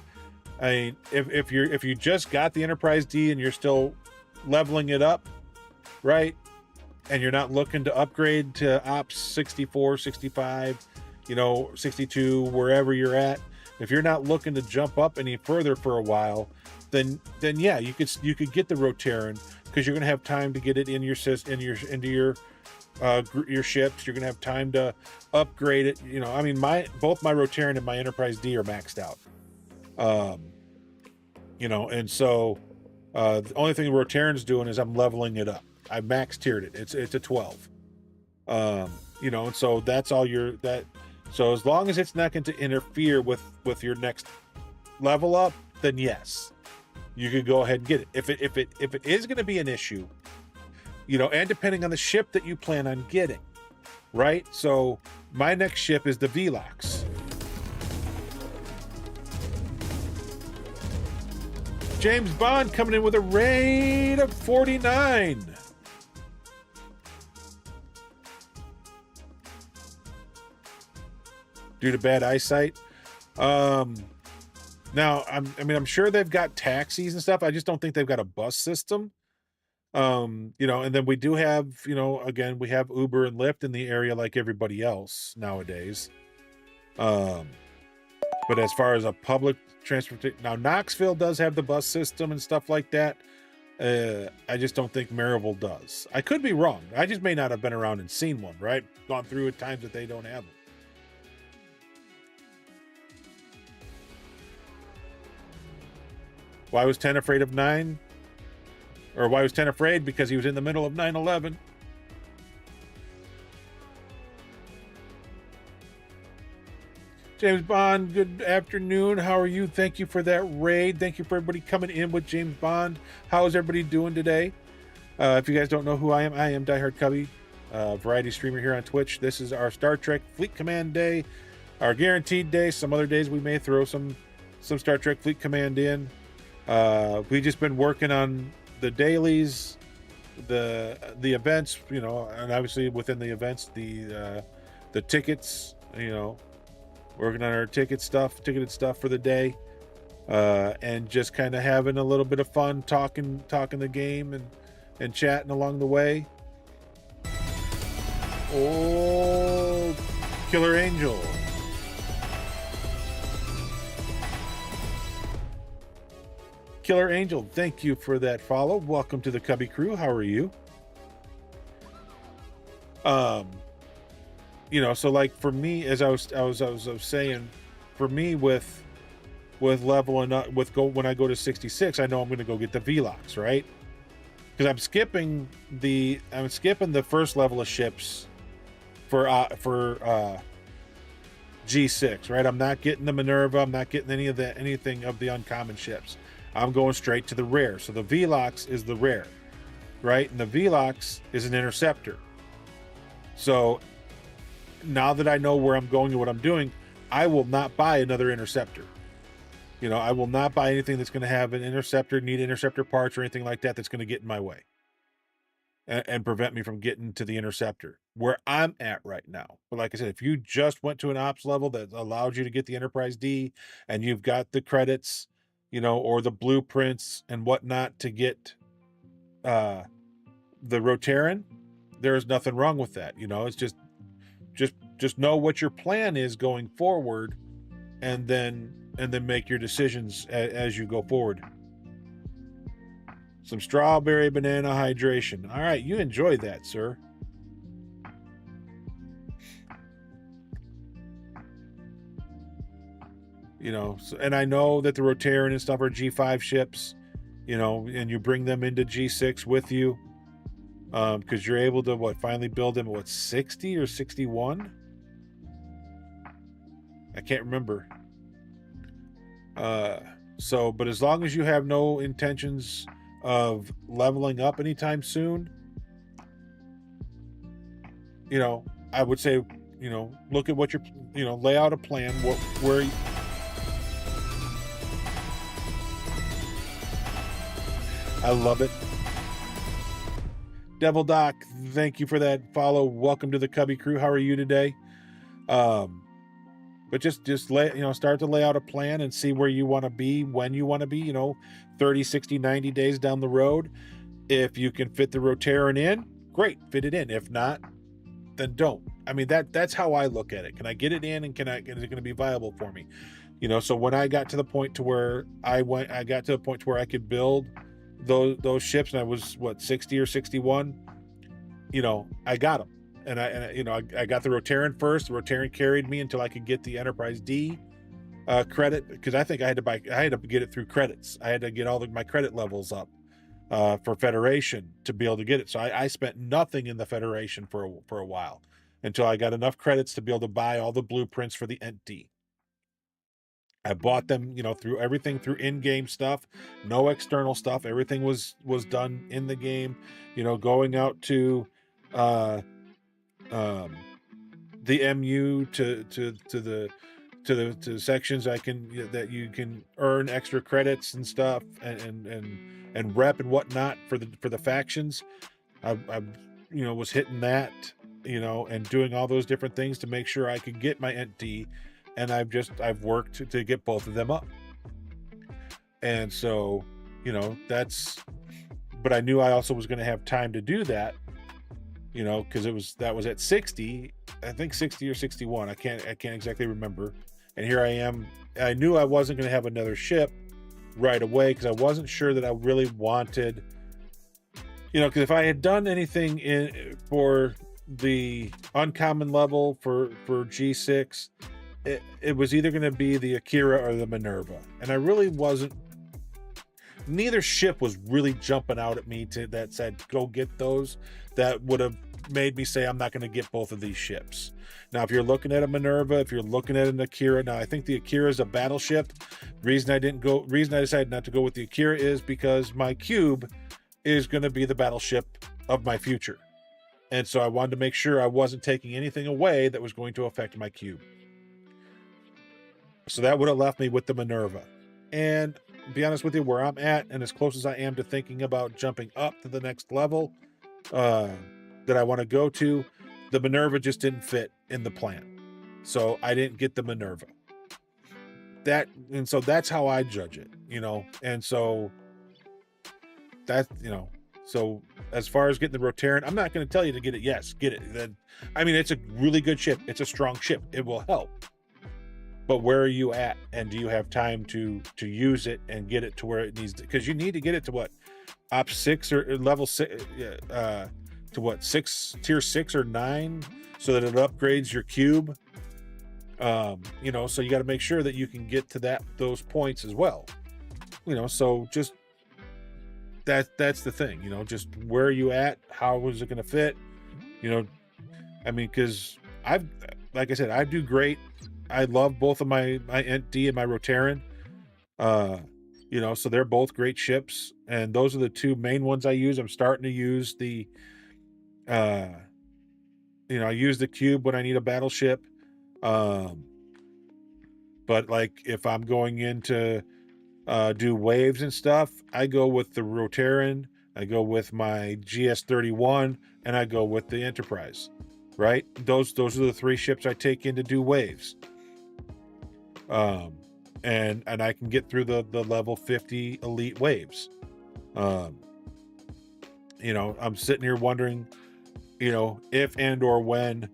I mean, if you just got the Enterprise D and you're still leveling it up, right? And you're not looking to upgrade to Ops 64, 65, 62, wherever you're at. If you're not looking to jump up any further for a while, then yeah, you could get the Rotaran, because you're gonna have time to get it in your into your ships. You're gonna have time to upgrade it. I mean, both my Rotaran and my Enterprise D are maxed out. And so the only thing Rotaran's doing is I'm leveling it up. I max tiered it. It's a 12. And so that's all so as long as it's not going to interfere with your next level up, then yes, you can go ahead and get it. If it is going to be an issue, and depending on the ship that you plan on getting, right? So my next ship is the Velox. James Bond coming in with a raid of 49. Due to bad eyesight. Now I'm sure they've got taxis and stuff. I just don't think they've got a bus system. And then we do have, again, we have Uber and Lyft in the area like everybody else nowadays. But as far as a public transportation, now Knoxville does have the bus system and stuff like that. I just don't think Maryville does. I could be wrong. I just may not have been around and seen one, right? Gone through at times that they don't have them. Why was 10 afraid of 9? Or why was 10 afraid? Because he was in the middle of 9/11. James Bond, good afternoon. How are you? Thank you for that raid. Thank you for everybody coming in with James Bond. How is everybody doing today? If you guys don't know who I am Diehard Cubby, variety streamer here on Twitch. This is our Star Trek Fleet Command Day, our guaranteed day. Some other days we may throw some Star Trek Fleet Command in. We just been working on the dailies, the events, and obviously within the events, the tickets, working on our ticketed stuff for the day, and just kind of having a little bit of fun talking the game and chatting along the way. Oh, Killer Angel. Killer Angel, thank you for that follow. Welcome to the Cubby Crew. How are you? So like for me, as I was saying, for me with leveling up when I go to 66, I know I'm going to go get the Velox, right? Because I'm skipping the first level of ships for G6, right? I'm not getting the Minerva. I'm not getting anything of the uncommon ships. I'm going straight to the rare. So the Velox is the rare, right? And the Velox is an interceptor. So now that I know where I'm going and what I'm doing, I will not buy another interceptor. I will not buy anything that's going to have an interceptor, need interceptor parts or anything like that that's going to get in my way and prevent me from getting to the interceptor where I'm at right now. But like I said, if you just went to an ops level that allowed you to get the Enterprise D and you've got the credits, or the blueprints and whatnot to get the Rotaran, there's nothing wrong with that. It's just know what your plan is going forward, and then make your decisions as you go forward. Some strawberry banana hydration. All right, you enjoy that, sir. And I know that the Rotaran and stuff are G5 ships, and you bring them into G6 with you, because you're able to finally build them at 60 or 61. I can't remember. But as long as you have no intentions of leveling up anytime soon, I would say, look at what you're, lay out a plan where. I love it. Devil Doc, thank you for that follow. Welcome to the Cubby Crew. How are you today? but just start to lay out a plan and see where you want to be, when you want to be, 30, 60, 90 days down the road. If you can fit the Rotaran in, great, fit it in. If not, then don't. I mean, that's how I look at it. Can I get it in, and is it going to be viable for me? So when I got to the point to where I could build those ships, and I was 60 or 61, I got them. And I got the Rotaran first. The Rotaran carried me until I could get the Enterprise D credit, because I think I had to get it through credits. I had to get all my credit levels up for Federation to be able to get it. So I spent nothing in the Federation for a while until I got enough credits to be able to buy all the blueprints for the Ent D. I bought them, through everything, through in-game stuff, no external stuff. Everything was done in the game. Going out to the MU to the sections that you can earn extra credits and stuff, and rep and whatnot for the factions. I was hitting that, and doing all those different things to make sure I could get my Ent D, and I've worked to get both of them up. And so, but I knew I also was going to have time to do that, because that was at 60, I think 60 or 61. I can't exactly remember. And here I am. I knew I wasn't going to have another ship right away, because I wasn't sure that I really wanted, because if I had done anything for the uncommon level for G6, it was either going to be the Akira or the Minerva. And I really wasn't, neither ship was really jumping out at me that said, go get those. That would have made me say, I'm not going to get both of these ships. Now, if you're looking at a Minerva, if you're looking at an Akira, now I think the Akira is a battleship. Reason I decided not to go with the Akira is because my cube is going to be the battleship of my future. And so I wanted to make sure I wasn't taking anything away that was going to affect my cube. So that would have left me with the Minerva. And to be honest with you, where I'm at, and as close as I am to thinking about jumping up to the next level that I want to go to, the Minerva just didn't fit in the plan. So I didn't get the Minerva. And so that's how I judge it, and so that, so as far as getting the Rotaran, I'm not going to tell you to get it. Yes, get it. Then, I mean, it's a really good ship. It's a strong ship. It will help. But where are you at? And do you have time to use it and get it to where it needs to? Because you need to get it to op 6 or level 6, to tier 6 or 9, so that it upgrades your cube. So you got to make sure that you can get to those points as well. So just that's the thing. Just where are you at? How is it going to fit? I mean, because like I said, I do great. I love both of my Ent D and my Rotaran. So they're both great ships, and those are the two main ones I use. I'm starting to use the I use the cube when I need a battleship. But like if I'm going into do waves and stuff, I go with the Rotaran, I go with my GS31, and I go with the Enterprise. Right? Those are the three ships I take in to do waves. And I can get through the level 50 elite waves. I'm sitting here wondering, if and or when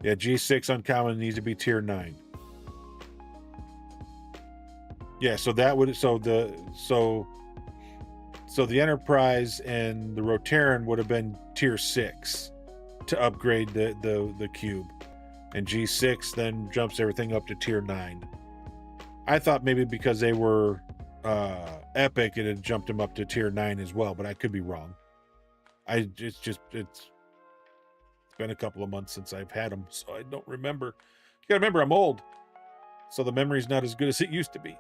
G6 uncommon needs to be tier 9. So that would so the Enterprise and the Rotaran would have been tier 6 to upgrade the cube. And G6 then jumps everything up to tier 9. I thought maybe because they were epic, it had jumped them up to tier 9 as well, but I could be wrong. It's been a couple of months since I've had them, so I don't remember. You gotta remember, I'm old, so the memory's not as good as it used to be.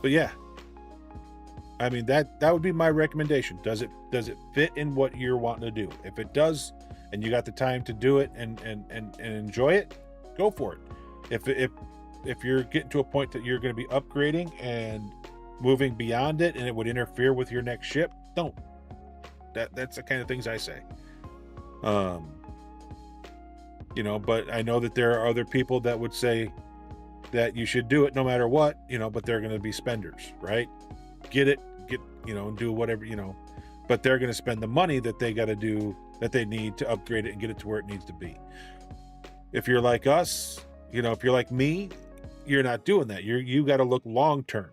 But yeah, I mean, that would be my recommendation. Does it fit in what you're wanting to do? If it does, and you got the time to do it and enjoy it, go for it. If you're getting to a point that you're going to be upgrading and moving beyond it and it would interfere with your next ship, don't. That's the kind of things I say. You know, but I know that there are other people that would say that you should do it no matter what, you know, but they're going to be spenders, right? Get, you know, and do whatever, you know, but they're going to spend the money that they got to do, that they need to upgrade it and get it to where it needs to be. If you're like us, you know, if you're like me, you're not doing that. You got to look long term.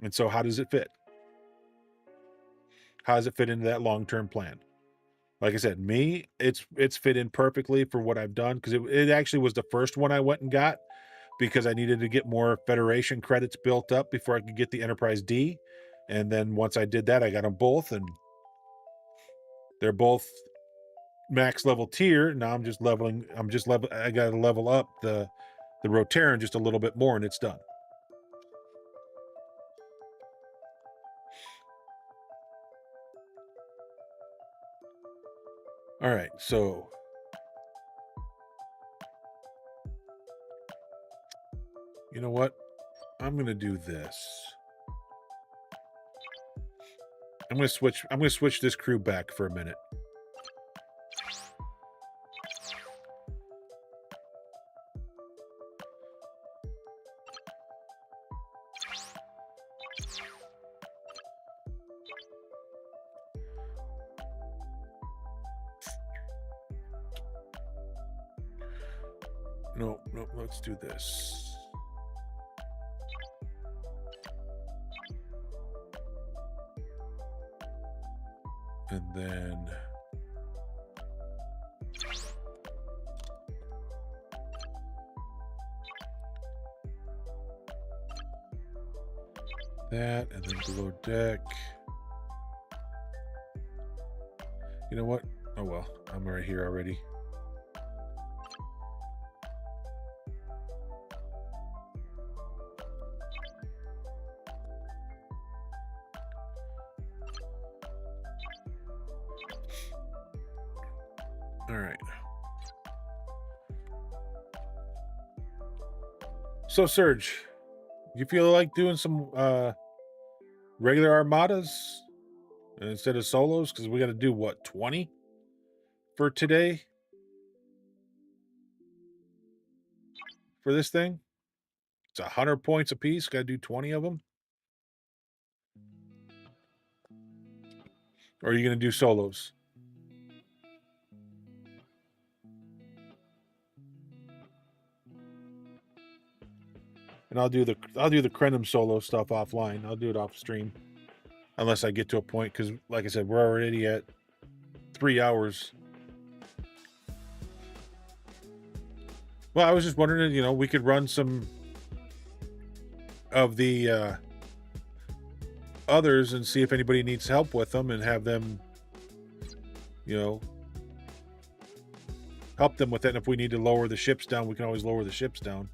And so how does it fit? How does it fit into that long term plan? Like I said, me, it's fit in perfectly for what I've done, because it actually was the first one I went and got because I needed to get more Federation credits built up before I could get the Enterprise D. And then once I did that, I got them both, and they're both max level tier. Now I got to level up the Rotaran just a little bit more, and it's done. All right, so you know what? I'm going to do this. I'm going to switch this crew back for a minute. No, let's do this. And then that, and then below deck. You know what? Oh well, I'm right here already. All right. So Serge, you feel like doing some regular armadas instead of solos? Because we got to do what, 20 for today for this thing? It's 100 points a piece. Got to do 20 of them. Or are you going to do solos? And I'll do the Crenum solo stuff offline. I'll do it off stream, unless I get to a point, because like I said, we're already at 3 hours. Well, I was just wondering, you know, we could run some of the others and see if anybody needs help with them, and have them, you know, help them with it. And if we need to lower the ships down, we can always lower the ships down.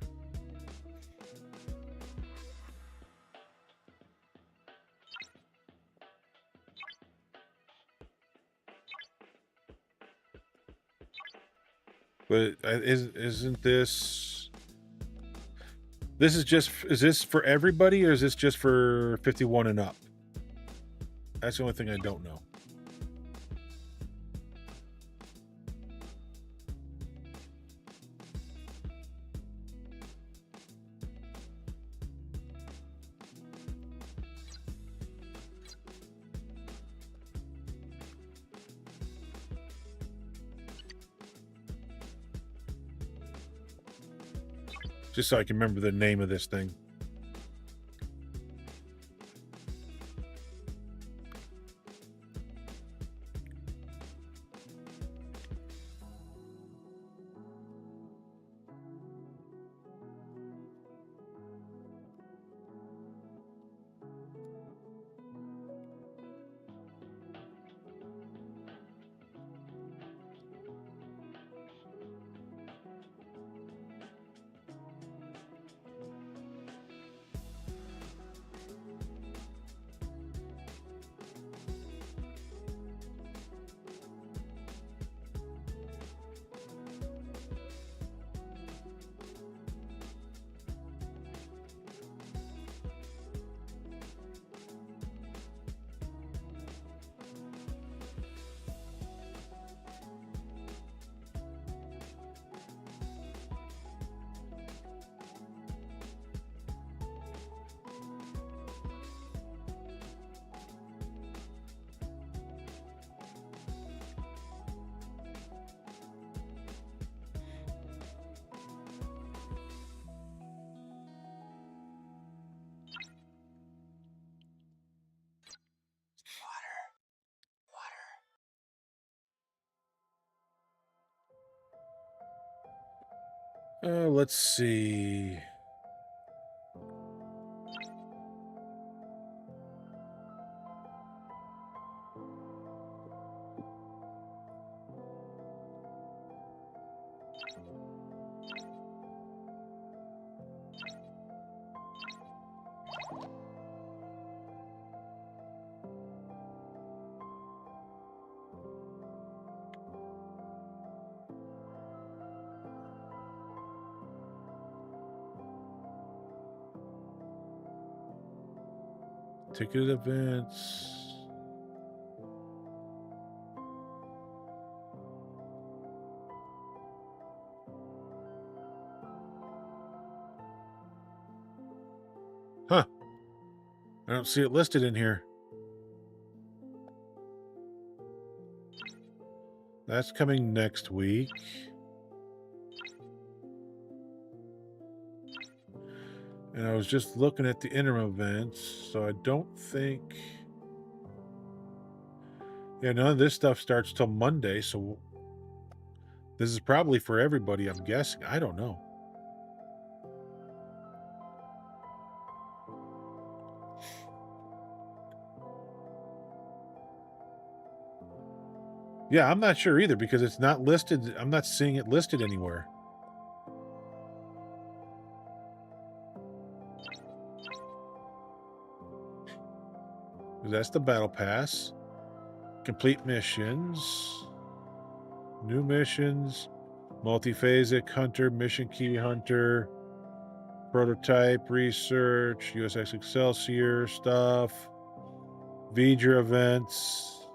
But isn't this? Is this for everybody, or is this just for 51 and up? That's the only thing I don't know. Just so I can remember the name of this thing. Let's see. Ticketed events. Huh. I don't see it listed in here. That's coming next week. And I was just looking at the interim events, so I don't think... Yeah, none of this stuff starts till Monday, so this is probably for everybody, I'm guessing. I don't know. Yeah, I'm not sure either because it's not listed. I'm not seeing it listed anywhere. That's the battle pass. Complete missions. New missions. Multiphasic hunter, mission key hunter. Prototype research. USX Excelsior stuff. V'ger events.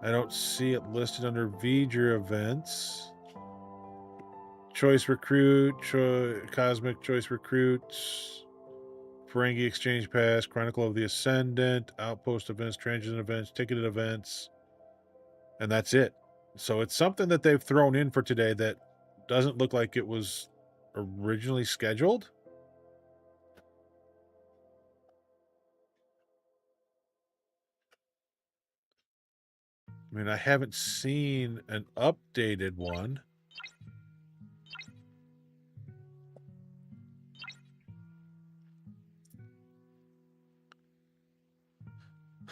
I don't see it listed under V'ger events. Choice recruit. Cosmic choice recruits. Ferengi Exchange Pass, Chronicle of the Ascendant, Outpost events, Transient events, ticketed events, and that's it. So it's something that they've thrown in for today that doesn't look like it was originally scheduled. I mean, I haven't seen an updated one.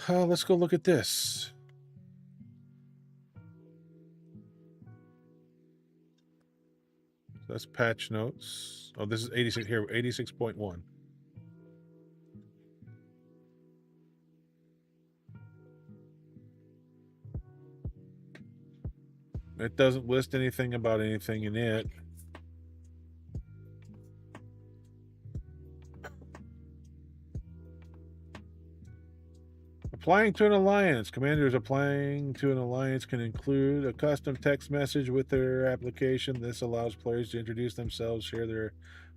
Let's go look at this. That's patch notes. Oh, this is 86 here, 86.1. It doesn't list anything about anything in it. Applying to an alliance. Commanders applying to an alliance can include a custom text message with their application. This allows players to introduce themselves, share their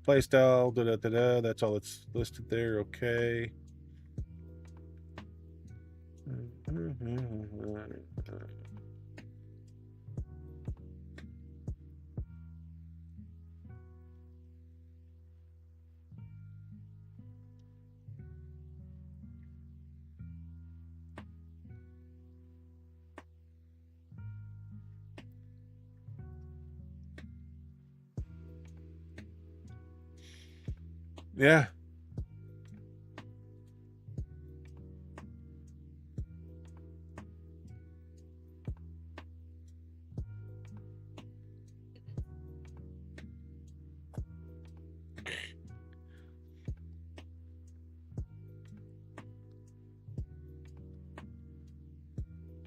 playstyle, da-da-da-da. That's all it's listed there. Okay. Yeah.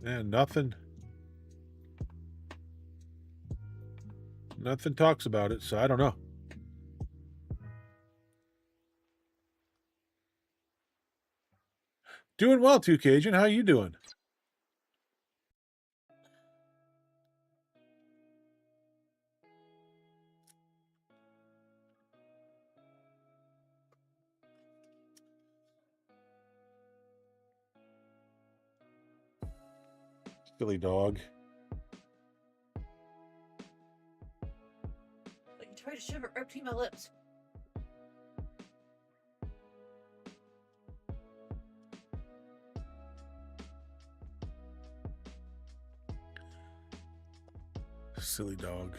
Yeah, nothing talks about it, so I don't know. Doing well, 2 Cajun. How you doing? Silly dog. Like you tried to shove it right between my lips. Silly dog.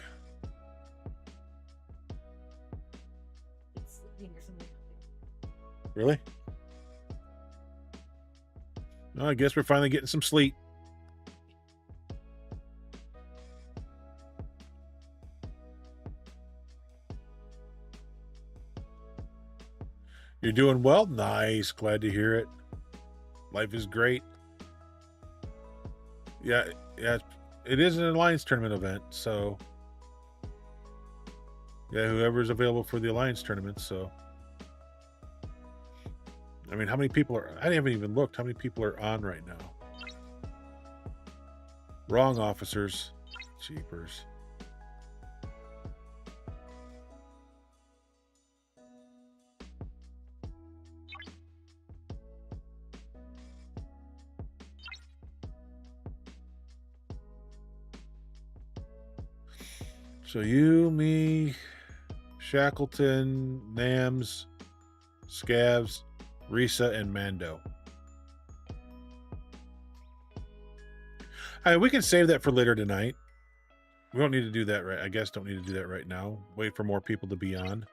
Really? Well, I guess we're finally getting some sleep. You're doing well? Nice. Glad to hear it. Life is great. Yeah, it is an Alliance tournament event, so yeah, whoever's available for the Alliance tournament, so I mean, how many people are, I haven't even looked how many people are on right now. Wrong officers. Cheapers. So you, me, Shackleton, Nams, Scavs, Risa, and Mando. We can save that for later tonight. We don't need to do that right. I guess don't need to do that right now. Wait for more people to be on.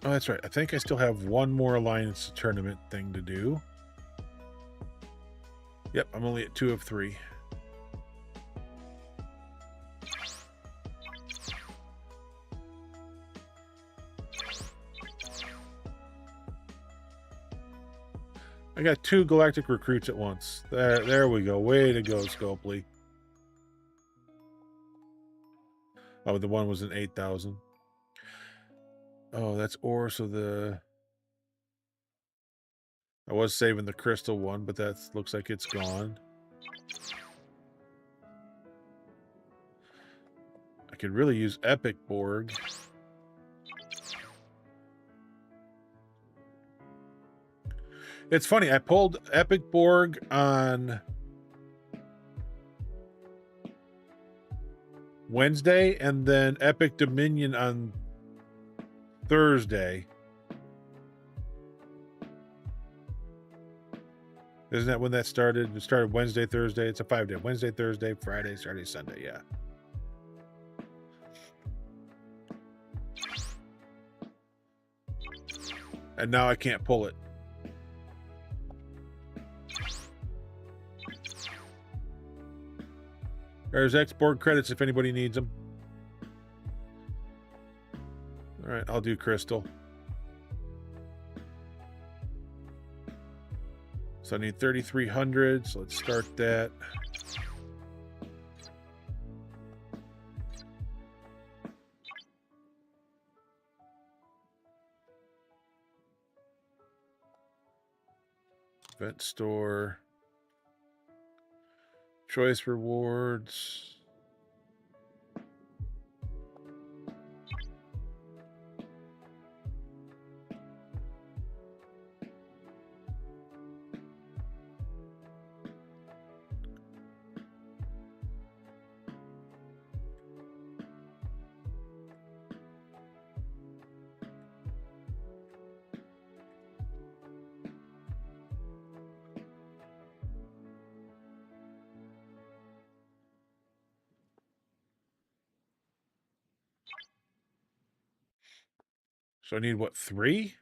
Oh, that's right. I think I still have one more Alliance tournament thing to do. Yep, I'm only at 2 of 3. I got 2 galactic recruits at once. There we go. Way to go, Scopely. Oh, the one was an 8,000. Oh, that's ore, so the... I was saving the crystal one, but that looks like it's gone. I could really use Epic Borg. It's funny, I pulled Epic Borg on Wednesday and then Epic Dominion on Thursday. Isn't that when that started? It started Wednesday, Thursday. It's a 5-day. Wednesday, Thursday, Friday, Saturday, Sunday. Yeah. And now I can't pull it. There's export credits if anybody needs them. All right, I'll do Crystal. So I need 3,300, so let's start that. Event store. Choice rewards. So I need what, 3?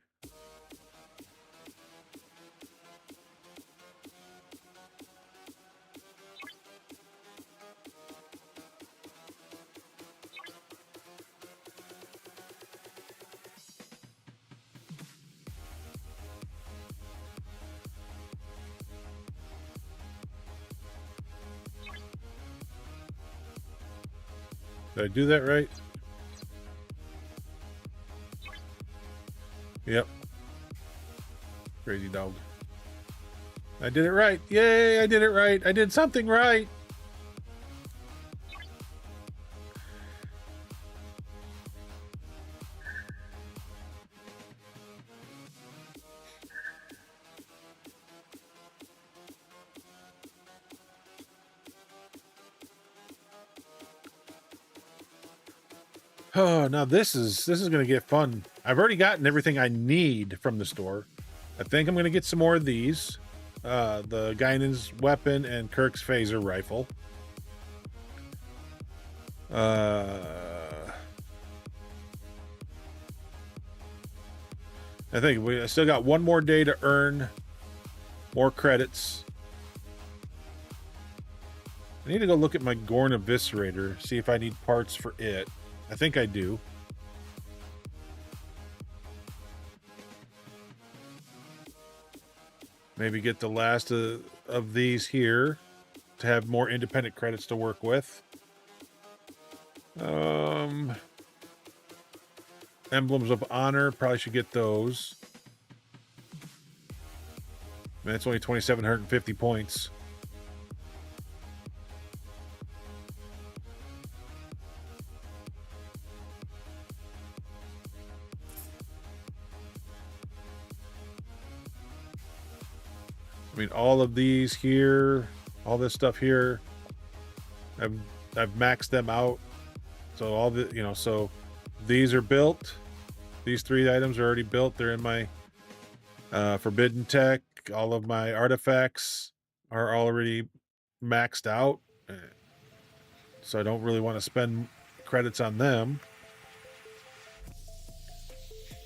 Did I do that right? Yep. Crazy dog. I did it right. Yay, I did it right. I did something right. Oh, now this is going to get fun. I've already gotten everything I need from the store. I think I'm going to get some more of these. The Guinan's weapon and Kirk's phaser rifle. I still got one more day to earn more credits. I need to go look at my Gorn Eviscerator, see if I need parts for it. I think I do. Maybe get the last of these here to have more independent credits to work with. Emblems of Honor, probably should get those. Man, it's only 2,750 points. I mean, all of these here, all this stuff here, I've maxed them out. So all the, you know, so these are built. These 3 items are already built. They're in my Forbidden Tech. All of my artifacts are already maxed out. So I don't really want to spend credits on them.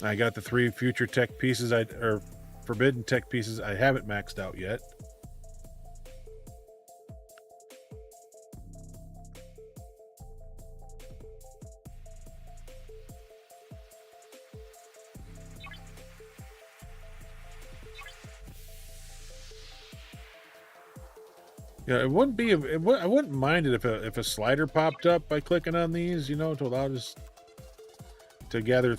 I got the 3 future tech pieces or Forbidden Tech pieces I haven't maxed out yet. Yeah, it wouldn't be. I wouldn't mind it if a slider popped up by clicking on these, you know, to allow us to gather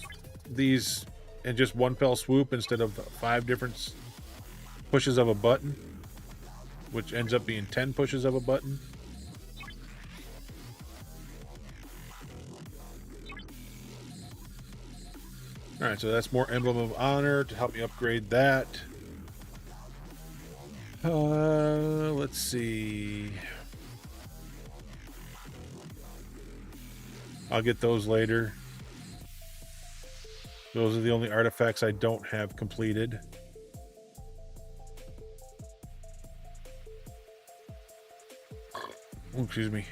these in just one fell swoop instead of 5 different pushes of a button, which ends up being 10 pushes of a button. All right, so that's more Emblem of Honor to help me upgrade that. Let's see. I'll get those later. Those are the only artifacts I don't have completed. Oh, excuse me.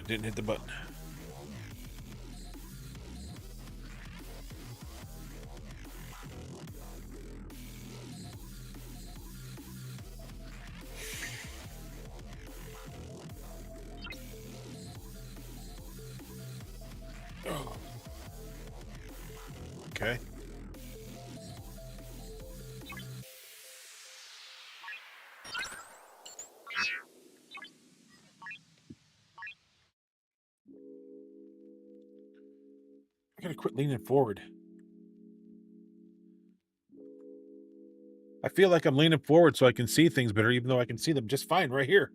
Didn't hit the button. Oh. Okay. I gotta quit leaning forward. I feel like I'm leaning forward so I can see things better, even though I can see them just fine right here.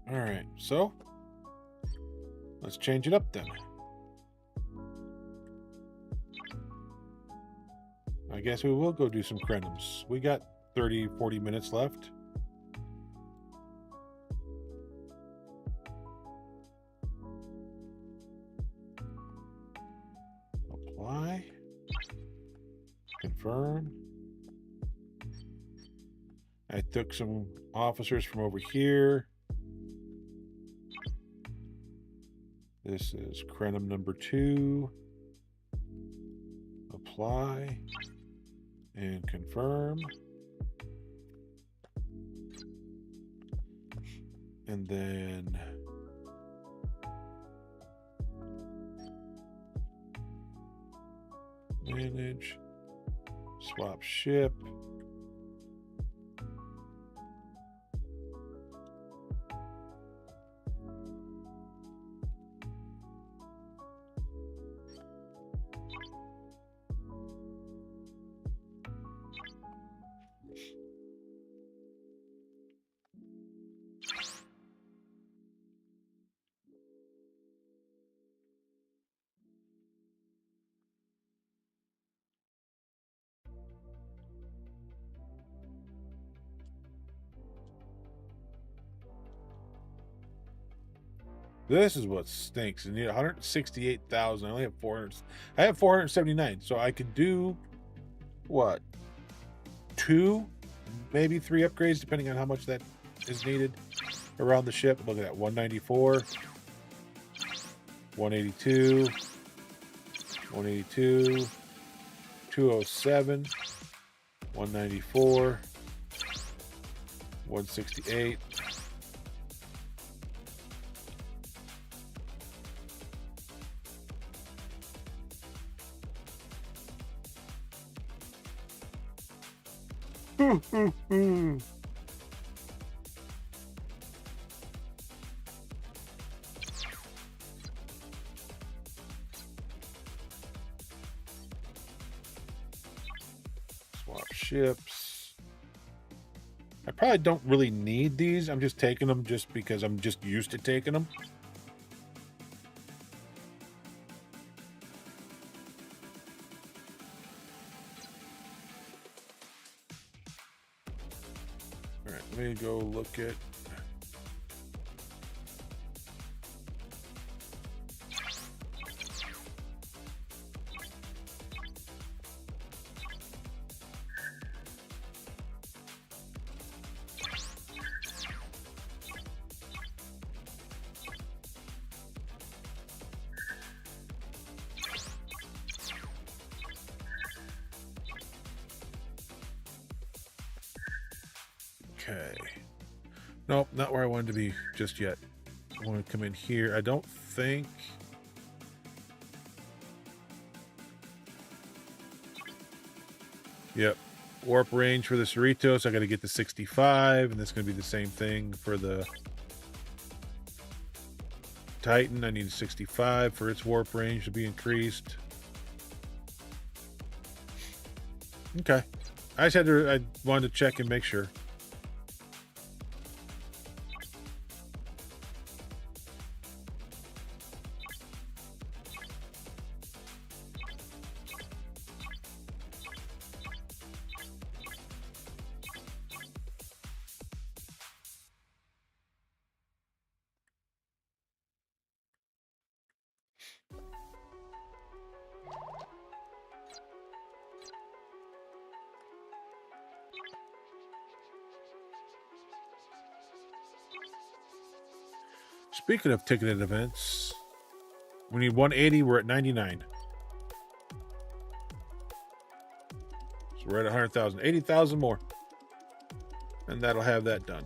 All right, so let's change it up then. I guess we will go do some crenums. We got 30, 40 minutes left. Apply. Confirm. I took some officers from over here. This is Crenum number 2. Apply and confirm. And then manage, swap ship. This is what stinks. And 168,000. I only have 400. I have 479. So I could do what? 2, maybe 3 upgrades, depending on how much that is needed around the ship. Look at that. 194, 182, 182, 207, 194, 168. Swap ships. I probably don't really need these. I'm just taking them just because I'm just used to taking them. All right, let me go look at. Okay. Nope, not where I wanted to be just yet. I want to come in here. I don't think. Yep. Warp range for the Cerritos. I got to get to 65, and that's going to be the same thing for the Titan. I need 65 for its warp range to be increased. Okay. I wanted to check and make sure. Speaking of ticketed events, we need 180. We're at 99. So we're at 100,000. 80,000 more. And that'll have that done.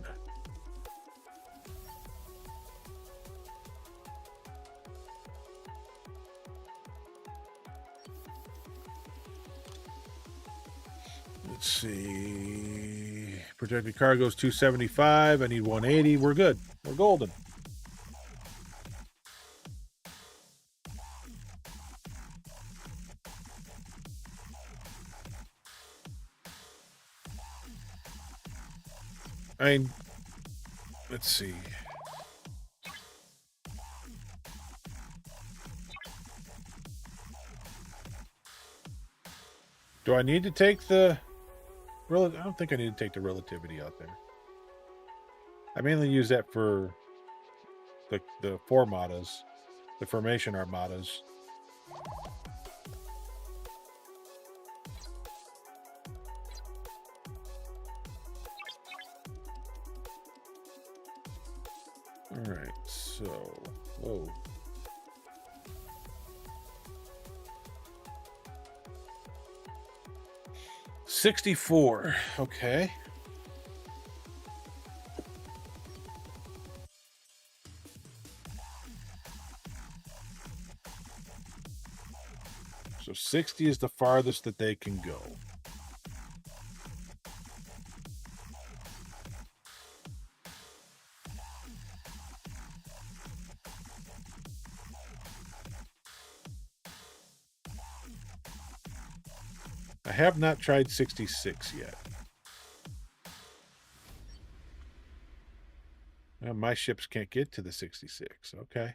Let's see. Projected cargo is 275. I need 180. We're good. We're golden. I mean, let's see. Do I need to take the... I don't think I need to take the relativity out there. I mainly use that for the formatas, the formation armadas. All right, so, whoa. 64. Okay. So 60 is the farthest that they can go. I have not tried 66 yet. Well, my ships can't get to the 66. Okay.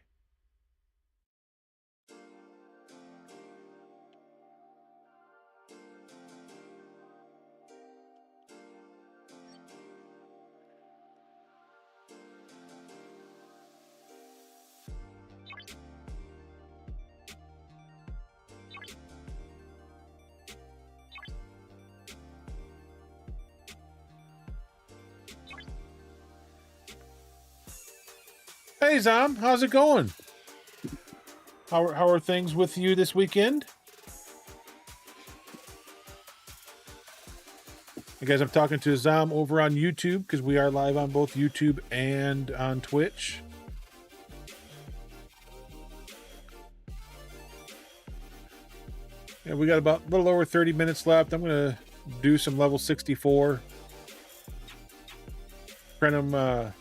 Hey, Zom, how's it going? How are things with you this weekend? Hey guys, I'm talking to Zom over on YouTube because we are live on both YouTube and on Twitch. Yeah, we got about a little over 30 minutes left. I'm going to do some level 64. Print them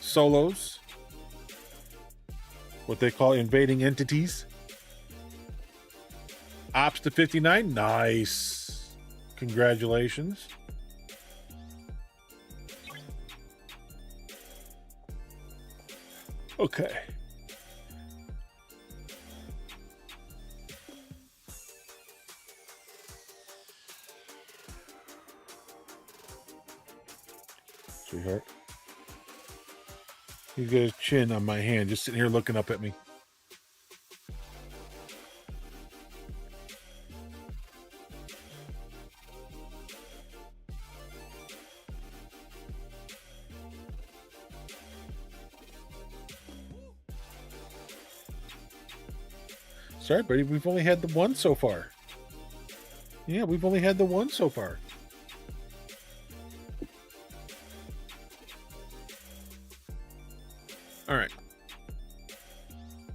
solos. What they call invading entities. Ops to 59. Nice. Congratulations. Okay. Sweetheart. You got his chin on my hand, just sitting here looking up at me. Sorry, buddy, we've only had the one so far. Yeah, we've only had the one so far. All right.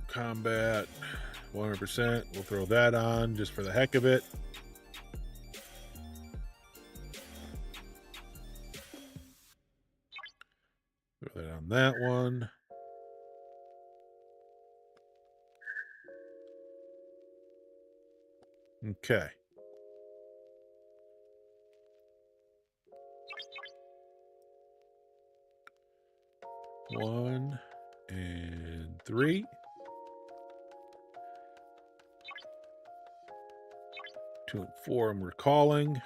Combat, 100%. We'll throw that on just for the heck of it. Throw that on that one. Okay. One and three. Two and four, I'm recalling.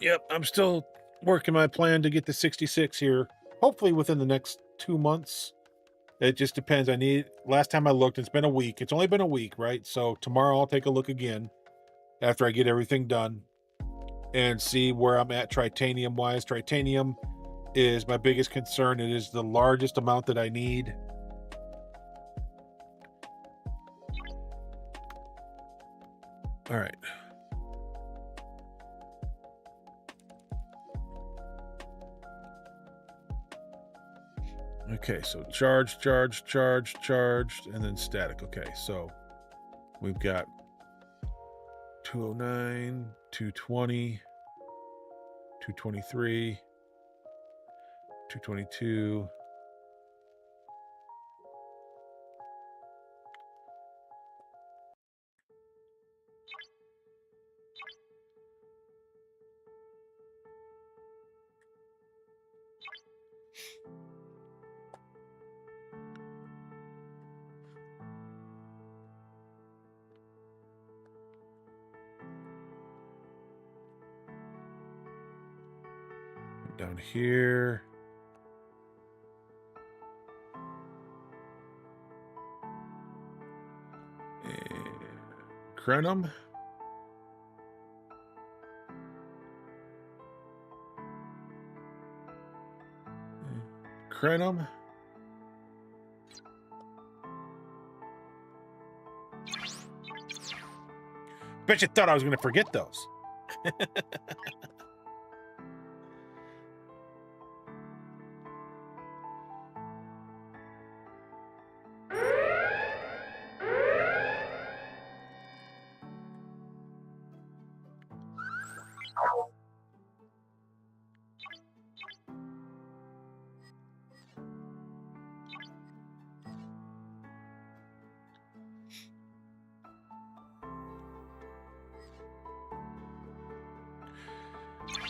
Yep, I'm still working my plan to get to 66 here. Hopefully within the next 2 months. It just depends. Last time I looked, it's been a week. It's only been a week, right? So tomorrow I'll take a look again after I get everything done and see where I'm at titanium wise. Titanium is my biggest concern. It is the largest amount that I need. All right. Okay, so charged, and then static. Okay, so we've got 209, 220, 223, 222. down here. And Crenum. Crenum. Bet you thought I was going to forget those.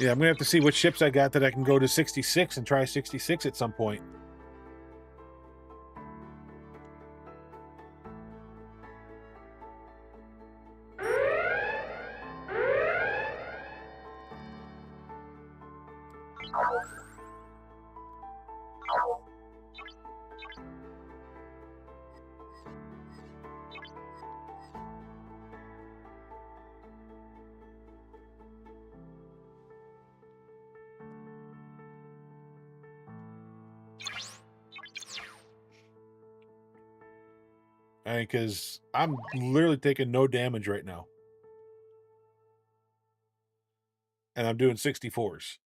Yeah, I'm going to have to see what ships I got that I can go to 66 and try 66 at some point. Because I'm literally taking no damage right now. And I'm doing 64s.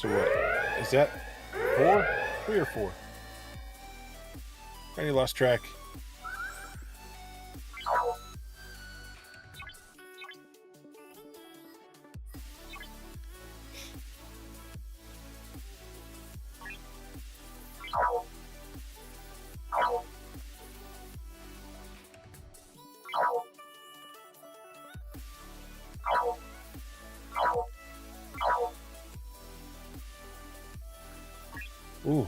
So what? Is that 4? 3 or 4? I lost track. Ooh.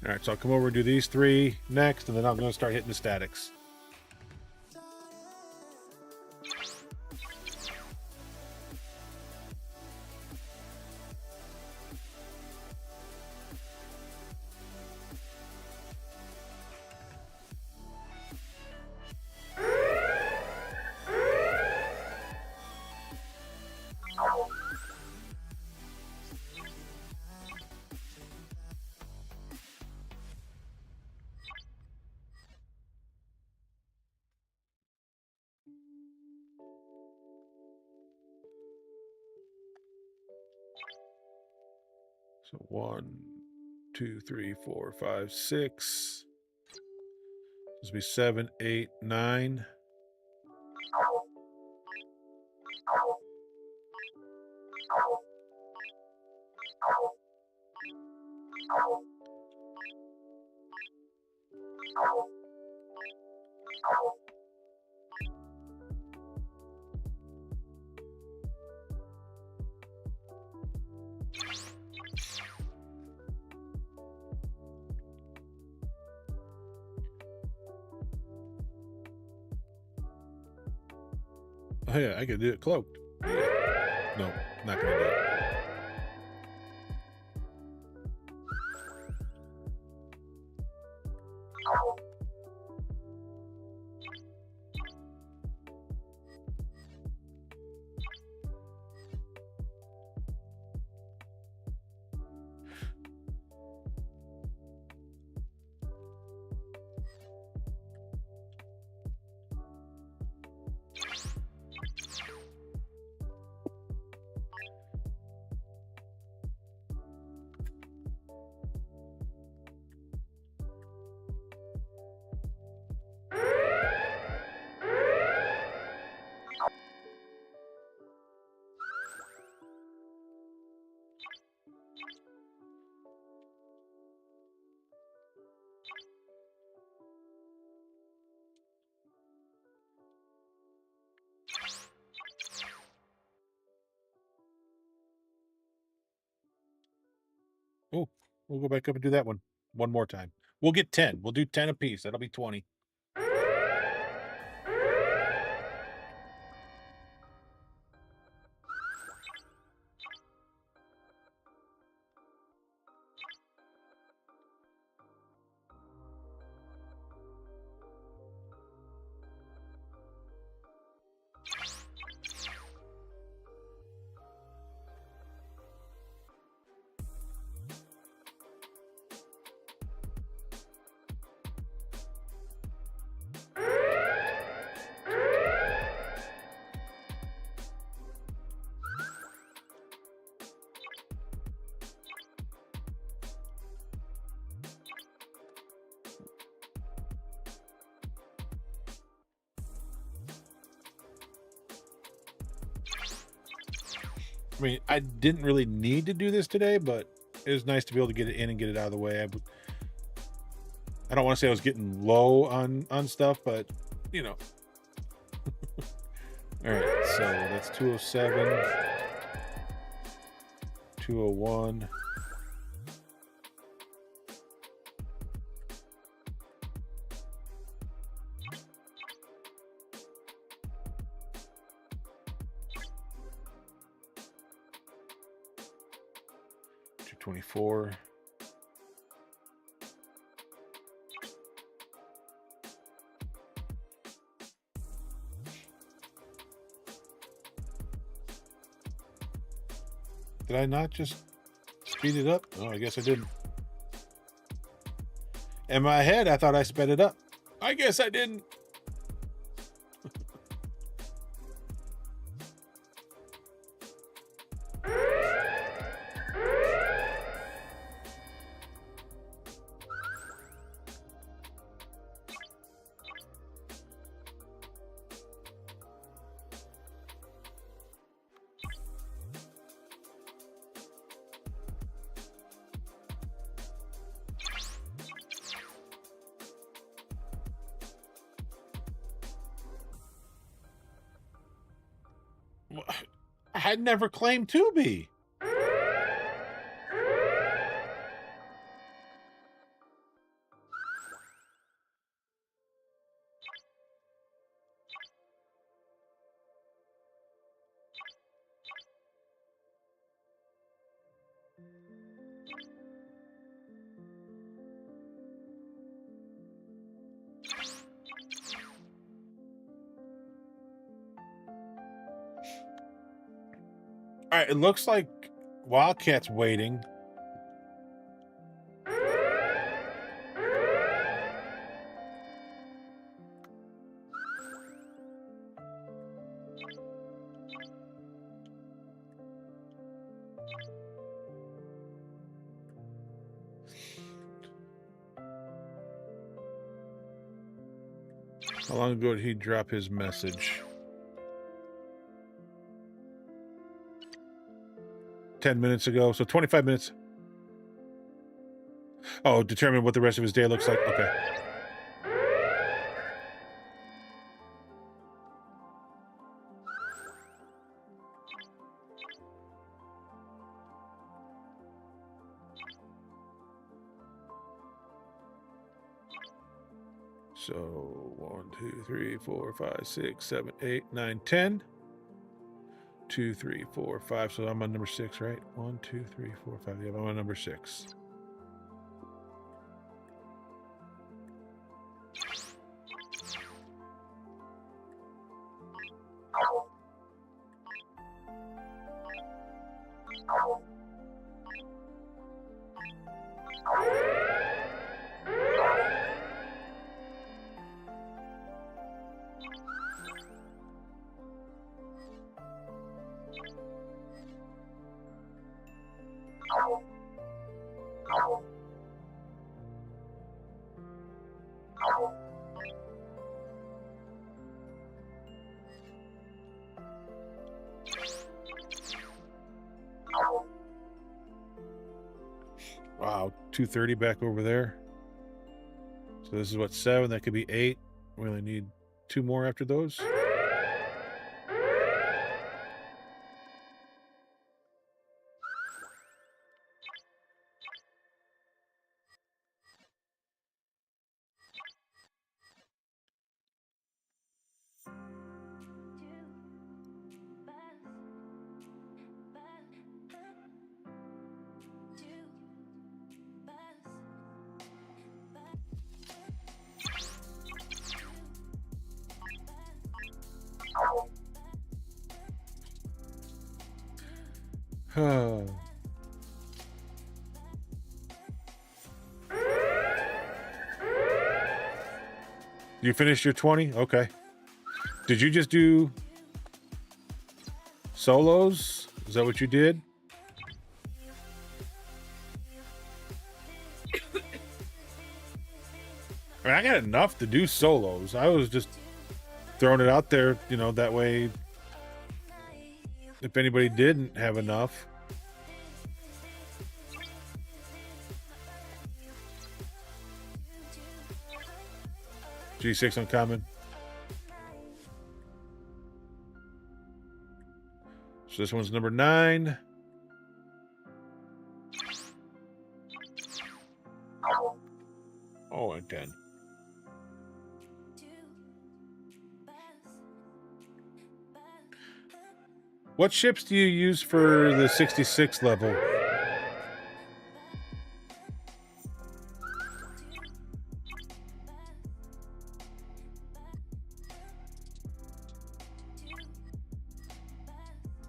All right, so I'll come over and do these 3 next, and then I'm going to start hitting the statics. So 1, 2, 3, 4, 5, 6. This will be 7, 8, 9. Oh yeah, I could do it cloaked. Yeah. No, not gonna do it. Oh, we'll go back up and do that one more time. We'll get 10. We'll do 10 apiece. That'll be 20. I mean, I didn't really need to do this today, but it was nice to be able to get it in and get it out of the way. I don't want to say I was getting low on stuff, but you know. All right, so that's 207, 201. $224. Did I not just speed it up? Oh, I guess I didn't. In my head, I thought I sped it up. I guess I didn't. I had never claimed to be. All right, it looks like Wildcat's waiting. How long ago did he drop his message? 10 minutes ago, so 25 minutes. Oh, determine what the rest of his day looks like. Okay. So 1, 2, 3, 4, 5, 6, 7, 8, 9, 10. 2, 3, 4, 5. So I'm on number 6, right? 1, 2, 3, 4, 5. Yeah, I'm on number 6. Wow, 230 back over there. So this is what, 7? That could be 8. We only need 2 more after those. You finished your 20? Okay. Did you just do solos? Is that what you did? I mean, I got enough to do solos. I was just throwing it out there, you know, that way if anybody didn't have enough. G6 uncommon. So this one's number 9. Oh, and 10. What ships do you use for the 66 level?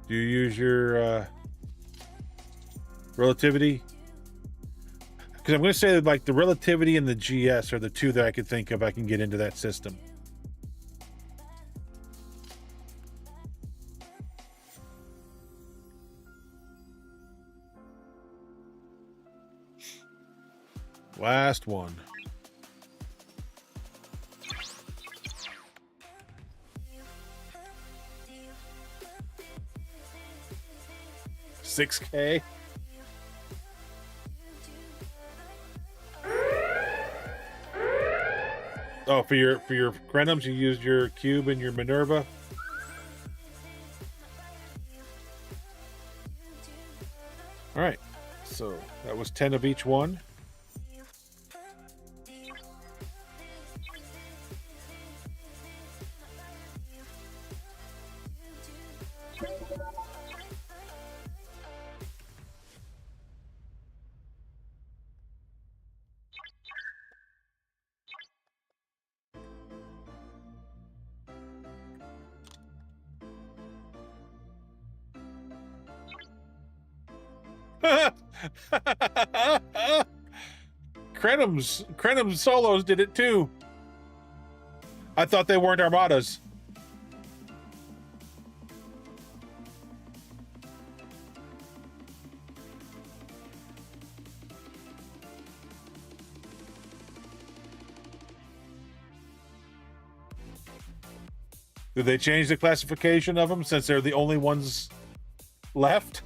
Do you use your relativity? Because I'm going to say that like the relativity and the GS are the 2 that I could think of I can get into that system. Last one. $6K. Oh, for your Krenums, you used your cube and your Minerva. All right, so that was 10 of each one. Krenum's solos did it too. I thought they weren't armadas. Did they change the classification of them since they're the only ones left?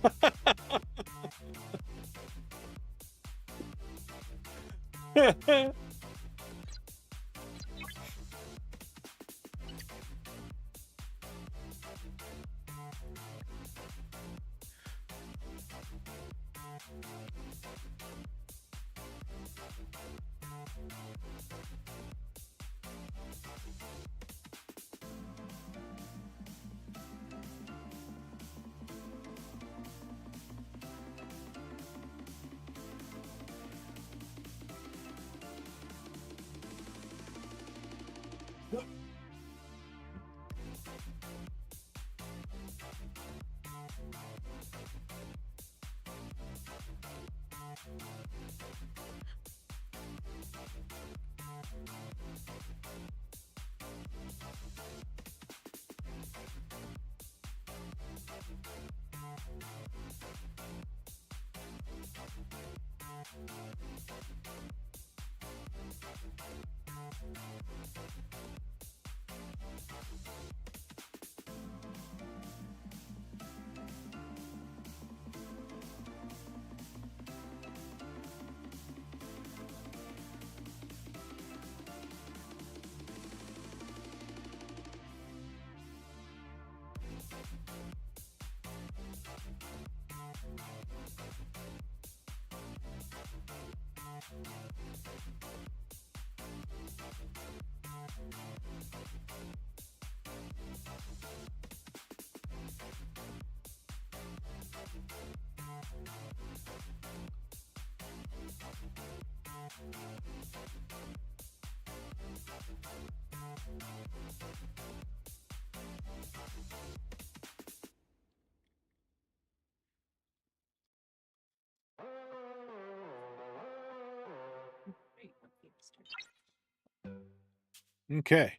Okay.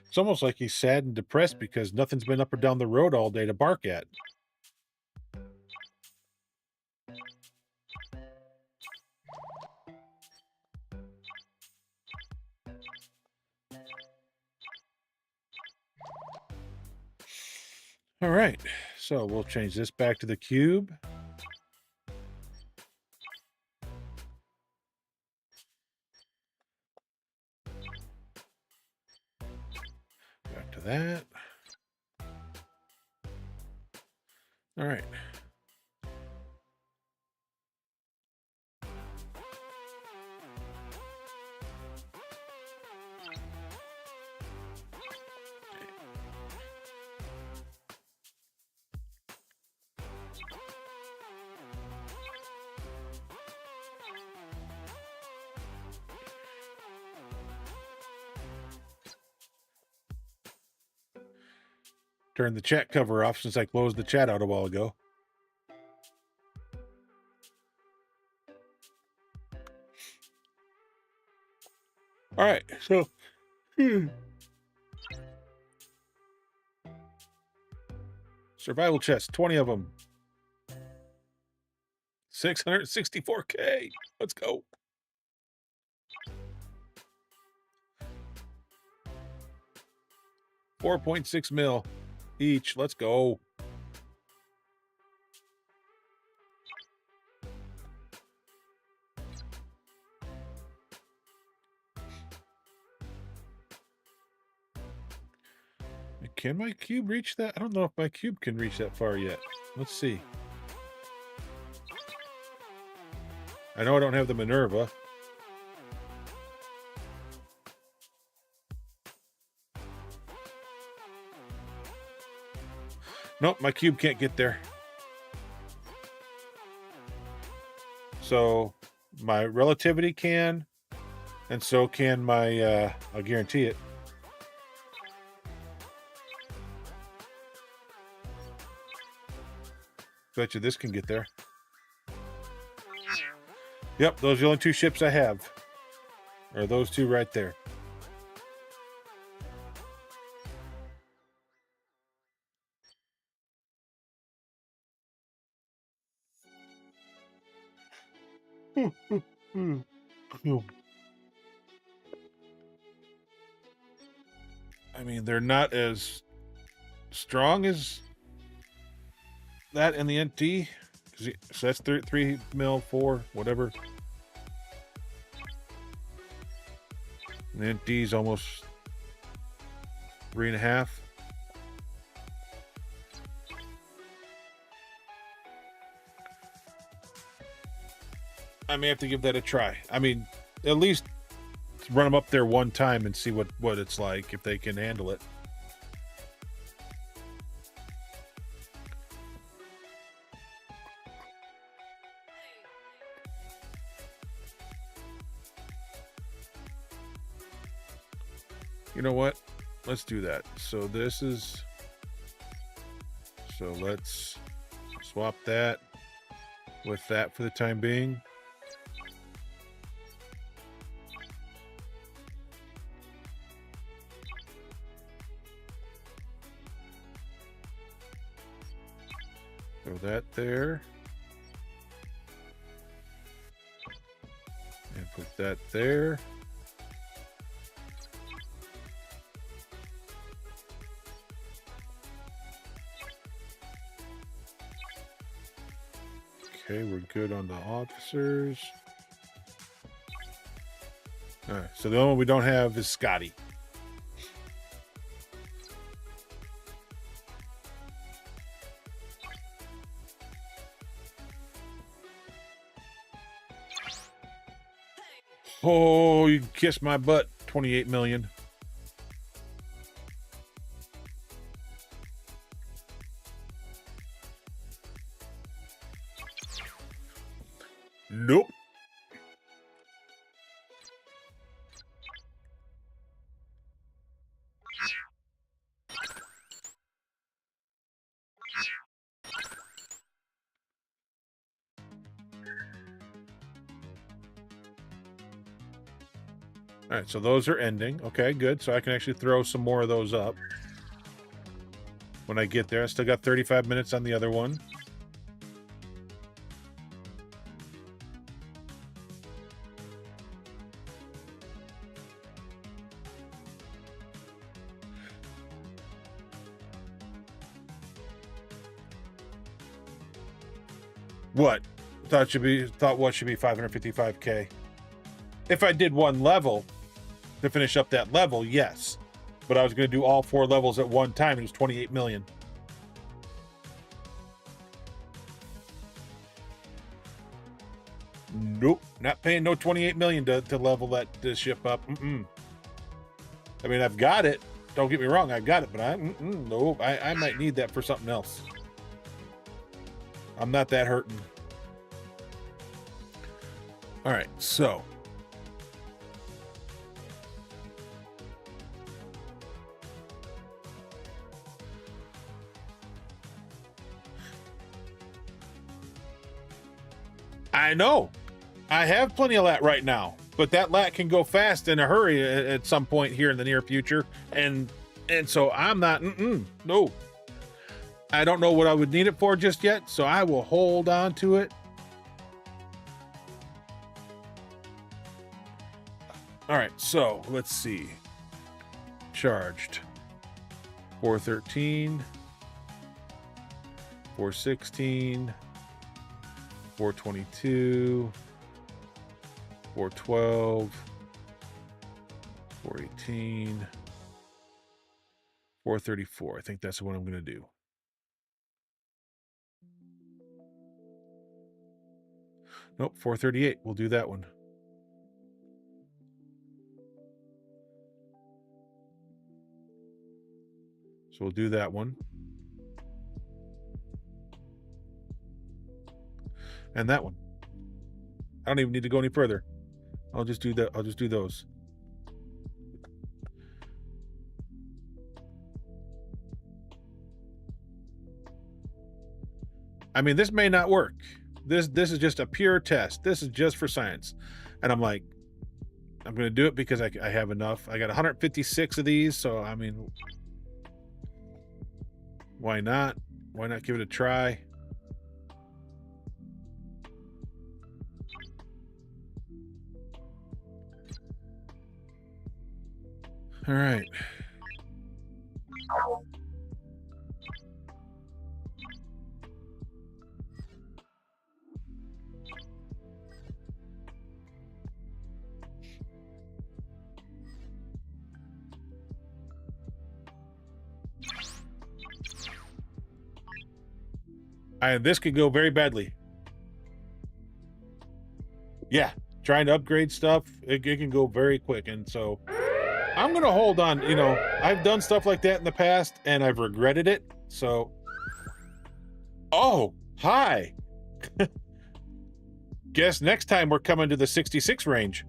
It's almost like he's sad and depressed because nothing's been up or down the road all day to bark at. All right, so we'll change this back to the cube. Back to that. All right. Turn the chat cover off since I closed the chat out a while ago. All right, so survival chest, 20 of them. 664K. Let's go. $4.6 mil each. Let's go. Can my cube reach that? I don't know if my cube can reach that far yet. Let's see. I know I don't have the Minerva. Nope, my cube can't get there. So my relativity can, and so can my, I'll guarantee it. Bet you this can get there. Yep, those are the only two ships I have. Or those two right there. I mean, they're not as strong as that in the NT. So that's 3 mil, 4, whatever. And the NT's almost 3.5. I may have to give that a try. I mean, at least run them up there one time and see what it's like, if they can handle it. You know what? Let's do that. So this is... So let's swap that with that for the time being. Throw that there. And put that there. Okay, we're good on the officers. All right, so the only one we don't have is Scotty. Oh, you can kiss my butt. 28 million. Nope. All right, so those are ending. Okay, good. So I can actually throw some more of those up when I get there. I still got 35 minutes on the other one. What? Thought what should be 555K? If I did one level to finish up that level, yes. But I was going to do all 4 levels at one time. It was 28 million. Nope, not paying no 28 million to level that ship up. I mean, I've got it. Don't get me wrong, I've got it, but no, I might need that for something else. I'm not that hurting. All right, so I know I have plenty of lat right now, but that lat can go fast in a hurry at some point here in the near future, and so I'm not. No, I don't know what I would need it for just yet, so I will hold on to it. All right, so let's see. Charged 413, 416, 422, 412, 418, 434. I think that's what I'm going to do. Nope, 438. We'll do that one. So we'll do that one. And that one. I don't even need to go any further. I'll just do that. I'll just do those. I mean, this may not work. This is just a pure test. This is just for science. And I'm like, I'm going to do it because I have enough. I got 156 of these. So, I mean, why not? Why not give it a try? All right. This could go very badly. Yeah, trying to upgrade stuff, it can go very quick. And so I'm going to hold on. You know, I've done stuff like that in the past and I've regretted it. So, oh, hi. Guess next time we're coming to the 66 range.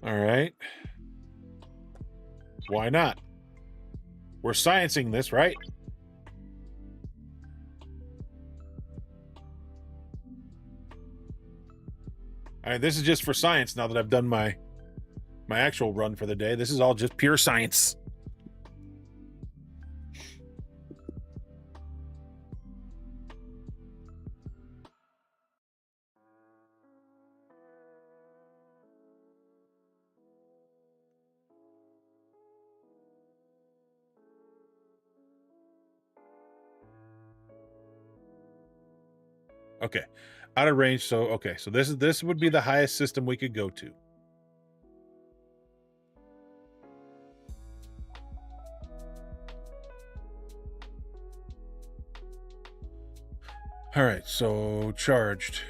All right. Why not? We're sciencing this, right? All right, this is just for science now that I've done my actual run for the day. This is all just pure science. Okay, out of range. So okay, so this would be the highest system we could go to. All right, so charged.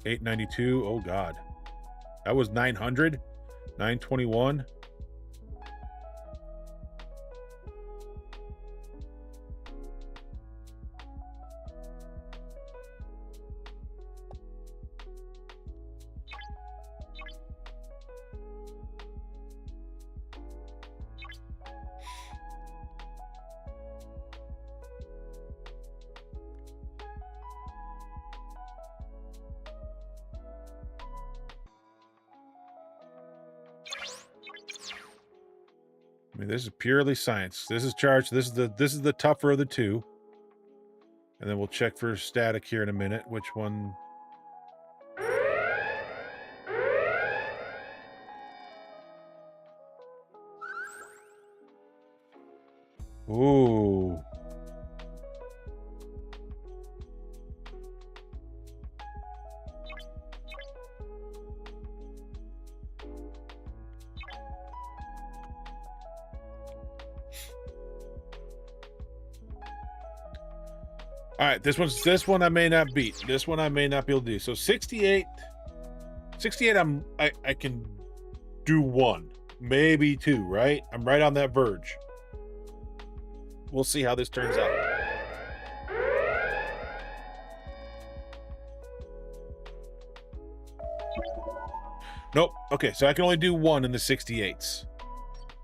892. Oh God, that was 900. 921. I mean, this is purely science. This is charged. This is the tougher of the two. And then we'll check for static here in a minute. Which one? Ooh. All right, this one I may not beat. This one I may not be able to do. So 68 I can do one, maybe two, right? I'm right on that verge. We'll see how this turns out. Nope. Okay, so I can only do one in the 68s.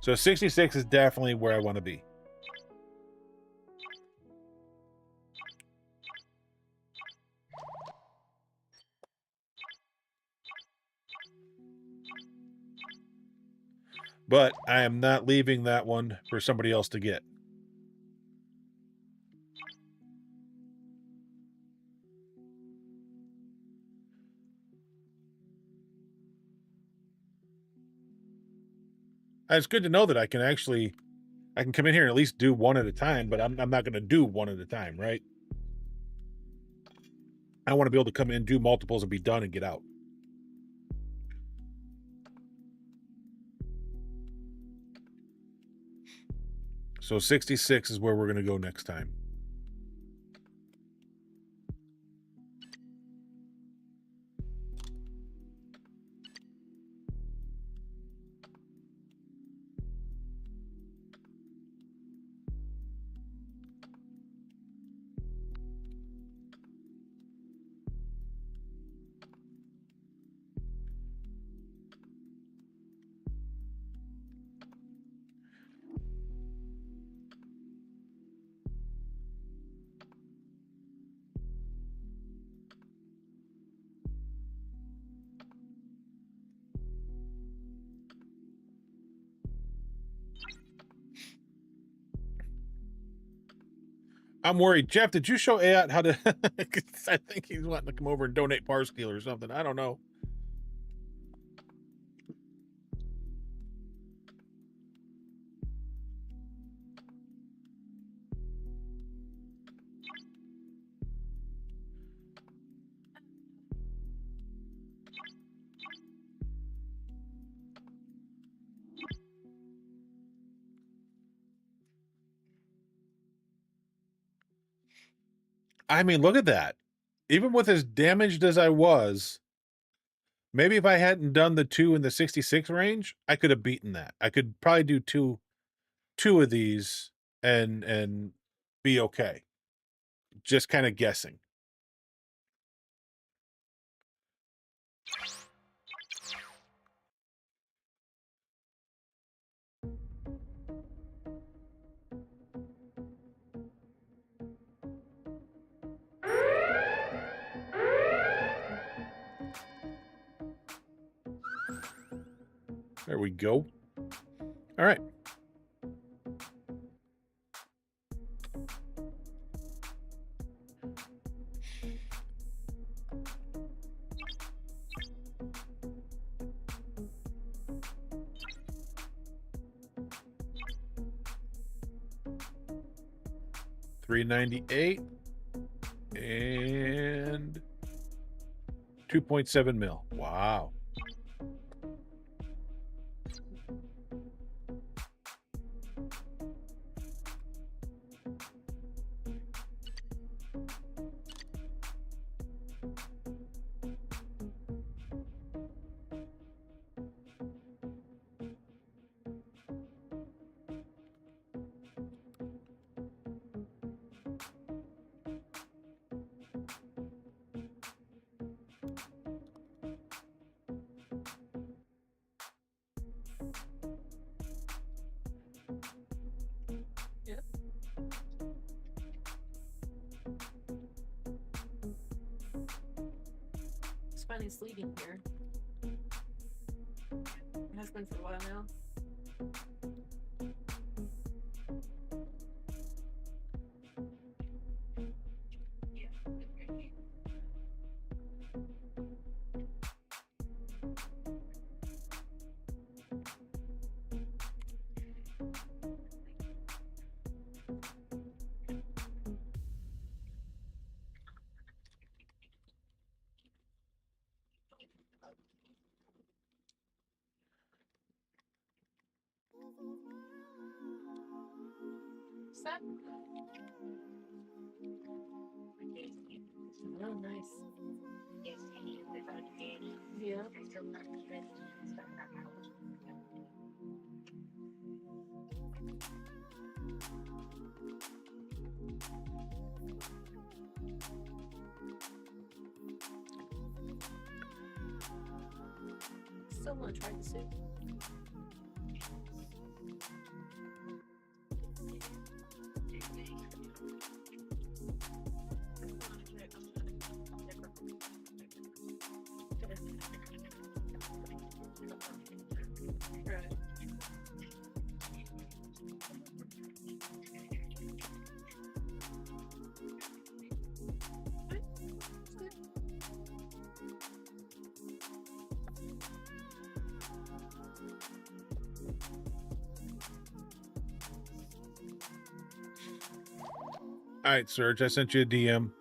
So 66 is definitely where I want to be. But I am not leaving that one for somebody else to get. It's good to know that I can come in here and at least do one at a time, but I'm not going to do one at a time, right? I want to be able to come in, do multiples, and be done and get out. So 66 is where we're going to go next time. I'm worried. Jeff, did you show Ayat how to... I think he's wanting to come over and donate Parsteel or something. I don't know. I mean, look at that. Even with as damaged as I was, maybe if I hadn't done the 2 in the 66 range, I could have beaten that. I could probably do two of these and be okay. Just kind of guessing. There we go. All right. $398 and 2.7 mil. Wow. Yep. It's finally sleeping here. It has been for a while now. What's that? Oh, nice. Yeah. Still want to try the soup. Right. It's good. All right, Serge, I sent you a DM.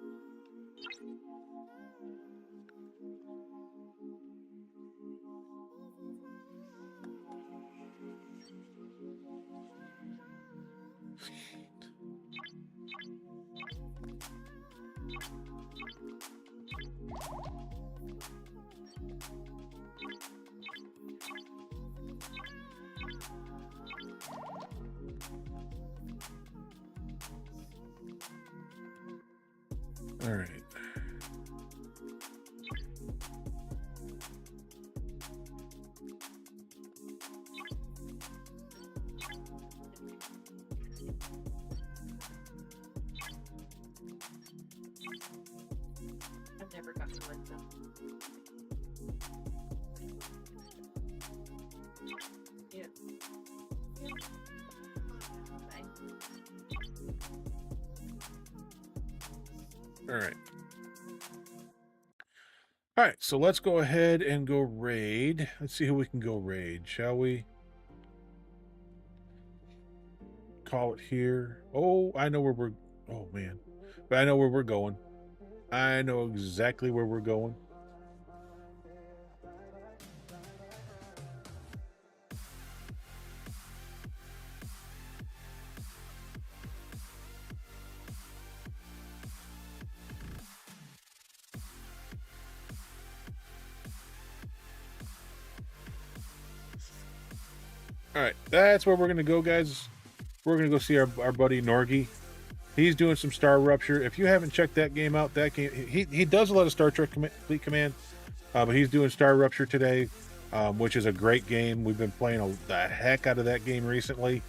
All right. I've never gotten to like them. Yeah. Bye. All right. All right, so let's go ahead and go raid. Let's see who we can go raid, shall we? Call it here. Oh, I know where we're... Oh, man. But I know where we're going. I know exactly where we're going. All right, that's where we're going to go, guys. We're going to go see our buddy Norgy. He's doing some Star Rupture. If you haven't checked that game out, that game, he does a lot of Star Trek Fleet Command, but he's doing Star Rupture today, which is a great game. We've been playing the heck out of that game recently.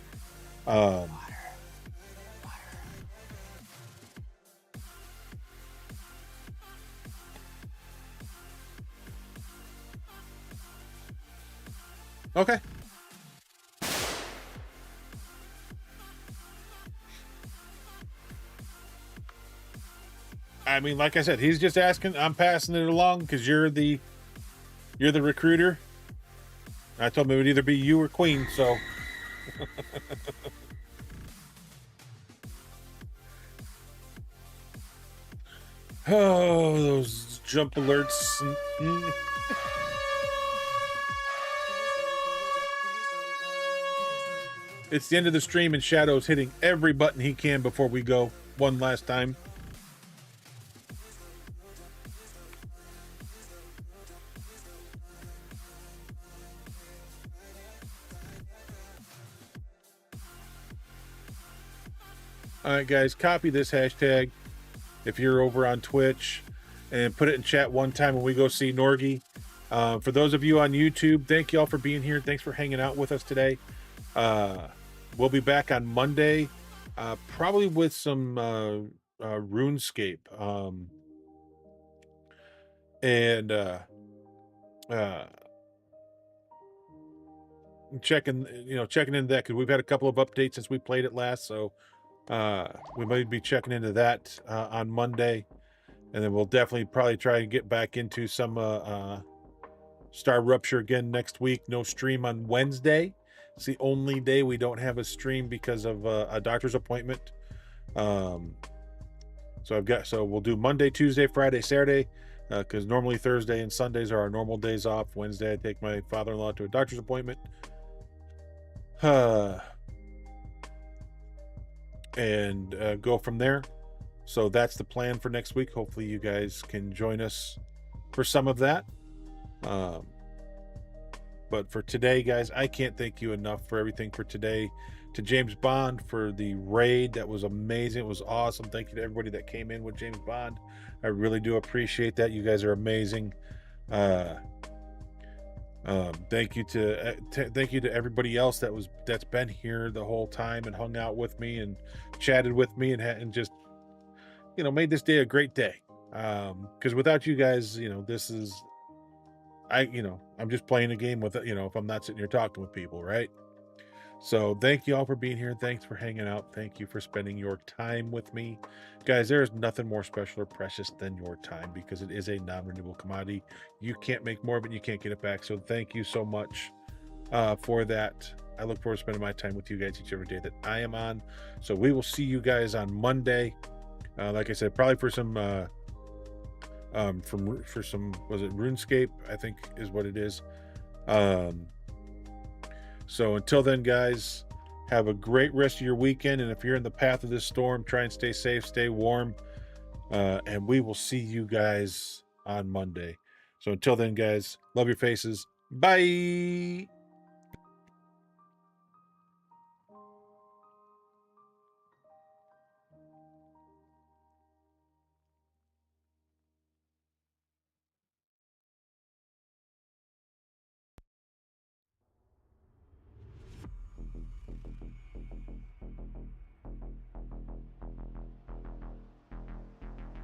Okay. I mean, like I said, he's just asking. I'm passing it along because you're the recruiter. I told him it would either be you or Queen. So. Oh, those jump alerts. It's the end of the stream and Shadow's hitting every button he can before we go one last time. All right, guys, copy this hashtag if you're over on Twitch and put it in chat one time when we go see Norgy. For those of you on YouTube, thank you all for being here. Thanks for hanging out with us today. We'll be back on Monday, probably with some RuneScape. Checking into that, because we've had a couple of updates since we played it last, so we might be checking into that on Monday, and then we'll definitely probably try and get back into some Star Rupture again next week. No stream on Wednesday. It's the only day we don't have a stream because of a doctor's appointment. So we'll do Monday, Tuesday, Friday, Saturday, because normally Thursday and Sundays are our normal days off. Wednesday I take my father-in-law to a doctor's appointment. And go from there. So that's the plan for next week. Hopefully you guys can join us for some of that. But for today, guys, I can't thank you enough for everything for today. To James Bond for the raid. That was amazing. It was awesome. Thank you to everybody that came in with James Bond. I really do appreciate that. You guys are amazing. Thank you to everybody else that's been here the whole time and hung out with me and chatted with me and just made this day a great day. Because without you guys, this is I'm just playing a game with if I'm not sitting here talking with people, right? So thank you all for being here. Thanks for hanging out. Thank you for spending your time with me. Guys, there is nothing more special or precious than your time, because it is a non-renewable commodity. You can't make more of it. You can't get it back. So thank you so much for that. I look forward to spending my time with you guys each every day that I am on. So we will see you guys on Monday. Like I said, probably for some for some, was it RuneScape? I think is what it is. So until then, guys, have a great rest of your weekend. And if you're in the path of this storm, try and stay safe, stay warm. And we will see you guys on Monday. So until then, guys, love your faces. Bye.